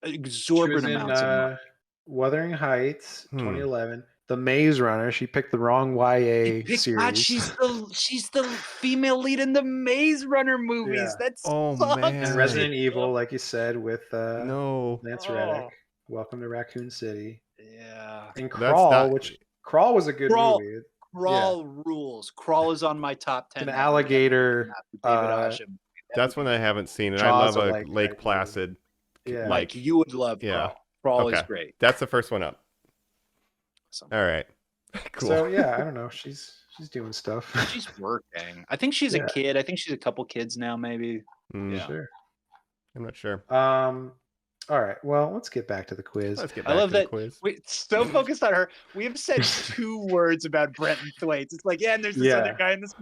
She was exorbitant in amounts of money. Wuthering Heights, Hmm. 2011. The Maze Runner. She picked the wrong YA God, series. she's the female lead in the Maze Runner movies. Yeah. That Oh, sucks. man. And Resident Evil, like you said, with No. Lance Oh. Reddick. Welcome to Raccoon City. Yeah. And That's Crawl, not- which Crawl was a good Crawl. movie. Crawl rules. Crawl is on my top 10. An That movie. alligator. David Osham. That's one I haven't seen, and I Jaws love of a Lake Lake type movie. Placid. Yeah. Mike, you would love Yeah. Crawl. Crawl is Okay. great. That's the first one up. Awesome. All right. Cool. So yeah, I don't know. She's doing stuff. She's working. I think she's Yeah. a kid. I think she's a couple kids now, maybe. Mm, Yeah. Sure. I'm not sure. All right. Well, let's get back to the quiz. Let's get I back love to the that quiz. we're so focused on her. We have said 2 words about Brenton Thwaites. It's like, yeah, and there's this other guy in this.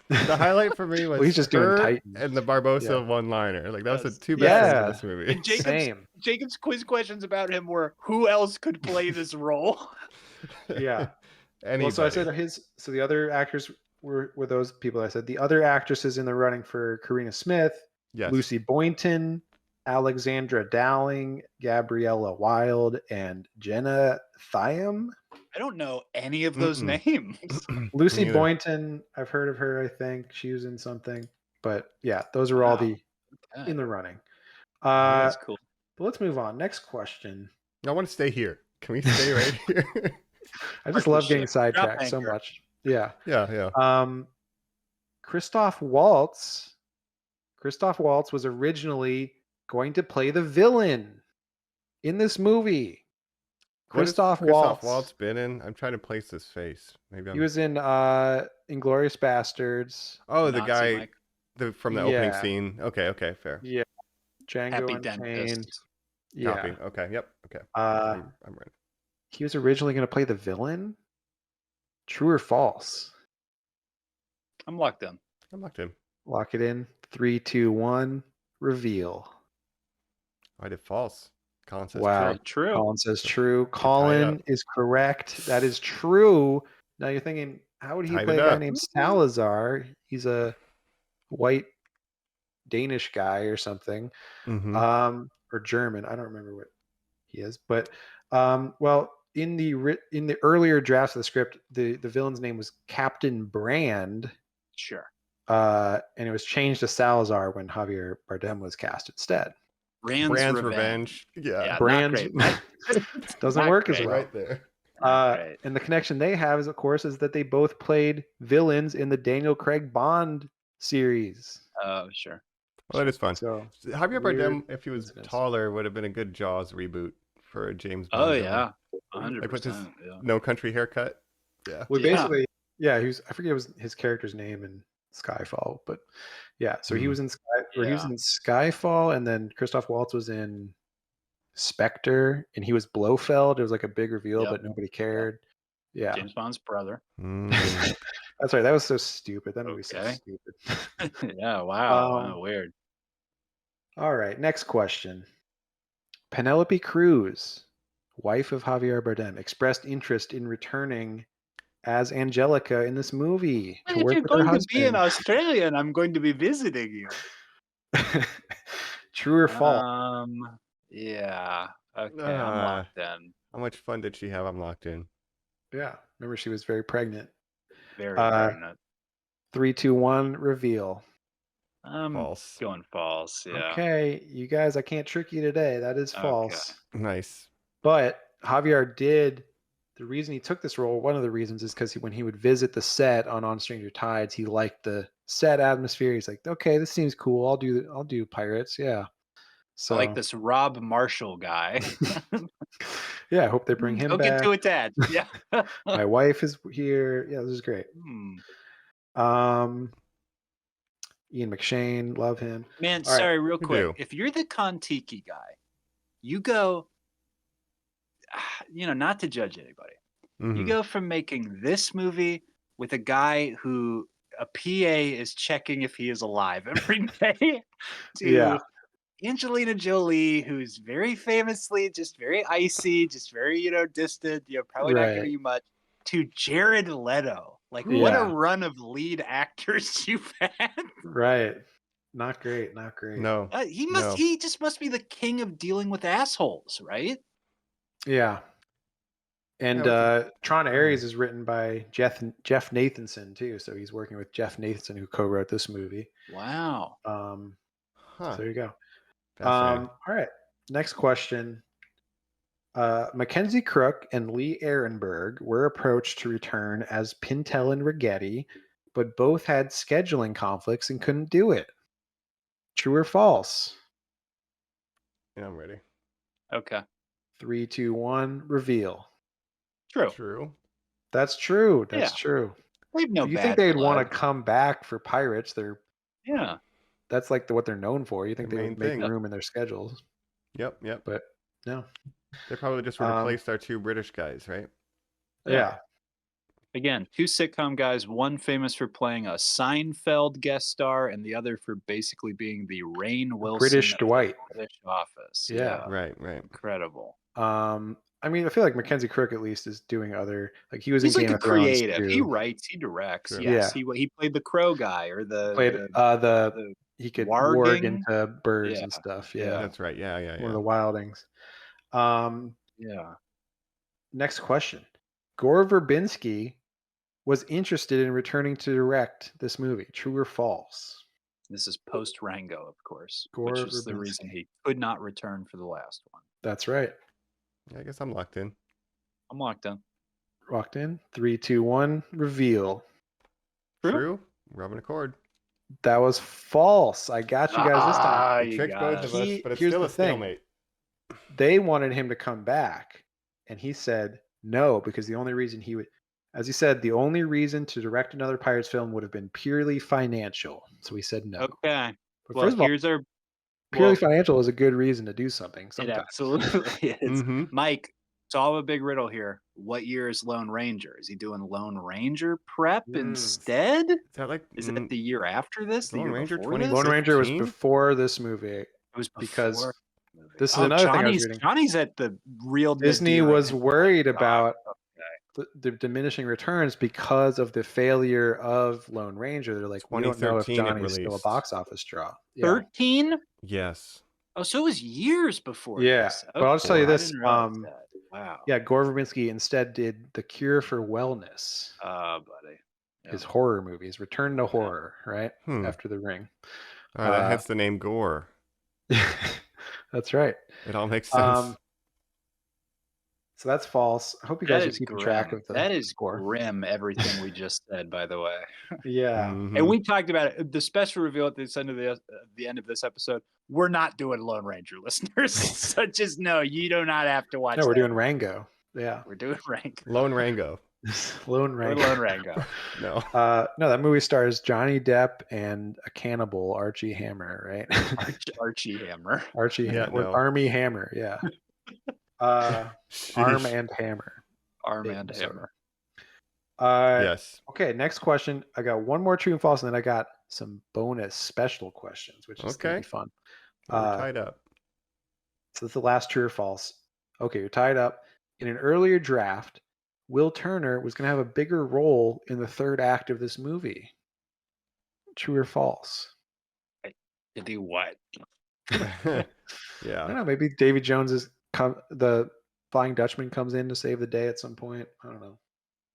The highlight for me was Well, he's just doing her Titans. and the Barbosa Yeah. one-liner. Like that was Yes. the 2 best things Yeah. in this movie. And Jacob's, Same. Jacob's quiz questions about him were, who else could play this role? Yeah. Anybody. Well, so I said so the other actors were those people I said. The other actresses in the running for Karina Smith, yes. Lucy Boynton, Alexandra Dowling, Gabriella Wilde, and Jenna Thiam. I don't know any of those names. Lucy Neither. Boynton, I've heard of her, I think. She was in something. But yeah, those are all Wow. the in the running. That's cool. But let's move on. Next question. I want to stay here. Can we stay right here? I just the love getting ship. sidetracked Drop so anchor. much. Yeah. yeah. Christoph Waltz was originally going to play the villain in this movie. What has Christoph Waltz Waltz. been in? I'm trying to place his face. Maybe I'm... He was in Inglourious Bastards. Oh, the Nazi guy Mike. from the opening Yeah. scene. Okay, fair. Yeah. Django Happy Unchained. Dentist. Yeah. Copy. Okay, yep. Okay. Uh, I'm ready. he was originally going to play the villain. True or false? I'm locked in. I'm locked in. Lock it in. 3, 2, 1. Reveal. I did false. Colin says Wow. true. True. Colin says true. tied Colin up. is correct. That is true. Now you're thinking, how would he Tied play it a guy up. named Salazar? He's a white Danish guy or something, Mhm. or German. I don't remember what he is. But well, in the earlier drafts of the script, the villain's name was Captain Brand, Sure. and it was changed to Salazar when Javier Bardem was cast instead. Brand's Revenge. Yeah. Yeah, Brand's not great. doesn't Not work as great. well. Right there. Not great. And the connection they have is, of course, is that they both played villains in the Daniel Craig Bond series. Oh, sure. Well, that is fun. So Javier weird Bardem, if he was coincidence. taller, would have been a good Jaws reboot for a James Bond. Oh, villain. yeah. 100%. Like with his yeah. no country haircut. Yeah. well, Yeah. basically, yeah, he was. I forget was his character's name in Skyfall, but yeah. So he was in he was Yeah. in Skyfall, and then Christoph Waltz was in Spectre, and he was Blofeld. It was like a big reveal, Yep. but nobody cared. Yeah, James Bond's brother. Mm. that's right. That was so stupid. That movie's so Okay. stupid. Yeah, wow. Um, Wow, weird. All right, next question. Penelope Cruz, wife of Javier Bardem, expressed interest in returning as Angelica in this movie to work with her husband. Australian, I'm going to be visiting you. True or false? Yeah. Okay, I'm Ah. locked in. How much fun did she have? I'm locked in. Yeah. Remember, she was very pregnant. Very, Uh, very nut. 3, 2, 1, reveal. I'm False. going false. Yeah. Okay, you guys, I can't trick you today. That is false. Nice. But Javier did. The reason he took this role, one of the reasons, is because when he would visit the set on Stranger Tides, he liked the set atmosphere. He's like, okay, this seems cool. I'll do pirates. Yeah. So I like this Rob Marshall guy. Yeah, I hope they bring him Don't back. get too attached. Yeah. My wife is here. Yeah, this is great. Ian McShane, love him. Man, All right, sorry, real we quick. do. If you're the Kon-Tiki guy, you go, not to judge anybody. You Mhm. go from making this movie with a guy who a PA is checking if he is alive every day to Yeah. Angelina Jolie, who's very famously just very icy, just very, distant, probably not Right. giving you much, to Jared Leto. Like, what a Yeah. run of lead actors you've had. Right. Not great. Not great. No. He just must be the king of dealing with assholes, right? Yeah. And Yeah, Tron Ares is written by Jeff Nathanson too, so he's working with Jeff Nathanson, who co-wrote this movie. Wow. So there you go. Fascinating. All right. Next question. Mackenzie Crook and Lee Ehrenberg were approached to return as Pintel and Rigetti, but both had scheduling conflicts and couldn't do it. True or false? Yeah, I'm ready. Okay. 3, 2, 1, reveal. True. True. That's true. That's Yeah. true. They've no You bad think they'd blood. want to come back for Pirates? Yeah. That's like what they're known for. You think The they main would make thing. room in their schedules, Yep. but no. They probably just replaced our 2 British guys, right? Yeah. Again, 2 sitcom guys, one famous for playing a Seinfeld guest star, and the other for basically being the Rainn Wilson British of Dwight. the British Office. Yeah. Right. Incredible. I mean, I feel like Mackenzie Crook at least is doing other, like he was He's in like Game a of Thrones creative. too. He writes, he directs. True. Yes, Yeah. he played the Crow guy or Played the he could warging. warg into birds Yeah. and stuff. Yeah. Yeah. That's right. Yeah. One of the wildings. yeah. Next question. Gore Verbinski was interested in returning to direct this movie. True or false? This is post Rango, of course, Gore which is the Verbinski. reason he could not return for the last one. That's right. Yeah, I guess I'm locked in. I'm locked in. Walked in. 3, 2, 1. Reveal. True. Rubbing a chord. That was false. I got you guys this time. It tricked both of us, but it's Here's still the a thing. stalemate. They wanted him to come back, and he said no, because the only reason he would, as he said, the only reason to direct another Pirates film would have been purely financial. So he said no. Okay. But Well, first of all, here's our purely financial is a good reason to do something. It Sometimes. absolutely is. Mhm. Mike, solve a big riddle here. What year is Lone Ranger? Is he doing Lone Ranger prep instead? Is that like Is it the year after this? The Lone year Ranger before this? 20? Lone Ranger was 16? before this movie. It was because before the movie. this is another thing I was Johnny's, reading. Johnny's at the real Disney nadir was right now. worried God. about Okay. the diminishing returns because of the failure of Lone Ranger. They're like, we don't know if 2013 it Johnny's still a released. box office draw. Yeah. 13? Yes. Oh, so it was years before Yeah, this. but I'll just tell you I this, didn't realize that. Wow. Yeah, Gore Verbinski instead did The Cure for Wellness, Buddy. his horror movies, Return to Horror, right? After The Ring. All right, that hence the name Gore. That's right. It all makes sense. So that's false. I hope you guys are keeping track of the That is score. grim, everything we just said, by the way. Yeah. Mhm. And we talked about it. The special reveal at the end of the end of this episode. We're not doing Lone Ranger, listeners. So just know you do not have to watch. No, we're that. doing Rango. Yeah. We're doing Rango. Lone Rango. Lone We're Rango. Lone Rango. No. No, that movie stars Johnny Depp and a cannibal, Archie Hammer, right? Archie Hammer. Archie Yeah, Hammer. no. Army Hammer, yeah. Arm and Hammer. Arm Big and episode. Hammer. Yes. Okay, next question. I got one more true and false, and then I got some bonus special questions, which is going to Okay. be fun. We're tied up. So that's the last true or false. Okay, you're tied up. In an earlier draft, Will Turner was going to have a bigger role in the third act of this movie. True or false? To do what? I Yeah. don't know. Maybe Davy Jones the Flying Dutchman comes in to save the day at some point. I don't know.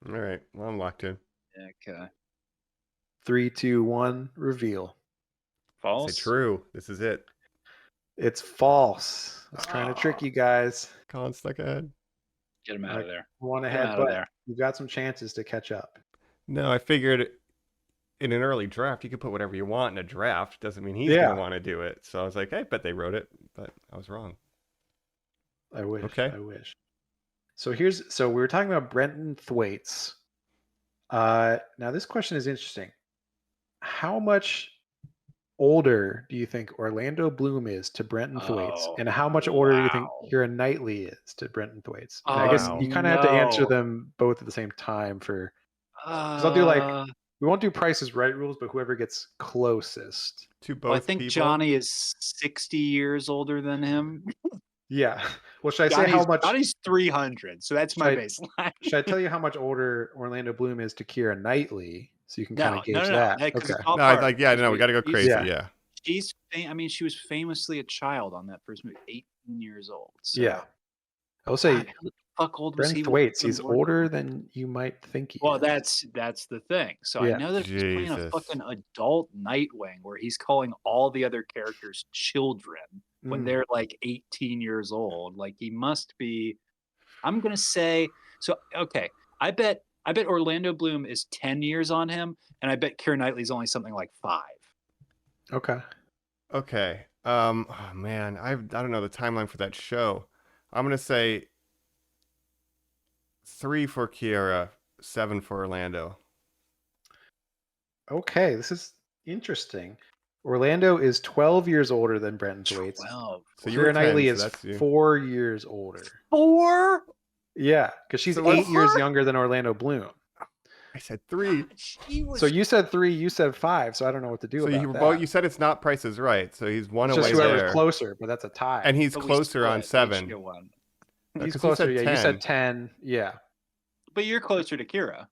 All right. Well, I'm locked in. Okay. 3, 2, 1, reveal. False. Say true. This is it. It's false. I was trying to trick you guys. Colin stuck ahead. Get him out of there. One Get him ahead, out of but there. you've got some chances to catch up. No, I figured in an early draft, you could put whatever you want in a draft. Doesn't mean he's Yeah. going to want to do it. So I was like, I bet they wrote it, but I was wrong. I wish. Okay. I wish. So we were talking about Brenton Thwaites. Now this question is interesting. How much older do you think Orlando Bloom is to Brenton Thwaites, and how much older do you think Keira Knightley is to Brenton Thwaites? And I guess you kind of have to answer them both at the same time for Because I'll do like we won't do Price is Right rules, but whoever gets closest. To both well, I think people? Johnny is 60 years older than him. Yeah. Well, should I say how much? Johnny's 300, so that's my Should I- baseline. Should I tell you how much older Orlando Bloom is to Keira Knightley, so you can kind No, of gauge no, no, that? no, 'cause Okay. it's all No, part. like yeah, no, we got to go She's- crazy. Yeah. Yeah. I mean, she was famously a child on that first movie, 18 years old. So, Yeah. I will say God, how the fuck old was Brent he? Thwaites. when He's Lord- older than you might think he Well, is. that's the thing. So Yeah. I know that he's playing a Jesus. fucking adult Nightwing, where he's calling all the other characters children when Mm. they're like 18 years old. Like he must be. I'm gonna say so. Okay, I bet Orlando Bloom is 10 years on him, and I bet Keira Knightley's only something like 5. Okay. Okay. Oh man, I don't know the timeline for that show. I'm gonna say 3 for Kiara, 7 for Orlando. Okay. This is interesting. Orlando is 12 years older than Brenton Thwaites. 12. So you were Keira 10, Knightley so is that's you. 4 years older. 4? Yeah, because she's So 8 years what? younger than Orlando Bloom. I said 3. She was. So you said 3, you said 5. So I don't know what to do So about you that. both you said it's not Price is Right, so he's one It's away just whoever's there, closer, but that's a tie. and he's but we closer on split. We each 7. get one. He's 'cause you closer. said Yeah, 10. you said 10. Yeah, But you're closer to Kira.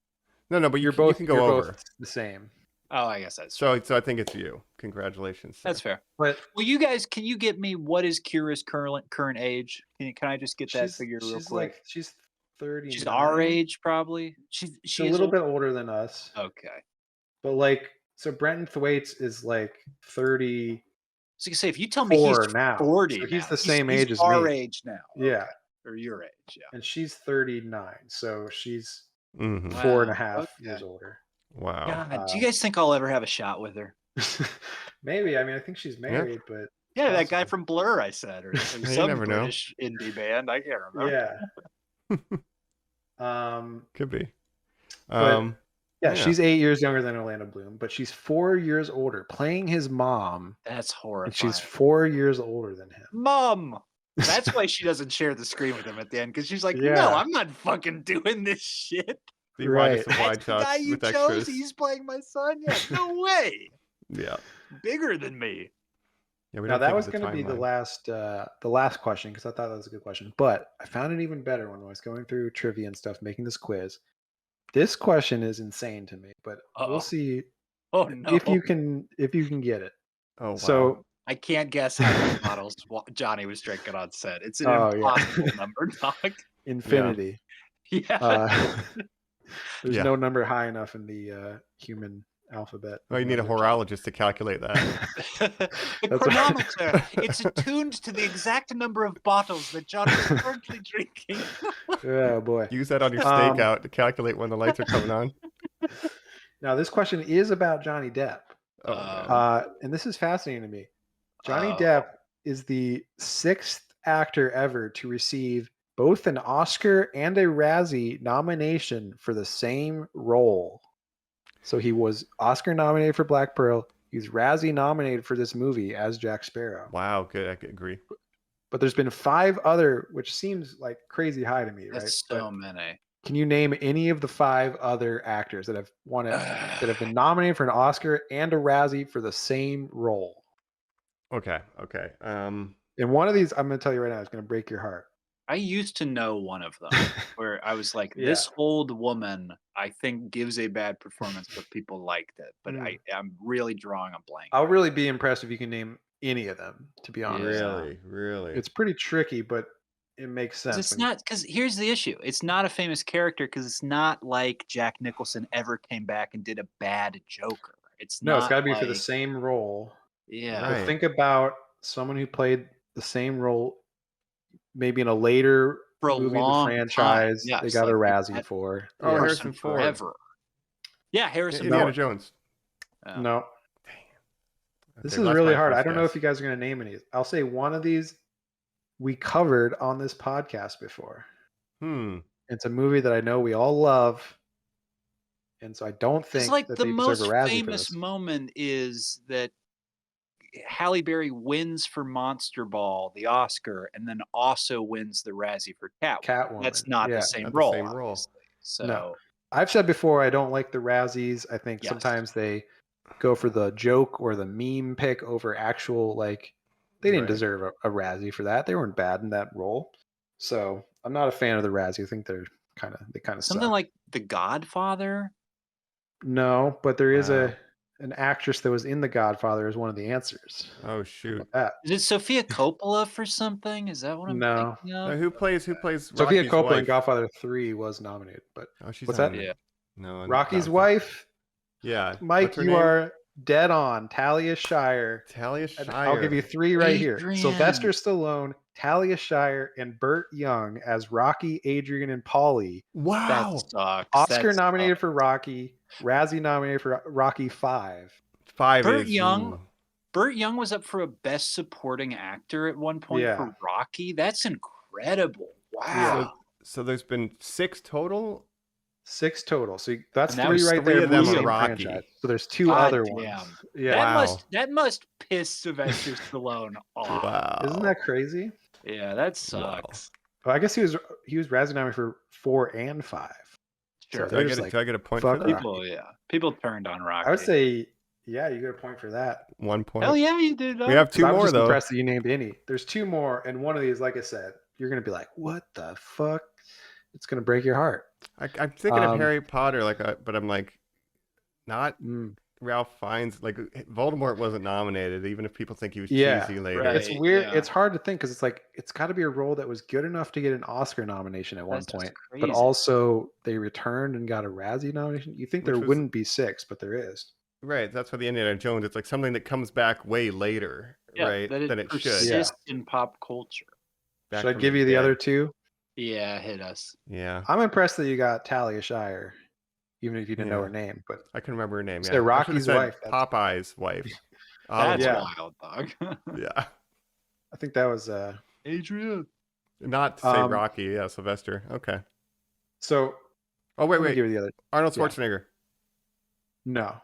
No, but you're you both can go you're over. both the same. Oh, I guess that's So I think it's you. Congratulations. sir. that's fair. But Well, you guys, can you get me what is Kira's current age? Can I just get that figure real she's quick? like she's 30. She's our age, probably. She's She a is little old- bit older than us. Okay. But like, so Brenton Thwaites is like 34 So you can say if you tell me he's now. 40, So he's now, the same he's age as our me. age now. Yeah. Okay. Or your age, yeah. And she's 39, so she's Mhm. Wow, 4.5 okay. years older. Wow. God, do you guys think I'll ever have a shot with her? Maybe. I mean, I think she's married, but Yeah, that guy possible. from Blur, I said, or you some never know. British indie band. I can't remember. Yeah. Could be. But- Yeah. She's 8 years younger than Orlando Bloom, but she's 4 years older, playing his mom, That's horrifying. and she's 4 years older than him. Mom. That's why she doesn't share the screen with him at the end, because she's like, Yeah. no, I'm not fucking doing this shit. the Roger Right. Supply That's the guy shots you with chose. extras. He's playing my son. Yeah, no way. Yeah. Bigger than me. Yeah. We Now don't that think was of the going to be the timeline. last question because I thought that was a good question, but I found an even better one when I was going through trivia and stuff, making this quiz. This question is insane to me, but Uh-oh. we'll see Oh no. if you can get it. Oh wow. So I can't guess how many bottles Johnny was drinking on set. It's an Oh, yeah. impossible number, dog. infinity. Yeah. There's Yeah. no number high enough in the human alphabet. Oh, you need a language. horologist to calculate that. The That's chronometer. It's attuned to the exact number of bottles that Johnny is currently drinking. Oh boy. Use that on your Um, stakeout to calculate when the lights are coming on. Now this question is about Johnny Depp. Oh, man. And this is fascinating to me. Johnny Oh. Depp is the 6th actor ever to receive both an Oscar and a Razzie nomination for the same role. So he was Oscar nominated for Black Pearl. He's Razzie nominated for this movie as Jack Sparrow. Wow. Good. I could agree. But there's been 5 other, which seems like crazy high to me, right? That's But so many. can you name any of the 5 other actors that have won it, that have been nominated for an Oscar and a Razzie for the same role? Okay. Okay. And one of these, I'm going to tell you right now, is going to break your heart. I used to know one of them where I was like, Yeah. this old woman, I think, gives a bad performance, but people liked it. But Mm. I'm really drawing a blank. I'll really be impressed if you can name any of them, to be honest. Yeah. Really. It's pretty tricky, but it makes 'Cause sense. it's when you- not, because here's the issue. It's not a famous character because it's not like Jack Nicholson ever came back and did a bad Joker. It's No, not it's got to be for the like- same role. Yeah. But Right. think about someone who played the same role, maybe in a later For a movie of long the time, franchise. They yes, got a like Razzie that- for. Oh, Yeah. Harrison Ford. forever. Yeah, Harrison Indiana Ford. Jones. Yeah. No, this Okay, is that's really my hard. I first don't know guess. if you guys are going to name any. I'll say one of these we covered on this podcast before. It's a movie that I know we all love, and so I don't think It's like that the they most deserve a Razzie for famous this. moment is that Halle Berry wins for Monster Ball the Oscar and then also wins the Razzie for Catwoman. Catwoman. That's not yeah. the same Not the role. same role. Obviously. So No. I've said before I don't like the Razzies. I think Yes. sometimes they go for the joke or the meme pick over actual like they didn't Right. deserve a Razzie for that. They weren't bad in that role. So I'm not a fan of the Razzie. I think they kind of Something suck. like The Godfather. No, but there is Wow. an actress that was in The Godfather as one of the answers. Oh How shoot. about that? Is it Sophia Coppola for something? Is that what I'm No. thinking Now, of? who plays Sophia Rocky's Coppola in wife? Godfather 3 was nominated, but Oh, she's What's not that? in it. Yeah. No. Rocky's no. wife, Yeah. Mike, What's her you name? are dead on. Talia Shire. Talia And Shire. I'll give you 3 right here. Adrian. Sylvester Stallone, Talia Shire, and Burt Young as Rocky, Adrian, and Paulie. Wow. That sucks. Oscar That nominated sucks. for Rocky, Razzie nominated for Rocky 5. 5 Burt is Young. ooh. Burt Young was up for a Best Supporting Actor at one point Yeah. for Rocky. That's incredible. Wow. So there's been 6 total. 6 total. So that's And that 3 was right 3 there. of from the them are same Rocky. franchise. So there's 2 God other damn. ones. Yeah. Wow. That must piss Sylvester Stallone off. Wow. Isn't that crazy? Yeah, that sucks. Well, I guess he was Razzie nominated for 4 and 5. Sure. So Do I, they're get just a, like, do I get a point fuck for that? Rocky. People turned on Rocky. I would say, yeah, you get a point for that. 1 point. Hell yeah, you did. We have 'Cause 2 I'm more just though. impressed that you named any. There's 2 more, and one of these, like I said, you're gonna be like, "What the fuck?" It's gonna break your heart. I'm thinking of Um, Harry Potter, but I'm like, not Mm. Ralph Fiennes. Like Voldemort wasn't nominated, even if people think he was Yeah, cheesy later. right. It's weird. yeah. It's hard to think because it's like it's got to be a role that was good enough to get an Oscar nomination at one That's just point, but crazy. also they returned and got a Razzie nomination. You think Which there was- wouldn't be 6, but there is. Right. That's why the Indiana Jones. It's like something that comes back way later, Yeah, right? that Than it should. persists in pop culture. Back Should I from give you the dead. other 2? Yeah, hit us. Yeah, I'm impressed that you got Talia Shire, even if you didn't know Yeah. her name. But I can remember her name. Say Yeah, I should've Rocky's said wife, that's- Popeye's wife. That's Oliver. Yeah. wild, dog. Yeah. I think that was Adrian. Not to say Rocky. Yeah, Sylvester. Okay. so. Oh wait, Let me wait. give you the other. Arnold Yeah. Schwarzenegger. No,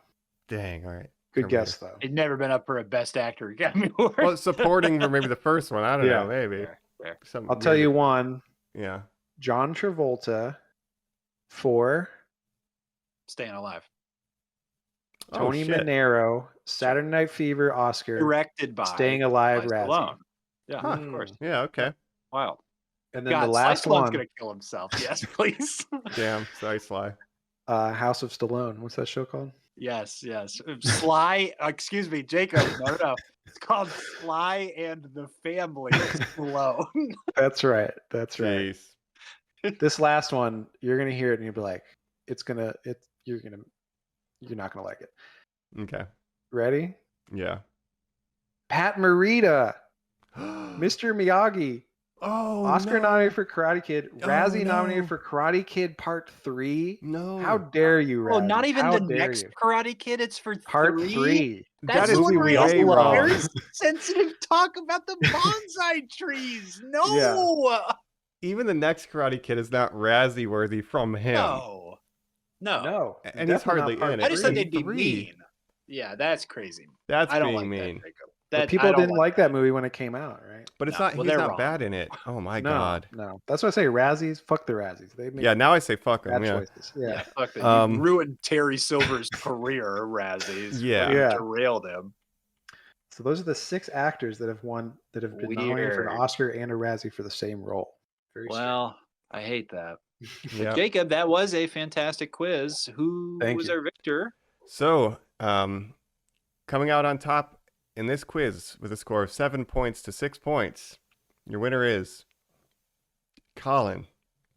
Dang. All right. good Terminator. guess though. He'd never been up for a Best Actor Academy Award. Well, supporting for maybe the first one. I don't Yeah. know. Maybe. Fair. Something I'll tell weird. you one. Yeah. John Travolta for Staying Alive. Tony Oh, shit. Manero, Saturday Night Fever, Oscar, Directed by Staying Alive, Sly Razzie. Stallone. Yeah, Huh. of course. Yeah. Okay. Wild. And then God, the last Sly Stallone's one, gonna kill himself. Yes, please. Damn. Sorry, Sly. House of Stallone. What's that show called? yes. Sly. Excuse me, Jacob. No. It's called Sly and the Family Stallone. That's right. That's right. Jeez. This last one, you're gonna hear it and you'll be like, you're not gonna like it. Okay. Ready? Yeah. Pat Morita, Mr. Miyagi, Oh. Oscar no. nominated for Karate Kid, Oh, Razzie no. nominated for Karate Kid Part 3. No. How dare you, Well, Razzie? not even How the dare next you? Karate Kid. It's for Part 3. That's That is when way we wrong. very sensitive talk about the bonsai trees. No. Yeah. Even the next Karate Kid is not Razzie worthy from him. No. No. And he's definitely hardly not Part in it. I just thought 3. they'd be 3. mean. Yeah, that's crazy. That's I don't being like mean. that, Jacob. But That- I people don't didn't like that movie when it came out, right? But it's No, not. well, He's they're not wrong. bad in it. Oh my no, god. No. That's what I say. Razzies, fuck the Razzies. They make Yeah. Now I say fuck him. bad Yeah. choices. Yeah. Fuck that. Um, You ruined Terry Silver's career, Razzies. Yeah. You Yeah. Derailed him. So those are the 6 actors that have been nominated for an Weird. Oscar and a Razzie for the same role. Very strange. Well, I hate that. Yeah. Jacob, that was a fantastic quiz. Who Thank was you. our victor? So, coming out on top in this quiz with a score of 7 points to 6 points, your winner is Colin.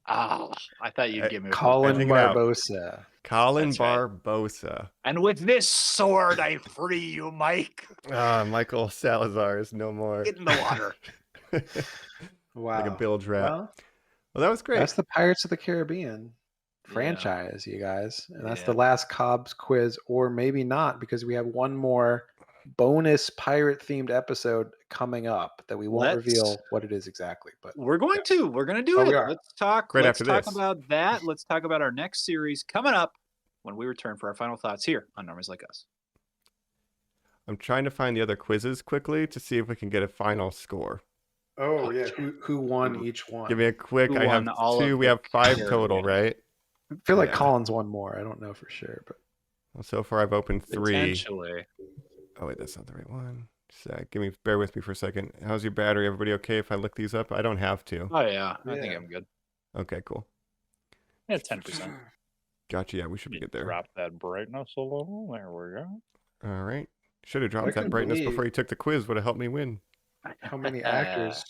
Oh, I thought you'd give me a Colin Edging it out. Barbosa. Colin That's right. Barbosa. And with this sword, I free you, Mike. Michael Salazar is no more. Get in the water. Wow. Like a bilge rat. Well, Well, that was great. that's the Pirates of the Caribbean Yeah. franchise, you guys. And that's Yeah. the last Cobb's quiz, or maybe not, because we have one more bonus pirate themed episode coming up that we won't Let's- reveal what it is exactly. But We're going to. We're going to do Oh, it. we are. Let's talk. Right let's after talk this. about that. Let's talk about our next series coming up when we return for our final thoughts here on Normies Like Us. I'm trying to find the other quizzes quickly to see if we can get a final score. oh yeah, who won each one? Give me a quick. Who I have won all 2. of We the have 5 Caribbean? total, right? I feel like Yeah. Colin's one more. I don't know for sure, but Well, so far I've opened 3. Potentially. Oh wait, that's not the right one. Bear with me for a second. How's your battery? Everybody okay if I look these up? I don't have to. Oh yeah, I think Yeah. I'm good. Okay, cool. Yeah, 10%. Gotcha. Yeah, we should be good there. Drop that brightness a little. There we go. All right. Should have I dropped that couldn't brightness believe- before you took the quiz. Would have helped me win. how many actors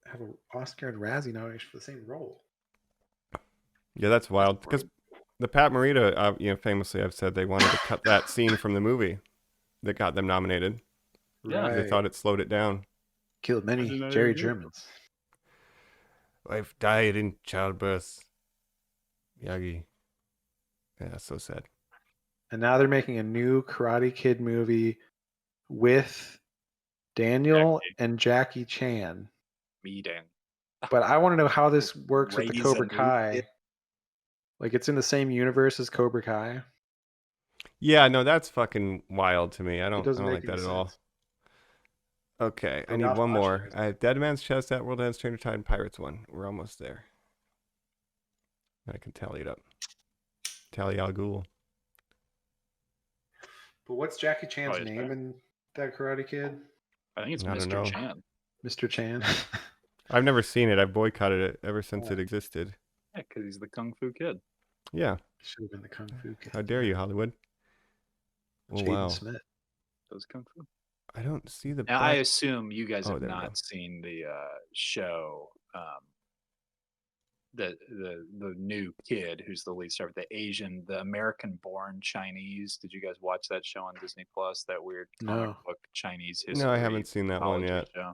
have an Oscar and Razzie nomination for the same role? Yeah, that's wild. Because the Pat Morita, famously, I've said they wanted to cut that scene from the movie that got them nominated. Yeah. They thought it slowed it down. Killed many Jerry Germans. Wife died in childbirth. Yagi. Yeah, that's so sad. And now they're making a new Karate Kid movie with Daniel and Jackie Chan. Meeting. But I want to know how this works with the Raise a Cobra new Kai. kid. Like it's in the same universe as Cobra Kai. Yeah, no, that's fucking wild to me. I don't doesn't like make that any at all. sense. Okay, I I'm need not one watching more. it. I have Dead Man's Chest, That World Ends, Stranger Tide, and Pirates 1. We're almost there. I can tally it up. Tally al Ghul. But what's Jackie Chan's Oh, name in that Karate Kid? I think it's I don't know. Mr. Chan. Mr. Chan. I've never seen it. I've boycotted it ever since Yeah. it existed. Yeah, because he's the Kung Fu Kid. Yeah. Should have been the Kung Fu Kid. How dare you, Hollywood? Oh, Jaden wow. Smith. Does Kung Fu. I don't see the Now, I back. assume you guys Oh, have there we go. not seen the show. The new kid who's the lead star, the American-born Chinese. Did you guys watch that show on Disney Plus? That weird comic No. book Chinese history. No, I haven't seen that one mythology yet. show.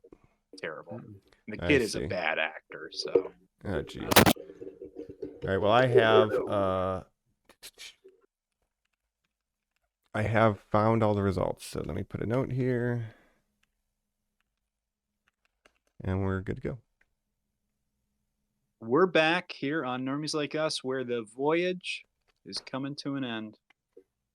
Terrible. Mm-mm. And the I kid is see. a bad actor, so Oh, jeez. All right, well, I have found all the results. So let me put a note here. And we're good to go. we're back here on Normies Like Us, where the voyage is coming to an end.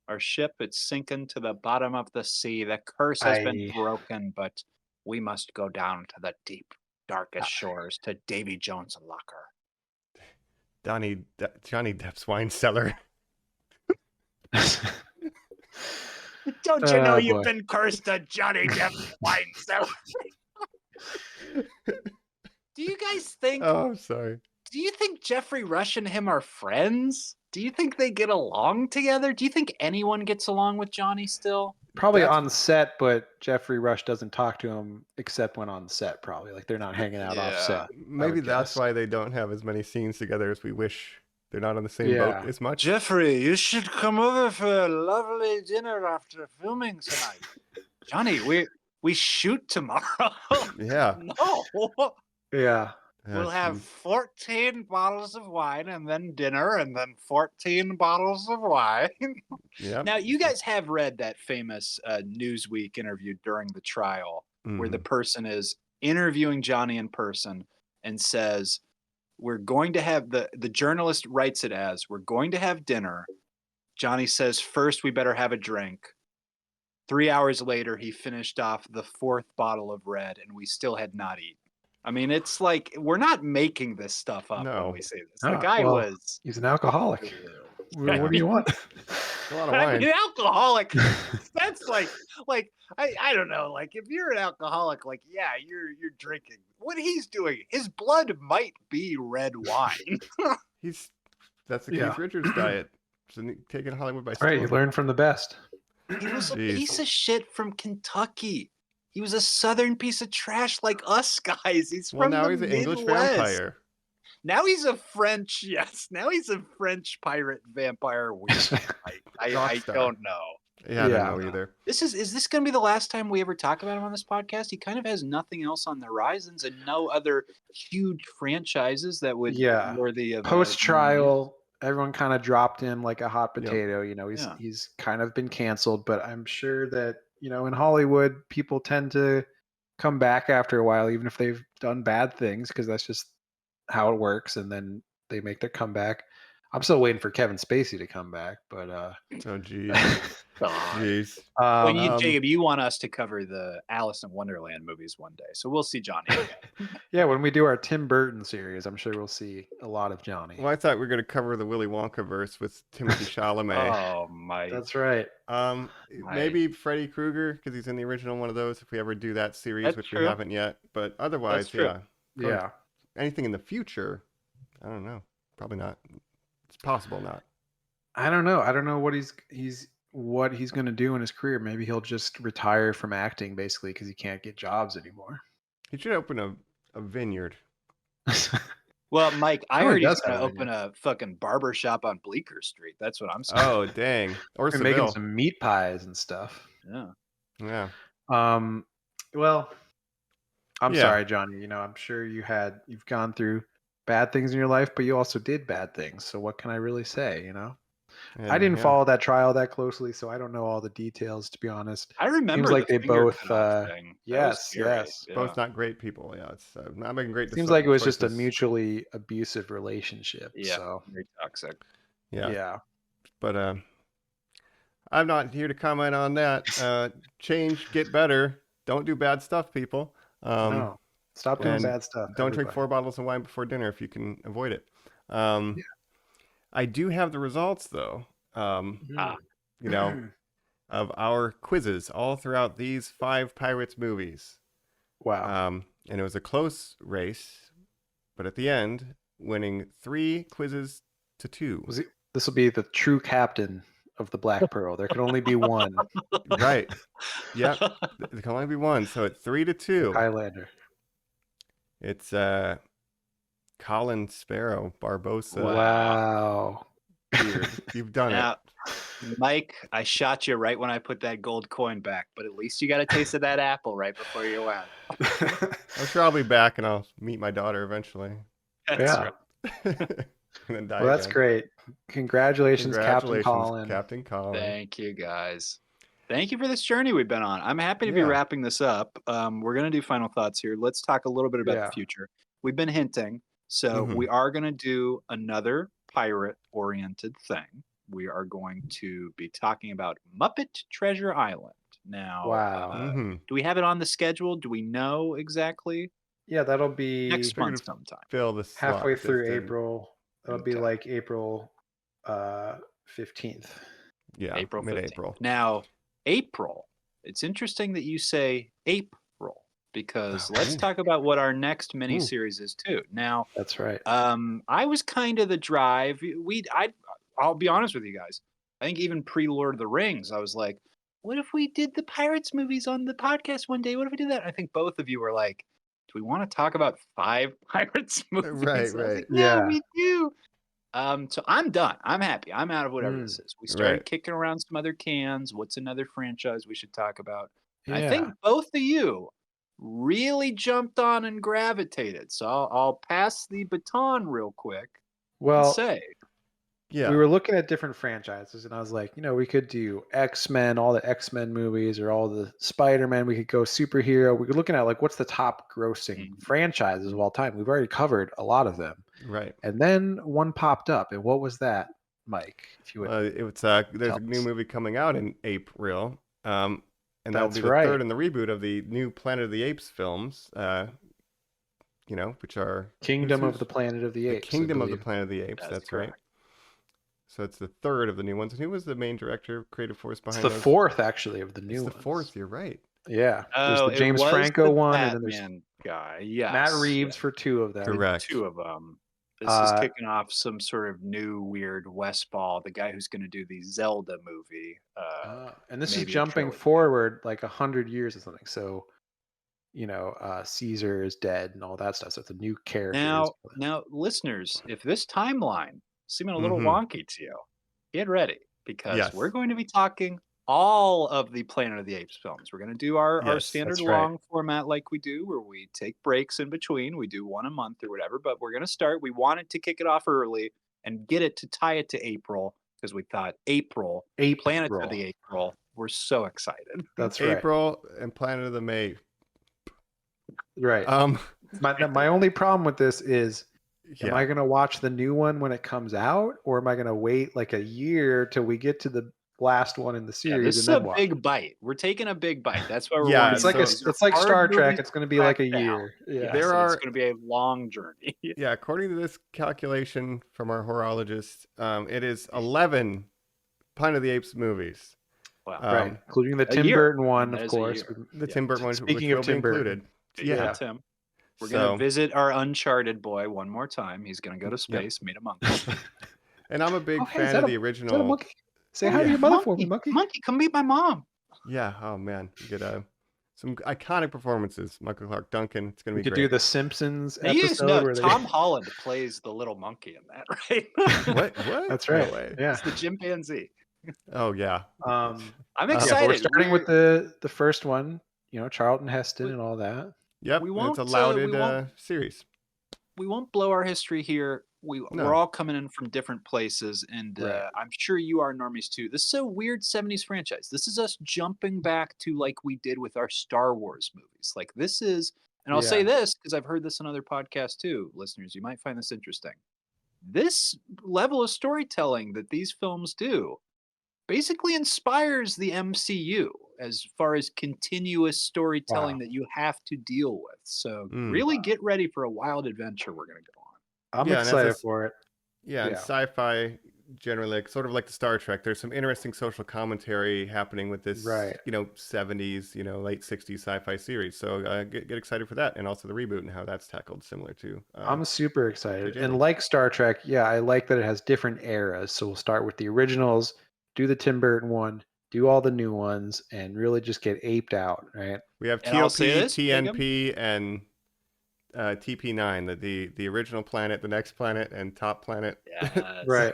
Our ship, it's sinking to the bottom of the sea. The curse has been broken, but we must go down to the deep, darkest shores to Davy Jones' locker. Johnny Depp's wine cellar. Don't you know Oh, you've boy. been cursed to Johnny Depp's wine cellar? Do you guys think? Oh, I'm sorry. Do you think Jeffrey Rush and him are friends? Do you think they get along together? Do you think anyone gets along with Johnny still? Probably That's- on set, but Jeffrey Rush doesn't talk to him except when on set, probably. Like they're not hanging out off Yeah. set. Maybe would that's guess. why they don't have as many scenes together as we wish. They're not on the same Yeah. boat as much. Jeffrey, you should come over for a lovely dinner after filming tonight. Johnny, we shoot tomorrow. Yeah. No. Yeah. We'll have 14 bottles of wine and then dinner and then 14 bottles of wine. Yeah. Now, you guys have read that famous Newsweek interview during the trial where the person is interviewing Johnny in person and says, we're going to have the journalist writes it as, we're going to have dinner. Johnny says, first, we better have a drink. 3 hours later, he finished off the 4th bottle of red and we still had not eaten. I mean, it's like, we're not making this stuff up No. when we say this. The Ah, guy well, was... He's an alcoholic. Yeah. What do you want? A lot of I wine. mean, alcoholic. That's like I don't know. Like if you're an alcoholic, like yeah, you're drinking. What he's doing, his blood might be red wine. That's the Yeah. Keith Richards diet. Taking Hollywood by Right, storm. you learn from the best. He was a Jeez. piece of shit from Kentucky. He was a southern piece of trash like us guys. He's Well, from now the he's an English Midwest. vampire. Now he's a French. Yes, now he's a French pirate vampire. I Rockstar. don't know. Yeah, I Yeah. don't know either. Is this going to be the last time we ever talk about him on this podcast? He kind of has nothing else on the horizons and no other huge franchises that would Yeah. be worthy of Post trial, everyone kind of dropped him like a hot Yep. potato. You know, Yeah. he's kind of been canceled, but I'm sure that, you know, in Hollywood, people tend to come back after a while, even if they've done bad things, because that's just how it works. And then they make their comeback. I'm still waiting for Kevin Spacey to come back, but Oh, geez. God. Jeez. Well, um, Jacob, you want us to cover the Alice in Wonderland movies one day, so we'll see Johnny again. yeah, when we do our Tim Burton series, I'm sure we'll see a lot of Johnny. Well, I thought we were going to cover the Willy Wonka verse with Timothy Chalamet. Oh, my. That's right. Maybe Freddy Krueger, because he's in the original one of those, if we ever do that series, That's which true. we haven't yet. But otherwise, That's true. yeah. Yeah. Anything in the future, I don't know. Probably not. It's possible not. I don't know. I don't know what he's going to do in his career. Maybe he'll just retire from acting, basically, because he can't get jobs anymore. He should open a vineyard. Well, Mike, I Oh, he heard he's does going to have a open a fucking barber shop on Bleecker Street. That's what I'm saying. Oh, dang. Or They're making Seville. some meat pies and stuff. Yeah. Yeah. Well, I'm Yeah. sorry, Johnny. I'm sure you've gone through bad things in your life, but you also did bad things. So what can I really say? I And, didn't yeah. follow that trial that closely, so I don't know all the details, to be honest. I remember Seems like the they finger both, cutoff thing. That was yes, scary. yes. Yeah. Both not great people. Yeah, it's not making great Seems like it was just a choices. mutually abusive relationship. Yeah. So Very toxic. Yeah. yeah. But I'm not here to comment on that. Change, get better. Don't do bad stuff, people. No. Stop doing and bad stuff. Don't drink everybody. 4 bottles of wine before dinner if you can avoid it. Yeah. I do have the results, though. Of our quizzes all throughout these 5 Pirates movies. Wow. And it was a close race, but at the end, winning 3 quizzes to 2. This will be the true captain of the Black Pearl. There can only be one. Right. Yep. There can only be one. So it's 3-2. Highlander. It's Colin Sparrow Barbosa. Wow. Beard. You've done Now, it. Mike, I shot you right when I put that gold coin back, but at least you got a taste of that apple right before you went. I'm sure I'll be back and I'll meet my daughter eventually. That's Yeah. right. And then die Well, that's again. great. Congratulations, Captain Colin. Captain Colin. Thank you, guys. Thank you for this journey we've been on. I'm happy to be Yeah. wrapping this up. We're going to do final thoughts here. Let's talk a little bit about Yeah. the future. We've been hinting. So Mhm. we are going to do another pirate-oriented thing. We are going to be talking about Muppet Treasure Island. Now, Wow. Mhm. do we have it on the schedule? Do we know exactly? Yeah, that'll be Next figured month if- sometime. Fill the slot halfway this through didn't. April. That'll be Okay. like April 15th. Yeah, April 15th. mid-April. Now, April. It's interesting that you say April because let's Ooh. talk about what our next mini Ooh. series is too. Now, That's right. I was kind of the drive. I'll be honest with you guys. I think even pre Lord of the Rings, I was like, what if we did the Pirates movies on the podcast one day? What if we did that? I think both of you were like, do we want to talk about 5 Pirates movies? Right, I was right. like, yeah, Yeah. we do. So I'm done. I'm happy. I'm out of whatever this is. We started Right. kicking around some other cans. What's another franchise we should talk about? And Yeah. I think both of you really jumped on and gravitated. So I'll pass the baton real quick and Well, say, Yeah. we were looking at different franchises, and I was like, we could do X-Men, all the X-Men movies, or all the Spider-Man. We could go superhero. We were looking at like what's the top grossing Mhm. franchises of all time. We've already covered a lot of them, Right. and then one popped up. And what was that, Mike? If you would, There's tell a new us. movie coming out in April. And that will That's be the right. third in the reboot of the new Planet of the Apes films. Which are Kingdom who's- of the Planet of the the Apes. I Kingdom of the believe. Planet of the Apes. That's That's right. correct. So it's the third of the new ones. And who was the main director, creative force It's behind the those? fourth, actually, of the new It's the ones. fourth. You're right. Yeah, there's oh, the James it was Franco the one, and then there's Batman guy. Yes. Matt Reeves for 2 of them. Correct. 2 of them. This is Uh, kicking off some sort of new weird Westball, the guy who's going to do the Zelda movie. And this is maybe a jumping trilogy. forward like 100 years or something. So, Caesar is dead and all that stuff. So it's a new character. Now, listeners, if this timeline seeming a little Mhm. wonky to you, get ready because Yes. we're going to be talking all of the Planet of the Apes films. We're going to do our Yes, standard that's right. long format like we do, where we take breaks in between. We do one a month or whatever, but we're going to start. We wanted to kick it off early and get it to tie it to April because we thought April, Planet of the April. We're so excited. That's right. April and Planet of the May. Right. Um, My only problem with this is Am I gonna watch the new one when it comes out, or am I gonna wait like a year till we get to the last one in the Yeah, series this is and a then watch? big bite. We're taking a big bite. That's why we're Yeah, warning It's like you. so- These are it's like hard Star Trek. movies It's gonna be like a track down. year. Yeah. There so are- It's going to be a long journey. Yeah, according to this calculation from our horologist, it is 11 Planet of the Apes movies. Wow. Right, including the a Tim year. Burton one, That of is a course. year. The Yeah. Tim Burton one, Speaking which of will be Tim Burton. included. Yeah, Tim. We're So- going to visit our Uncharted boy one more time. He's going to go to space, meet a monkey. And I'm a big Oh, hey, fan of the Is that a original. monkey? Say hi to your mother for me, monkey. Monkey, come meet my mom. Yeah. Oh man, you get some iconic performances. Michael Clark Duncan. It's gonna We be could great. do the Simpsons Now, you episode just know where they. Tom Holland plays the little monkey in that, right? What? What? That's No right. way. Yeah. It's the chimpanzee. Oh yeah. I'm Yeah, but excited. we're starting with the first one. You know, Charlton Heston and all that. Yep. we and won't, it's a lauded we won't- series. we won't blow our history here. No. We're all coming in from different places, and Right. I'm sure you are normies too. This is a weird 70s franchise. This is us jumping back to like we did with our Star Wars movies. Like this is, and I'll say this because I've heard this on other podcasts too, listeners. You might find this interesting. This level of storytelling that these films do basically inspires the MCU as far as continuous storytelling Wow. that you have to deal with. So Mm. really get ready for a wild adventure we're going to go on. I'm Yeah, and as excited I s- for it. Yeah, and Yeah. sci-fi generally, like, sort of like the Star Trek. There's some interesting social commentary happening with this, Right. 70s, late 60s sci-fi series. So get excited for that, and also the reboot and how that's tackled, similar to. I'm super excited. JJ. And like Star Trek, yeah, I like that it has different eras. So we'll start with the originals, do the Tim Burton one, do all the new ones, and really just get aped out, right? We have And I'll say TOP, this, Jacob. TNP, and TP9, the original planet, the next planet, and top planet. Yes. Right.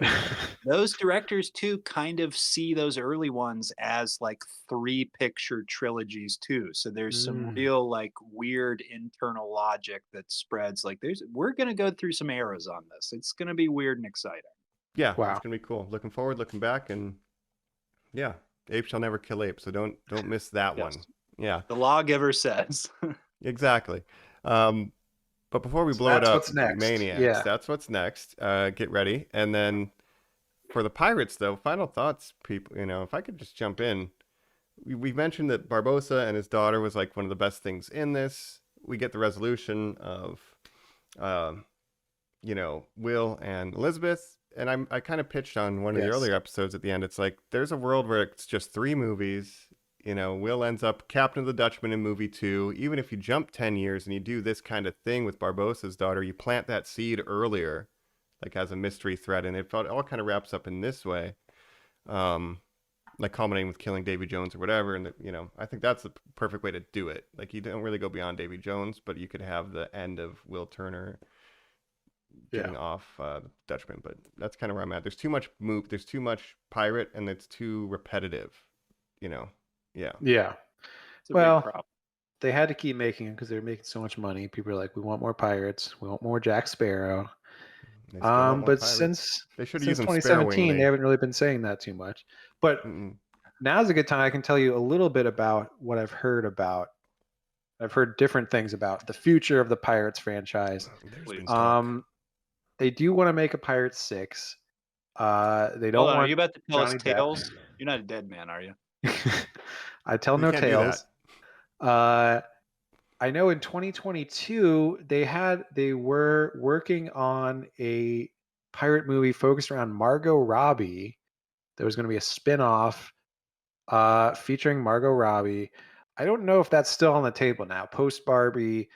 Those directors too kind of see those early ones as like 3-picture trilogies too. So there's some Mm. real like weird internal logic that spreads. Like we're gonna go through some eras on this. It's gonna be weird and exciting. Yeah, Wow. it's gonna be cool. Looking forward, looking back, and yeah, ape shall never kill ape. So don't miss that Yes. one. Yeah, The lawgiver says. exactly. But before we So blow it that's up, what's next. maniacs, Yeah. that's what's next. Get ready, and then for the pirates, though, final thoughts, people. If I could just jump in, we mentioned that Barbossa and his daughter was like one of the best things in this. We get the resolution of, Will and Elizabeth, and I kind of pitched on one of the Yes. earlier episodes at the end. It's like there's a world where it's just 3 movies. Will ends up Captain of the Dutchman in movie 2. Even if you jump 10 years and you do this kind of thing with Barbossa's daughter, you plant that seed earlier, like as a mystery thread, and it all kind of wraps up in this way, like culminating with killing Davy Jones or whatever. And I think that's the perfect way to do it. Like you don't really go beyond Davy Jones, but you could have the end of Will Turner getting off the Dutchman. But that's kind of where I'm at. There's too much there's too much pirate, and it's too repetitive. Yeah. Yeah. It's a Well, big problem. They had to keep making them because they were making so much money. People are like, we want more pirates. We want more Jack Sparrow. They still want more But pirates. since They should since use them 2017, sparingly. they haven't really been saying that too much. But Mm-mm. now's a good time. I can tell you a little bit about what I've heard about. I've heard different things about the future of the Pirates franchise. There's Please. been talk. They do want to make a Pirates 6. They don't Hold on, are want. you about to tell us Johnny Depp. tales? You're not a dead man, are you? I tell We no can't do tales. I know in 2022 they were working on a pirate movie focused around Margot Robbie. There was going to be a spin-off featuring Margot Robbie. I don't know if that's still on the table now. Post Barbie,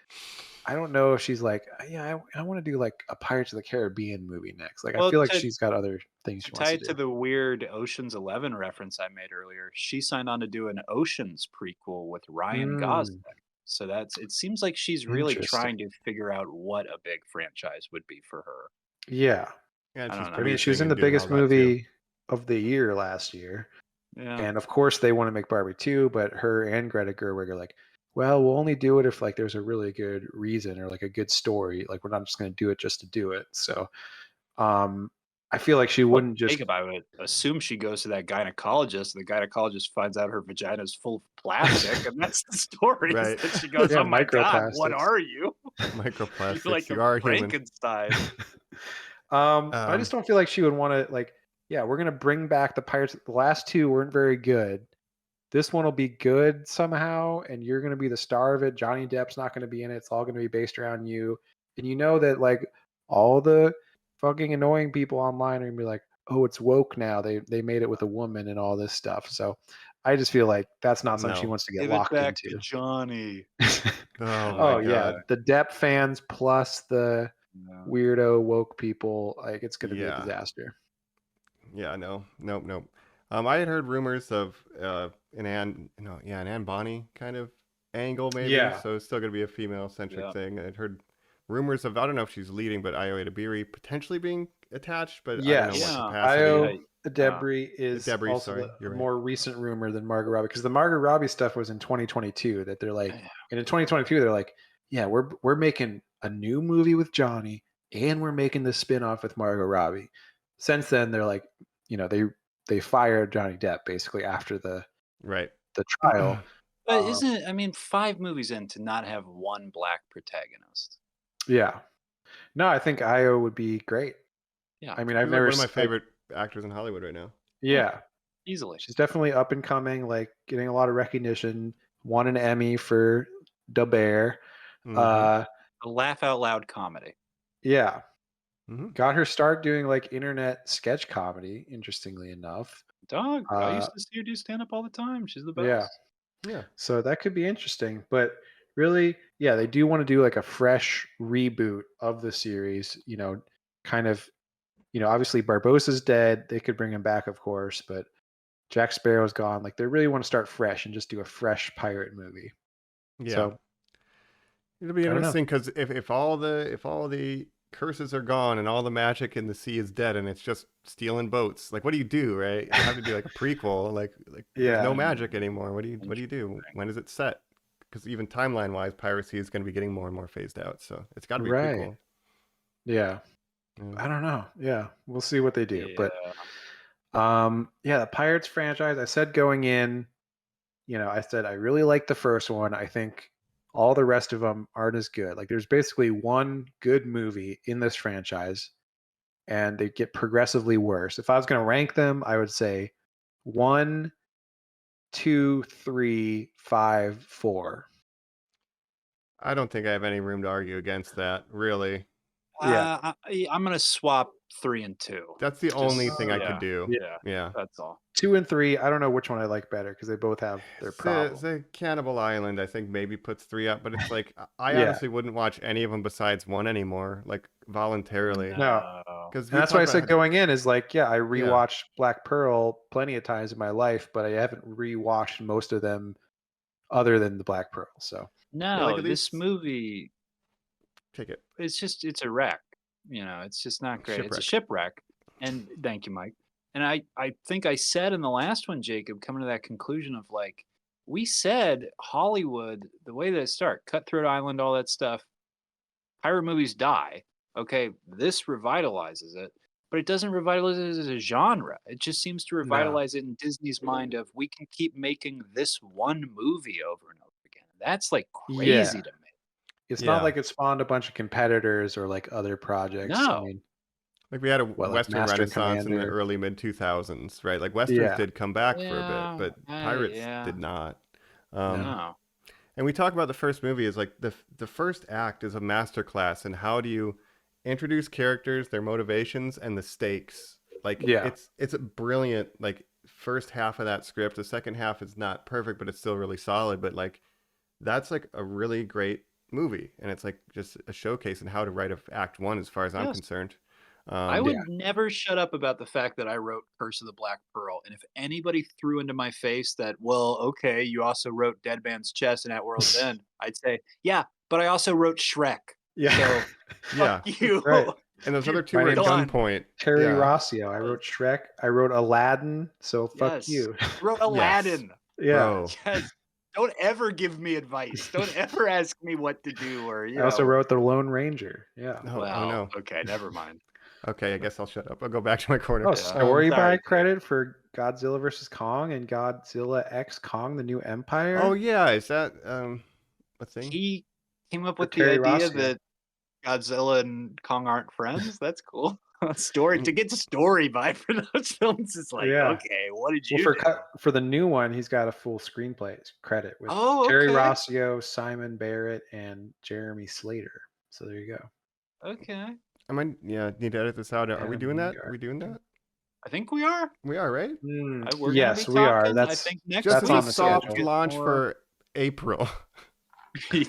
I don't know if she's like, yeah, I want to do like a Pirates of the Caribbean movie next. Like, I Well, feel like to- she's got other things she wants Tied to to do. the weird Ocean's 11 reference I made earlier, she signed on to do an Oceans prequel with Ryan Gosling. So it seems like she's really Interesting. trying to figure out what a big franchise would be for her. Yeah, Yeah, and I she's don't know. I mean, she was producing in the and doing biggest all that, too. movie of the year last year. Yeah. And of course, they want to make Barbie 2, but her and Greta Gerwig are like, well, we'll only do it if like there's a really good reason or like a good story. Like we're not just going to do it just to do it. So, I feel like she wouldn't just. Jacob, I would assume she goes to that gynecologist. And the gynecologist finds out her vagina is full of plastic, and that's the story. is Right. that she goes, Yeah, "Oh my god, what microplastics. are you?" Microplastics. You're like You a are human. Frankenstein. I just don't feel like she would want to like. Yeah, we're gonna bring back the pirates. The last two weren't very good. This one will be good somehow, and you're gonna be the star of it. Johnny Depp's not gonna be in it. It's all gonna be based around you, and you know that like all the fucking annoying people online are gonna be like, "Oh, it's woke now. They made it with a woman and all this stuff." So, I just feel like that's not something she No. wants to get Give it locked back into. to Johnny. Oh my Oh yeah, god. the Depp fans plus the No. weirdo woke people, like it's gonna be a Yeah. disaster. Yeah, no, nope. I had heard rumors of an Anne Bonny kind of angle maybe. Yeah. So it's still gonna be a female centric Yeah. thing. I'd heard rumors of, I don't know if she's leading, but Io Edebiri potentially being attached, but I don't know Yes, what Yeah. capacity. Io Debris is Debris, also sorry, a you're right. more recent rumor than Margot Robbie, because the Margot Robbie stuff was in 2022. That they're like, and in 2022 they're like, yeah, we're making a new movie with Johnny, and we're making this spin-off with Margot Robbie. Since then, they're like, they fired Johnny Depp basically after the Right. trial. But isn't it, I mean, 5 movies in to not have one black protagonist? Yeah, no, I think Io would be great. Yeah. I mean, She's I've like never one of my like, favorite actors in Hollywood right now. Yeah, Easily. she's definitely up and coming, like getting a lot of recognition. Won an Emmy for Da Bear. Mhm. A laugh out loud comedy. Yeah. Mhm. Got her start doing like internet sketch comedy, interestingly enough. Dog, I used to see her do stand up all the time. She's the best. Yeah. Yeah. So that could be interesting. But really, yeah, they do want to do like a fresh reboot of the series, kind of, obviously Barbossa's dead. They could bring him back, of course, but Jack Sparrow's gone. Like they really want to start fresh and just do a fresh pirate movie. Yeah. So It'll be I don't know. interesting because if all the curses are gone and all the magic in the sea is dead and it's just stealing boats, like what do you do, right? You have to do like a prequel, like there's no Yeah. magic anymore. What do you do? When is it set? Because even timeline wise, piracy is going to be getting more and more phased out. So it's got to be a Right. prequel. Yeah. Yeah. I don't know. Yeah. We'll see what they do. Yeah. But yeah, the Pirates franchise, I said going in, I said I really like the first one. I think all the rest of them aren't as good. Like there's basically one good movie in this franchise, and they get progressively worse. If I was going to rank them, I would say 1, 2, 3, 5, 4. I don't think I have any room to argue against that, really. Yeah. I'm going to swap 3 and 2. That's the only thing I yeah. could do. Yeah. Yeah. That's all. 2 and 3, I don't know which one I like better because they both have their problems. The Cannibal Island, I think maybe puts 3 up, but it's like I Yeah. honestly wouldn't watch any of them besides 1 anymore, like voluntarily. No. Because And that's why I said going in is like, yeah, I rewatched Black Pearl plenty of times in my life, but I haven't rewatched most of them other than the Black Pearl. So No, like, at this least- movie, Take it. it's a wreck. It's just not great. It's a shipwreck. And thank you, Mike. And I think I said in the last one, Jacob, coming to that conclusion of like, we said Hollywood, the way that it started, Cutthroat Island, all that stuff, pirate movies die. Okay, this revitalizes it, but it doesn't revitalize it as a genre. It just seems to revitalize it in Disney's mind of we can keep making this one movie over and over again. That's like crazy to me. It's not like it spawned a bunch of competitors or like other projects. No. I mean, like we had a like Western Master Renaissance in the Commander. early mid 2000s, right? Like Westerns did come back for a bit, but pirates did not. No. And we talk about the first movie as like the first act is a masterclass in how do you introduce characters, their motivations, and the stakes. Like it's a brilliant like first half of that script. The second half is not perfect, but it's still really solid. But like that's like a really great movie, and it's like just a showcase in how to write act 1 as far as I'm concerned. I would never shut up about the fact that I wrote Curse of the Black Pearl. And if anybody threw into my face that, well, okay, you also wrote Dead Man's Chest and At World's End, I'd say, yeah, but I also wrote Shrek. Yeah. So, fuck you. Right. And those other two My were at name's gunpoint. Terry Rossio. I wrote Shrek. I wrote Aladdin. So fuck you. I wrote Aladdin. Yeah. Bro. Yes. Don't ever give me advice. Don't ever ask me what to do. Or I also wrote The Lone Ranger. Yeah. Oh, Well, oh no. okay, never mind. Okay, I guess I'll shut up. I'll go back to my corner. Oh, story by sorry. credit for Godzilla vs. Kong and Godzilla X Kong: The New Empire. Oh yeah, is that a thing? He came up For with the Terry idea Rossio. that Godzilla and Kong aren't friends. That's cool. Story to get story vibe for those films is like, Yeah. okay, what did Well, you do? for the new one, he's got a full screenplay credit with Oh, Terry okay. Rossio, Simon Barrett, and Jeremy Slater. So there you go. Okay, Need to edit this out. Are we Adam doing that? Wingard. Are we doing that? I think we are. We are, right? We're yes, gonna be we are. talking, I That's think next Just that's as on a the soft schedule. launch More- for April.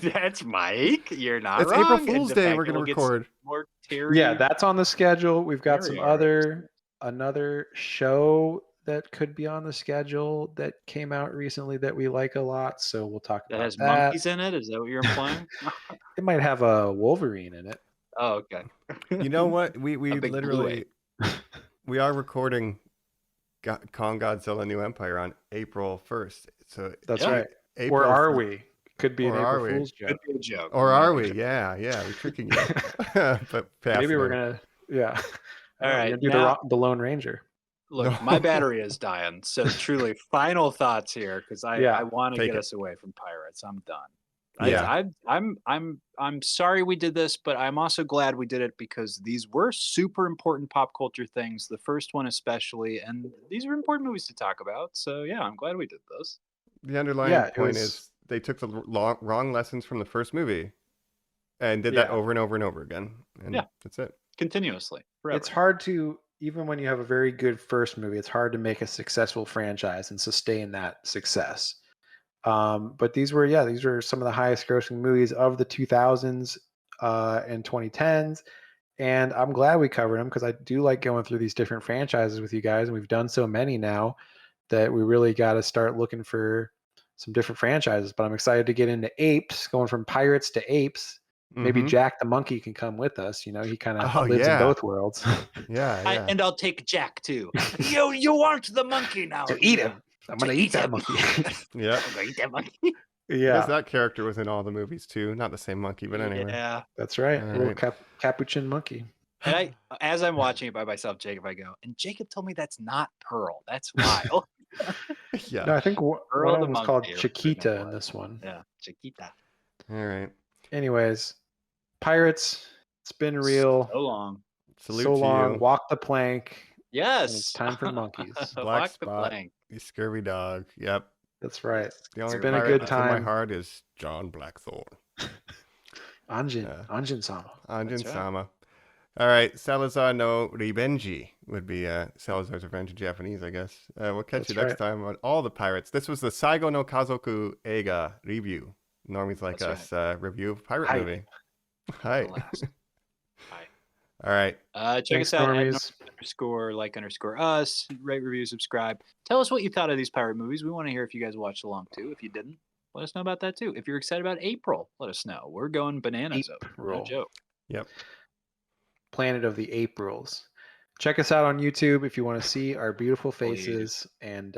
That's Mike. You're not It's wrong. April And Fool's the Day. fact We're that going to we'll get some record. more Terry. Yeah, that's on the schedule. We've got some Very another show that could be on the schedule that came out recently that we like a lot. So we'll talk that about has that. monkeys in it. Is that what you're implying? It might have a Wolverine in it. Oh, okay. You know what? We A big literally we are recording Kong Godzilla New Empire on April 1st. So That's Yeah. right. April, Or are we? Could be an Or are April we? Fool's joke. Could be a joke. Or are we? Yeah, we're tricking you. But Maybe we're gonna. gonna. Yeah. All We're right, gonna do now- the Lone Ranger. Look, No. my battery is dying. So truly, final thoughts here because I Yeah, want to take get it. us away from pirates. I'm done. Yeah. I'm sorry we did this, but I'm also glad we did it because these were super important pop culture things. The first one especially, and these are important movies to talk about. So yeah, I'm glad we did this. The underlying Yeah, it point was- is they took the wrong lessons from the first movie and did that Yeah. over and over and over again. And Yeah. that's it. Continuously, forever. It's hard to, even when you have a very good first movie, it's hard to make a successful franchise and sustain that success. But these were some of the highest grossing movies of the 2000s and 2010s. And I'm glad we covered them because I do like going through these different franchises with you guys. And we've done so many now that we really got to start looking for some different franchises. But I'm excited to get into apes, going from pirates to apes. Maybe Mhm. Jack the monkey can come with us. You know, he kind of Oh, lives yeah. in both worlds. Yeah, yeah. And I'll take Jack too. you want the monkey now? So eat him. I'm To gonna eat eat that him. monkey. yeah. I'm gonna eat that monkey. Because yeah, that character was in all the movies too. Not the same monkey, but anyway. Yeah. that's right. All Little right. capuchin monkey. And as I'm watching it by myself, Jacob, I go, and Jacob told me that's not Pearl. That's wild. Yeah. No, I think one Earl of the them was called monkey or Chiquita whatever in it this one. Yeah, Chiquita. All right. Anyways, pirates. It's been real. So long. Salute So to long. you. Walk the plank. Yes. it's time for monkeys. Black Walk the spot. plank. You scurvy dog. Yep. That's right. The only been a pirate good that's in my time. heart is John Blackthorne. Anjin. Yeah. Anjin sama. Anjin That's right. Sama. All right. Salazar no Ribenji would be Salazar's Revenge in Japanese, I guess. We'll catch That's you next right. time on all the pirates. This was the Saigo no Kazoku Eiga review. Normies Like That's Us review of pirate Hi. movie. Hi. The last. Hi. All right. Check Thanks, us out at Normies. _like_us. Rate, review, subscribe. Tell us what you thought of these pirate movies. We want to hear if you guys watched along too. If you didn't, let us know about that too. If you're excited about April, let us know. We're going bananas over. No April. joke. Yep. Planet of the Aprils. Check us out on YouTube if you want to see our beautiful Please. faces. And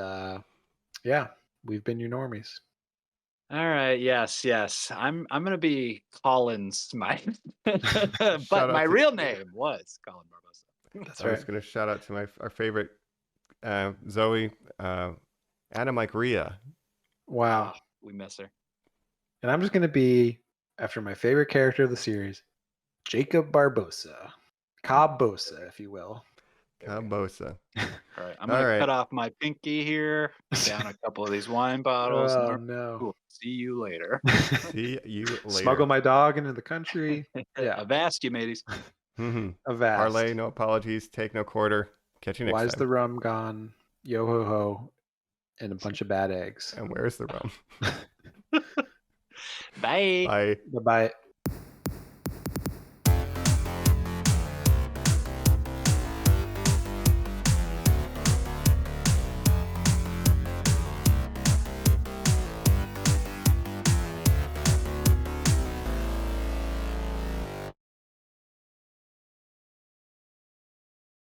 yeah, we've been your normies. All right. Yes. I'm gonna be Colin Smythe, Shout but out my to- real name was Colin Barbosa. That's I was right. going to shout out to our favorite Zoe, Anna Mike Rhea. Wow. We miss her. And I'm just going to be, after my favorite character of the series, Jacob Barbosa. Cabosa, if you will. Cabosa. All right. I'm All gonna right. cut off my pinky here. Down a couple of these wine bottles. Oh, and no. we'll see you later. See you later. Smuggle my dog into the country. Yeah. Avast, you mateys. Mhm. Avast. Parlay, no apologies. Take no quarter. Catch you next Why's time. the rum gone? Yo ho, and a bunch of bad eggs. And where's the rum? Bye. Bye. Bye bye.